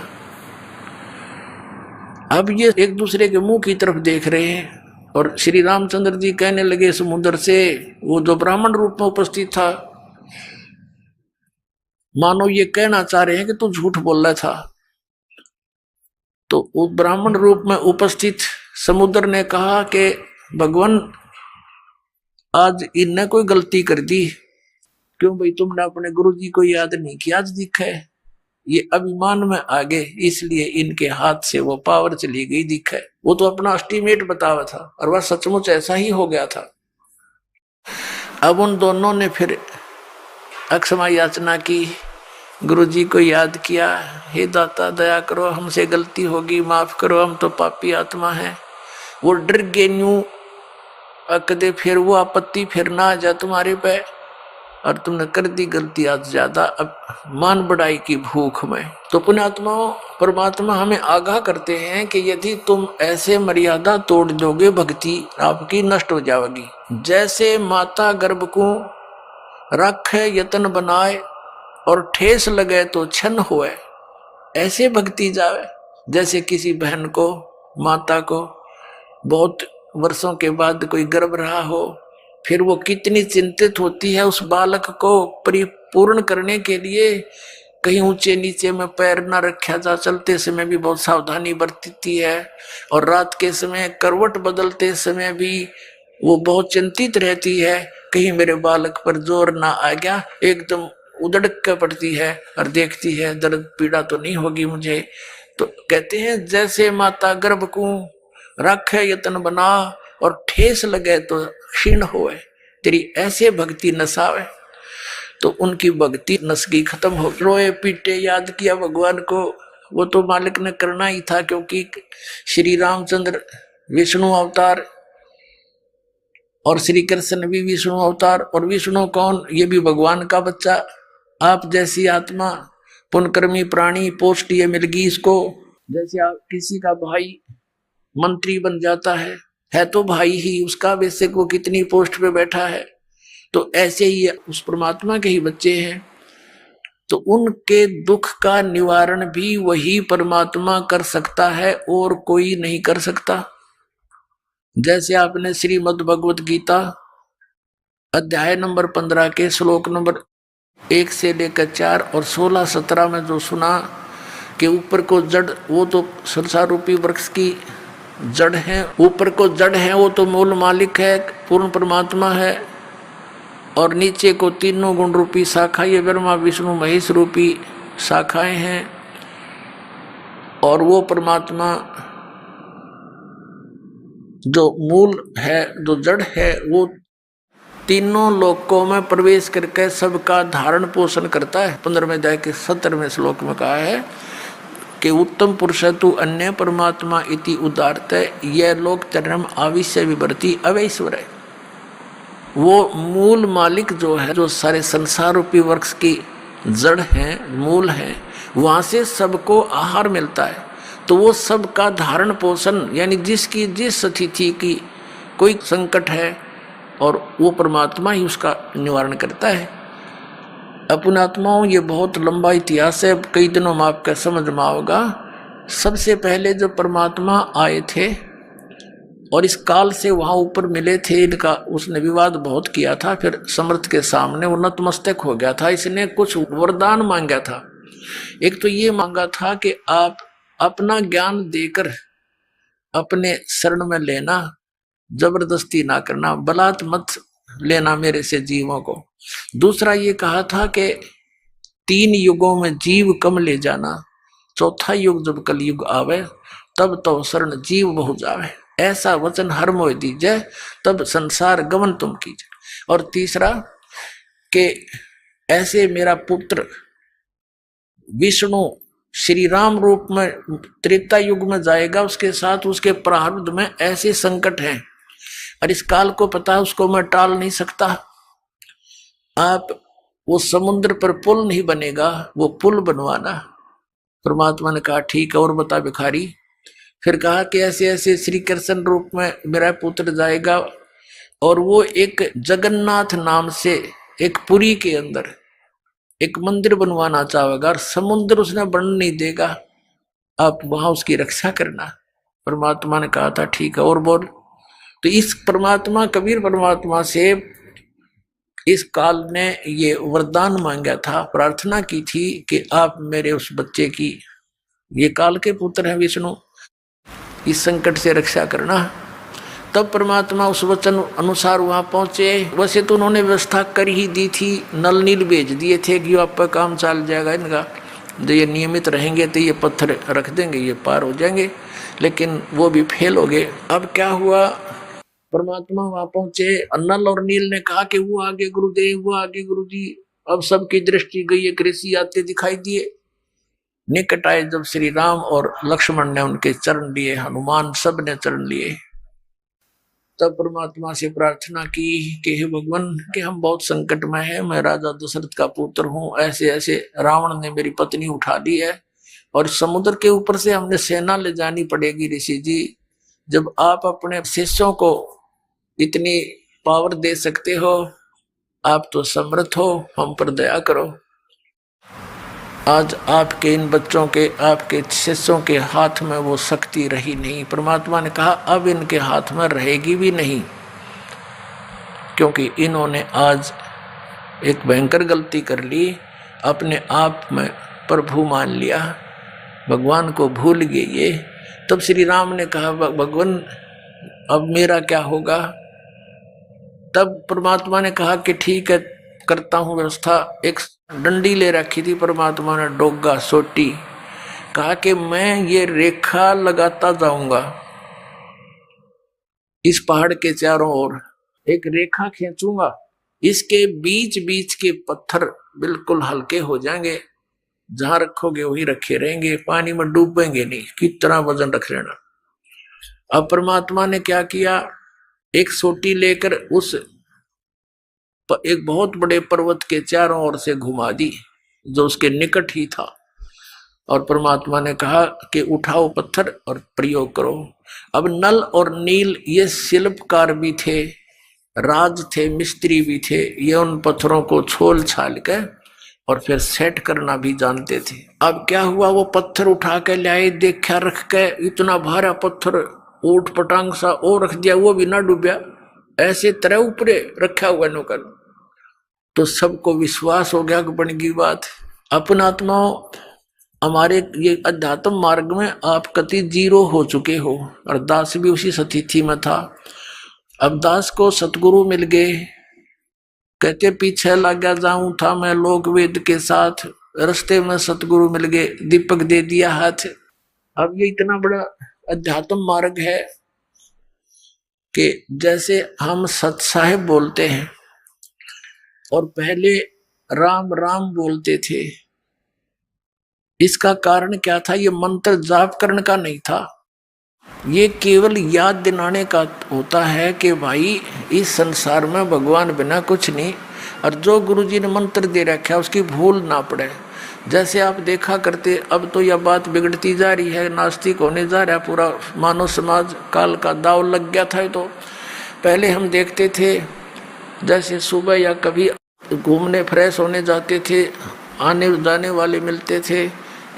अब ये एक दूसरे के मुंह की तरफ देख रहे हैं और श्री रामचंद्र जी कहने लगे समुद्र से, वो जो ब्राह्मण रूप में उपस्थित था, मानो ये कहना चाह रहे हैं कि तू झूठ बोल रहा था। तो उस ब्राह्मण रूप में उपस्थित समुद्र ने कहा कि भगवान आज इनने कोई गलती कर दी, क्यों भाई तुमने अपने गुरु जी को याद नहीं किया, आज दिखा है ये अभिमान में आ गए, इसलिए इनके हाथ से वो पावर चली गई दिखा है। वो तो अपना एस्टीमेट बतावा था और वह सचमुच ऐसा ही हो गया था। अब उन दोनों ने फिर अक्षमा याचना की, गुरु जी को याद किया, हे दाता दया करो, हमसे गलती होगी, माफ करो, हम तो पापी आत्मा हैं। वो डर गए न्यू कदे फिर वो आपत्ति फिर ना आ जाए तुम्हारे पे, और तुमने कर दी गलती आज ज्यादा, अब मान बढ़ाई की भूख में। तो पुण्यात्माओं परमात्मा हमें आगाह करते हैं कि यदि तुम ऐसे मर्यादा तोड़ दोगे भक्ति आपकी नष्ट हो जाएगी। जैसे माता गर्भ को रखे यतन बनाए और ठेस लगे तो छन होए, ऐसे भक्ति जावे। जैसे किसी बहन को, माता को बहुत वर्षों के बाद कोई गर्भ रहा हो, फिर वो कितनी चिंतित होती है उस बालक को परिपूर्ण करने के लिए, कहीं ऊंचे नीचे में पैर न रखा जा, चलते समय भी बहुत सावधानी बरतती है, और रात के समय करवट बदलते समय भी वो बहुत चिंतित रहती है, कहीं मेरे बालक पर जोर ना आ गया, एकदम उधड़ के पड़ती है और देखती है दर्द पीड़ा तो नहीं होगी मुझे। तो कहते हैं जैसे माता गर्भ को रखे यतन बना और ठेस लगे तो क्षीण होए, तेरी ऐसे भक्ति नसावे। तो उनकी भक्ति नसगी खत्म हो, रोए पीटे याद किया भगवान को, वो तो मालिक ने करना ही था, क्योंकि श्री रामचंद्र विष्णु अवतार और श्री कृष्ण भी विष्णु अवतार, और विष्णु कौन, ये भी भगवान का बच्चा। आप जैसी आत्मा पुनकर्मी प्राणी, पोस्ट ये मिल गई इसको। जैसे आप किसी का भाई मंत्री बन जाता है तो भाई ही उसका, वैसे वो कितनी पोस्ट पे बैठा है, तो ऐसे ही उस परमात्मा के ही बच्चे हैं। तो उनके दुख का निवारण भी वही परमात्मा कर सकता है और कोई नहीं कर सकता। जैसे आपने श्रीमद् भगवत गीता अध्याय नंबर 15 के श्लोक नंबर 1 से लेकर 4 और 16-17 में जो सुना कि ऊपर को जड़, वो तो संसार रूपी वृक्ष की जड़ है, ऊपर को जड़ है वो तो मूल मालिक है, पूर्ण परमात्मा है, और नीचे को तीनों गुण रूपी शाखा, ये ब्रह्मा विष्णु महेश रूपी शाखाएं हैं, और वो परमात्मा जो मूल है, जो जड़ है, वो तीनों लोकों में प्रवेश करके सबका धारण पोषण करता है। 15वें अध्याय के 17वें श्लोक में कहा है कि उत्तम पुरुष तु अन्य परमात्मा इति उदारत, यह लोक चरम आविश्य विवर्ती अवैश्वर है। वो मूल मालिक जो है, जो सारे संसार रूपी वृक्ष की जड़ है, मूल है, वहां से सबको आहार मिलता है। तो वो सबका धारण पोषण, यानी जिसकी जिस स्थिति की कोई संकट है, और वो परमात्मा ही उसका निवारण करता है। अपने आत्माओं ये बहुत लंबा इतिहास है, कई दिनों में आपका समझ में आओगा। सबसे पहले जो परमात्मा आए थे और इस काल से वहां ऊपर मिले थे, इनका उसने विवाद बहुत किया था, फिर समर्थ के सामने वो नतमस्तक हो गया था। इसने कुछ वरदान मांगा था। एक तो ये मांगा था कि आप अपना ज्ञान देकर अपने शरण में लेना, जबरदस्ती ना करना, बलात् मत लेना मेरे से जीवों को। दूसरा ये कहा था कि 3 युगों में जीव कम ले जाना, चौथा युग जब कल युग आवे तब तो शरण जीव बहु जावे, ऐसा वचन हर मोह दीजिए तब संसार गमन तुम कीजिए। और तीसरा कि ऐसे मेरा पुत्र विष्णु श्री राम रूप में त्रेता युग में जाएगा, उसके साथ उसके प्रारब्ध में ऐसे संकट हैं और इस काल को पता है, उसको मैं टाल नहीं सकता। आप वो समुद्र पर पुल नहीं बनेगा, वो पुल बनवाना। परमात्मा ने कहा ठीक है, और बता भिखारी। फिर कहा कि ऐसे ऐसे श्री कृष्ण रूप में मेरा पुत्र जाएगा और वो एक जगन्नाथ नाम से एक पुरी के अंदर एक मंदिर बनवाना चाहेगा और समुद्र उसने बन नहीं देगा, आप वहां उसकी रक्षा करना। परमात्मा ने कहा था ठीक है, और बोल। तो इस परमात्मा, कबीर परमात्मा से इस काल ने ये वरदान मांगा था, प्रार्थना की थी कि आप मेरे उस बच्चे की, ये काल के पुत्र हैं विष्णु, इस संकट से रक्षा करना। तब परमात्मा उस वचन अनुसार वहां पहुंचे। वैसे तो उन्होंने व्यवस्था कर ही दी थी, नल नील भेज दिए थे कि आप पर काम चल जाएगा इनका, जो ये नियमित रहेंगे तो ये पत्थर रख देंगे, ये पार हो जाएंगे, लेकिन वो भी फेल हो गए। अब क्या हुआ, परमात्मा वहां पहुंचे, नल और नील ने कहा कि वो आगे गुरुदेव, वो आगे गुरुजी। अब सबकी दृष्टि गई, एक ऋषि आते दिखाई दिए। निकट आए जब श्री राम और लक्ष्मण ने उनके चरण लिए, हनुमान सब ने चरण लिए, तब परमात्मा से प्रार्थना की कि हे भगवान, कि हम बहुत संकट में हैं, मैं राजा दशरथ का पुत्र हूँ, ऐसे ऐसे रावण ने मेरी पत्नी उठा ली है और समुद्र के ऊपर से हमने सेना ले जानी पड़ेगी। ऋषि जी, जब आप अपने शिष्यों को इतनी पावर दे सकते हो, आप तो समर्थ हो, हम पर दया करो। आज आपके इन बच्चों के, आपके शिष्यों के हाथ में वो शक्ति रही नहीं। परमात्मा ने कहा अब इनके हाथ में रहेगी भी नहीं, क्योंकि इन्होंने आज एक भयंकर गलती कर ली, अपने आप में प्रभु मान लिया, भगवान को भूल गए ये। तब श्री राम ने कहा भगवान अब मेरा क्या होगा। तब परमात्मा ने कहा कि ठीक है, करता हूँ व्यवस्था। एक डंडी ले रखी थी परमात्मा ने, डोगा सोटी, कहा कि मैं ये रेखा लगाता जाऊंगा इस पहाड़ के चारों ओर, एक रेखा खींचूंगा, इसके बीच बीच के पत्थर बिल्कुल हल्के हो जाएंगे, जहां रखोगे वही रखे रहेंगे, पानी में डूबेंगे नहीं, कितना वजन रख लेना। अब परमात्मा ने क्या किया, एक सोटी लेकर उस एक बहुत बड़े पर्वत के चारों ओर से घुमा दी, जो उसके निकट ही था, और परमात्मा ने कहा कि उठाओ पत्थर और प्रयोग करो। अब नल और नील ये शिल्पकार भी थे, राज थे, मिस्त्री भी थे, ये उन पत्थरों को छोल छाल के और फिर सेट करना भी जानते थे। अब क्या हुआ, वो पत्थर उठा के लाए, देखा रख के, इतना भारा पत्थर ऊट पटांग सा ओ रख दिया, वो भी ना डूबया, ऐसे तरह ऊपरे रखा हुआ नौकर। तो सबको विश्वास हो गया कि बन गई बात। अपन आत्माओं, हमारे ये अध्यात्म मार्ग में आप कति जीरो हो चुके हो, और दास भी उसी स्थिति में था। अब दास को सतगुरु मिल गए, कहते पीछे लग गया जाऊं था मैं लोक वेद के साथ, रास्ते में सतगुरु मिल गए, दीपक दे दिया हाथ। अब ये इतना बड़ा अध्यात्म मार्ग है कि जैसे हम सत साहेब बोलते हैं और पहले राम राम बोलते थे, इसका कारण क्या था, ये मंत्र जाप करने का नहीं था, ये केवल याद दिलाने का होता है कि भाई इस संसार में भगवान बिना कुछ नहीं, और जो गुरुजी ने मंत्र दे रखा है उसकी भूल ना पड़े। जैसे आप देखा करते, अब तो यह बात बिगड़ती जा रही है, नास्तिक होने जा रहा है पूरा मानव समाज, काल का दाव लग गया था। तो पहले हम देखते थे, जैसे सुबह या कभी घूमने फ्रेश होने जाते थे, आने जाने वाले मिलते थे,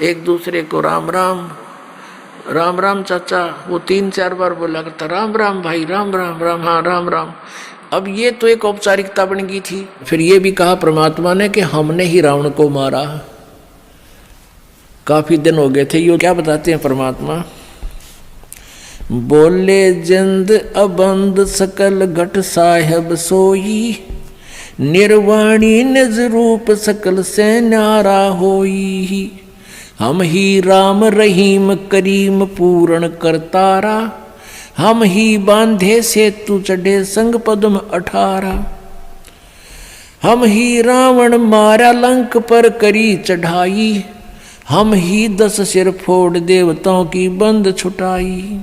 एक दूसरे को राम राम, राम राम चाचा, वो 3-4 बार बोला करता, राम राम भाई, राम राम, राम हाँ राम राम। अब ये तो एक औपचारिकता बन गई थी। फिर ये भी कहा परमात्मा ने कि हमने ही रावण को मारा, काफी दिन हो गए थे। ये क्या बताते हैं परमात्मा, बोले जिंद अबंद सकल घट साहेब सोई, निर्वाणी निज रूप सकल से न्यारा होई, हम ही राम रहीम करीम पूर्ण करतारा, हम ही बांधे सेतु चढ़े संग पद्म 18, हम ही रावण मारा लंक पर करी चढ़ाई, हम ही 10 सिर फोड़ देवताओं की बंद छुटाई।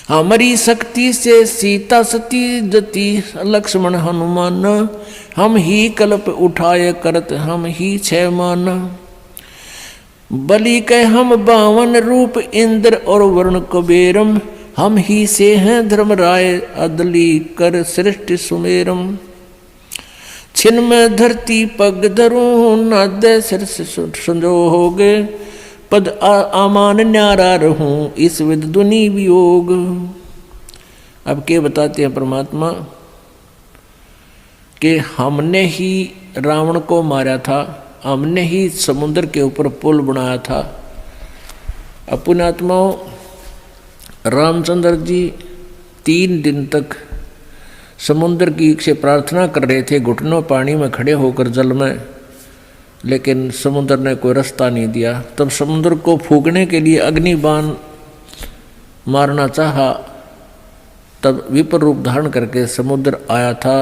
हमारी शक्ति से सीता सती जती लक्ष्मण हनुमान, हम ही कल्प उठाए करत हम ही छह मान। बलि के हम 52 रूप इंद्र और वरुण कुबेरम, हम ही से हैं धर्मराय अदली कर सृष्टि सुमेरम। छिन में धरती पग धरूं नादे सिर संजोगे, पद आमान न्यारा रहूं इस विद दुनि वियोग। अब क्या बताते हैं परमात्मा कि हमने ही रावण को मारा था, हमने ही समुद्र के ऊपर पुल बनाया था। अपने आत्माओं रामचंद्र जी 3 दिन तक समुद्र की से प्रार्थना कर रहे थे, घुटनों पानी में खड़े होकर जल में, लेकिन समुद्र ने कोई रास्ता नहीं दिया। तब समुद्र को फूकने के लिए अग्नि बाण मारना चाहा, तब विपर रूप धारण करके समुद्र आया था।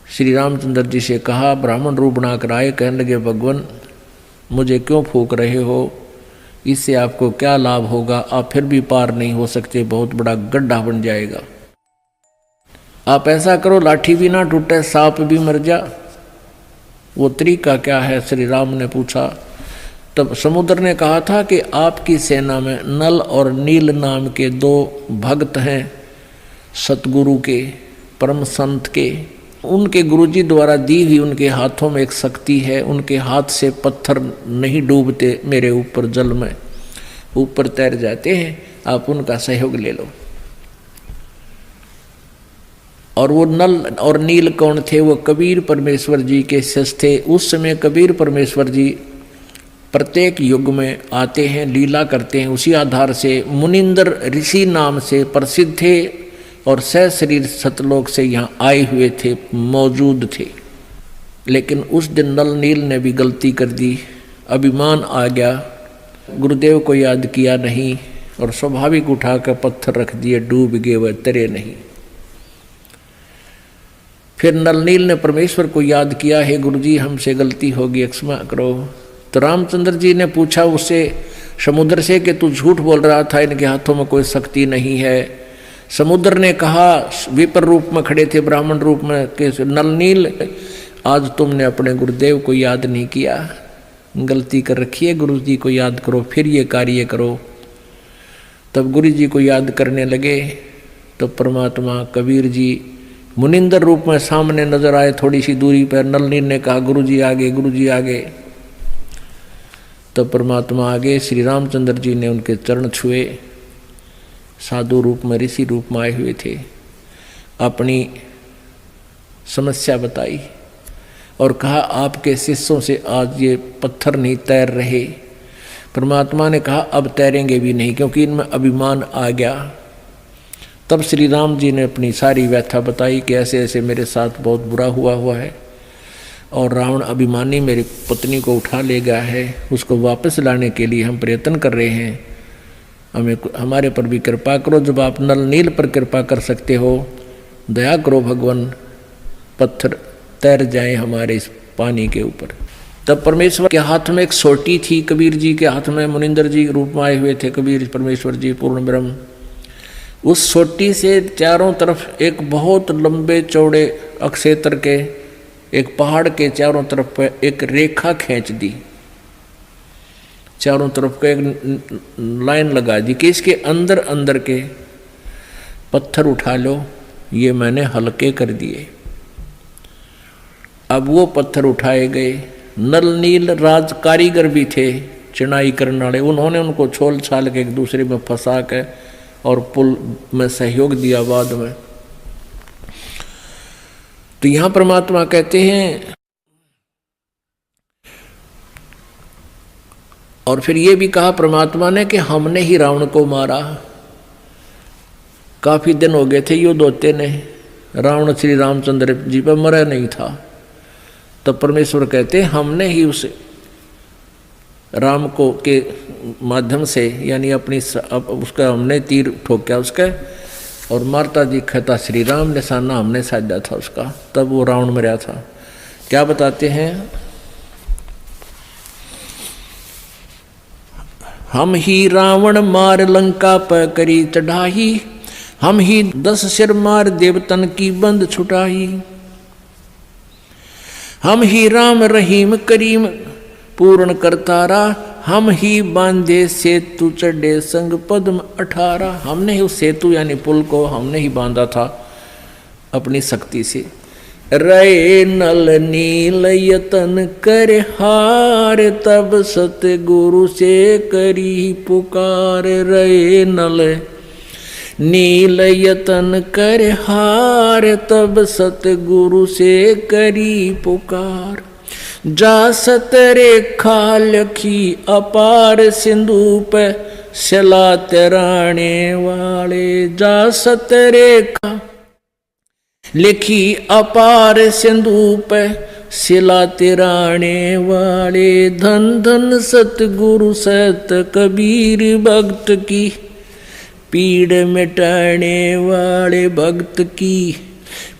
श्री रामचंद्र जी से कहा, ब्राह्मण रूप बनाकर आए, कहने लगे भगवान मुझे क्यों फूक रहे हो, इससे आपको क्या लाभ होगा, आप फिर भी पार नहीं हो सकते, बहुत बड़ा गड्ढा बन जाएगा। आप ऐसा करो लाठी भी ना टूटे, सांप भी मर जा। वो तरीका क्या है, श्री राम ने पूछा। तब समुद्र ने कहा था कि आपकी सेना में नल और नील नाम के 2 भक्त हैं, सतगुरु के, परम संत के। उनके गुरुजी द्वारा दी हुई उनके हाथों में एक शक्ति है, उनके हाथ से पत्थर नहीं डूबते मेरे ऊपर, जल में ऊपर तैर जाते हैं, आप उनका सहयोग ले लो। और वो नल और नील कौन थे? वो कबीर परमेश्वर जी के शिष्य थे। उस समय कबीर परमेश्वर जी प्रत्येक युग में आते हैं, लीला करते हैं। उसी आधार से मुनिंदर ऋषि नाम से प्रसिद्ध थे और सहशरीर सतलोक से यहाँ आए हुए थे, मौजूद थे। लेकिन उस दिन नल नील ने भी गलती कर दी, अभिमान आ गया, गुरुदेव को याद किया नहीं और स्वाभाविक उठाकर पत्थर रख दिए, डूब गए, वह तरे नहीं। फिर नल नील ने परमेश्वर को याद किया, हे गुरुजी हमसे गलती होगी, क्षमा करो। तो रामचंद्र जी ने पूछा उससे, समुद्र से, कि तू झूठ बोल रहा था, इनके हाथों में कोई शक्ति नहीं है। समुद्र ने कहा, विपर रूप में खड़े थे, ब्राह्मण रूप में, कि नल नील आज तुमने अपने गुरुदेव को याद नहीं किया, गलती कर रखी है, गुरु जी को याद करो, फिर ये कार्य करो। तब गुरु जी को याद करने लगे। तो परमात्मा कबीर जी मुनिंदर रूप में सामने नजर आए, थोड़ी सी दूरी पर। नल नील ने कहा, गुरु जी आगे, गुरु जी आगे। तब परमात्मा आगे, श्री रामचंद्र जी ने उनके चरण छुए, साधु रूप में, ऋषि रूप में आए हुए थे, अपनी समस्या बताई और कहा, आपके शिष्यों से आज ये पत्थर नहीं तैर रहे। परमात्मा ने कहा, अब तैरेंगे भी नहीं, क्योंकि इनमें अभिमान आ गया। तब श्री राम जी ने अपनी सारी व्यथा बताई कि ऐसे ऐसे मेरे साथ बहुत बुरा हुआ है और रावण अभिमानी मेरी पत्नी को उठा ले गया है, उसको वापस लाने के लिए हम प्रयत्न कर रहे हैं, हमें हमारे पर भी कृपा करो। जब आप नल नील पर कृपा कर सकते हो, दया करो भगवान, पत्थर तैर जाए हमारे इस पानी के ऊपर। तब परमेश्वर के हाथ में एक सोटी थी, कबीर जी के हाथ में, मुनिंदर जी रूप में आए हुए थे कबीर परमेश्वर जी पूर्ण ब्रह्म। उस सोटी से चारों तरफ एक बहुत लंबे चौड़े अक्षेत्र के, एक पहाड़ के चारों तरफ पर एक रेखा खींच दी, चारों तरफ को एक लाइन लगा दी कि इसके अंदर अंदर के पत्थर उठा लो, ये मैंने हल्के कर दिए। अब वो पत्थर उठाए गए। नल नील राज कारीगर भी थे, चिनाई करने वाले, उन्होंने उनको छोल छाल के एक दूसरे में फंसा के और पुल में सहयोग दिया बाद में। तो यहां परमात्मा कहते हैं, और फिर ये भी कहा परमात्मा ने कि हमने ही रावण को मारा। काफी दिन हो गए थे युद्ध होते ने, रावण श्री रामचंद्र जी पर मरा नहीं था। तब परमेश्वर कहते हैं, हमने ही उसे राम को के माध्यम से, यानी अपनी उसका हमने तीर ठोका उसका, और मारता दिखा श्री राम ने, निशाना हमने साधा था उसका, तब वो रावण मरा था। क्या बताते हैं? हम ही रावण मार लंका पर करी चढ़ाई, हम ही 10 सिर मार देवतन की बंद छुटाई। हम ही राम रहीम करीम पूर्ण करतारा, हम ही बांधे सेतु चढ़े संग पद्म 18। हमने ही उस सेतु यानी पुल को हमने ही बांधा था अपनी शक्ति से। रे नल नील यतन कर हार, तब सतगुरु से करी पुकार। रे नल नील यतन कर हार, तब सतगुरु से करी पुकार। जा सतरेखा लखी अपार, सिंधु पे सिला तराने वाले। जा सतरेखा लिखी अपार, सिंधु पे सिला तिराने वाले। धन धन सतगुरु सत कबीर, भक्त की पीड़ मिटाने वाले। भक्त की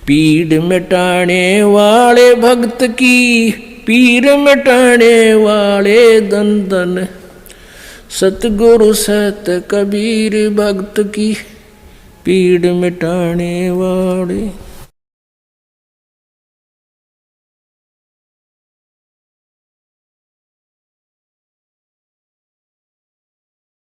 पीड़ मिटाने वाले, भक्त की पीड़ मिटाने वाले। धन धन सतगुरु सत कबीर, भक्त की पीड़ मिटाने वाले।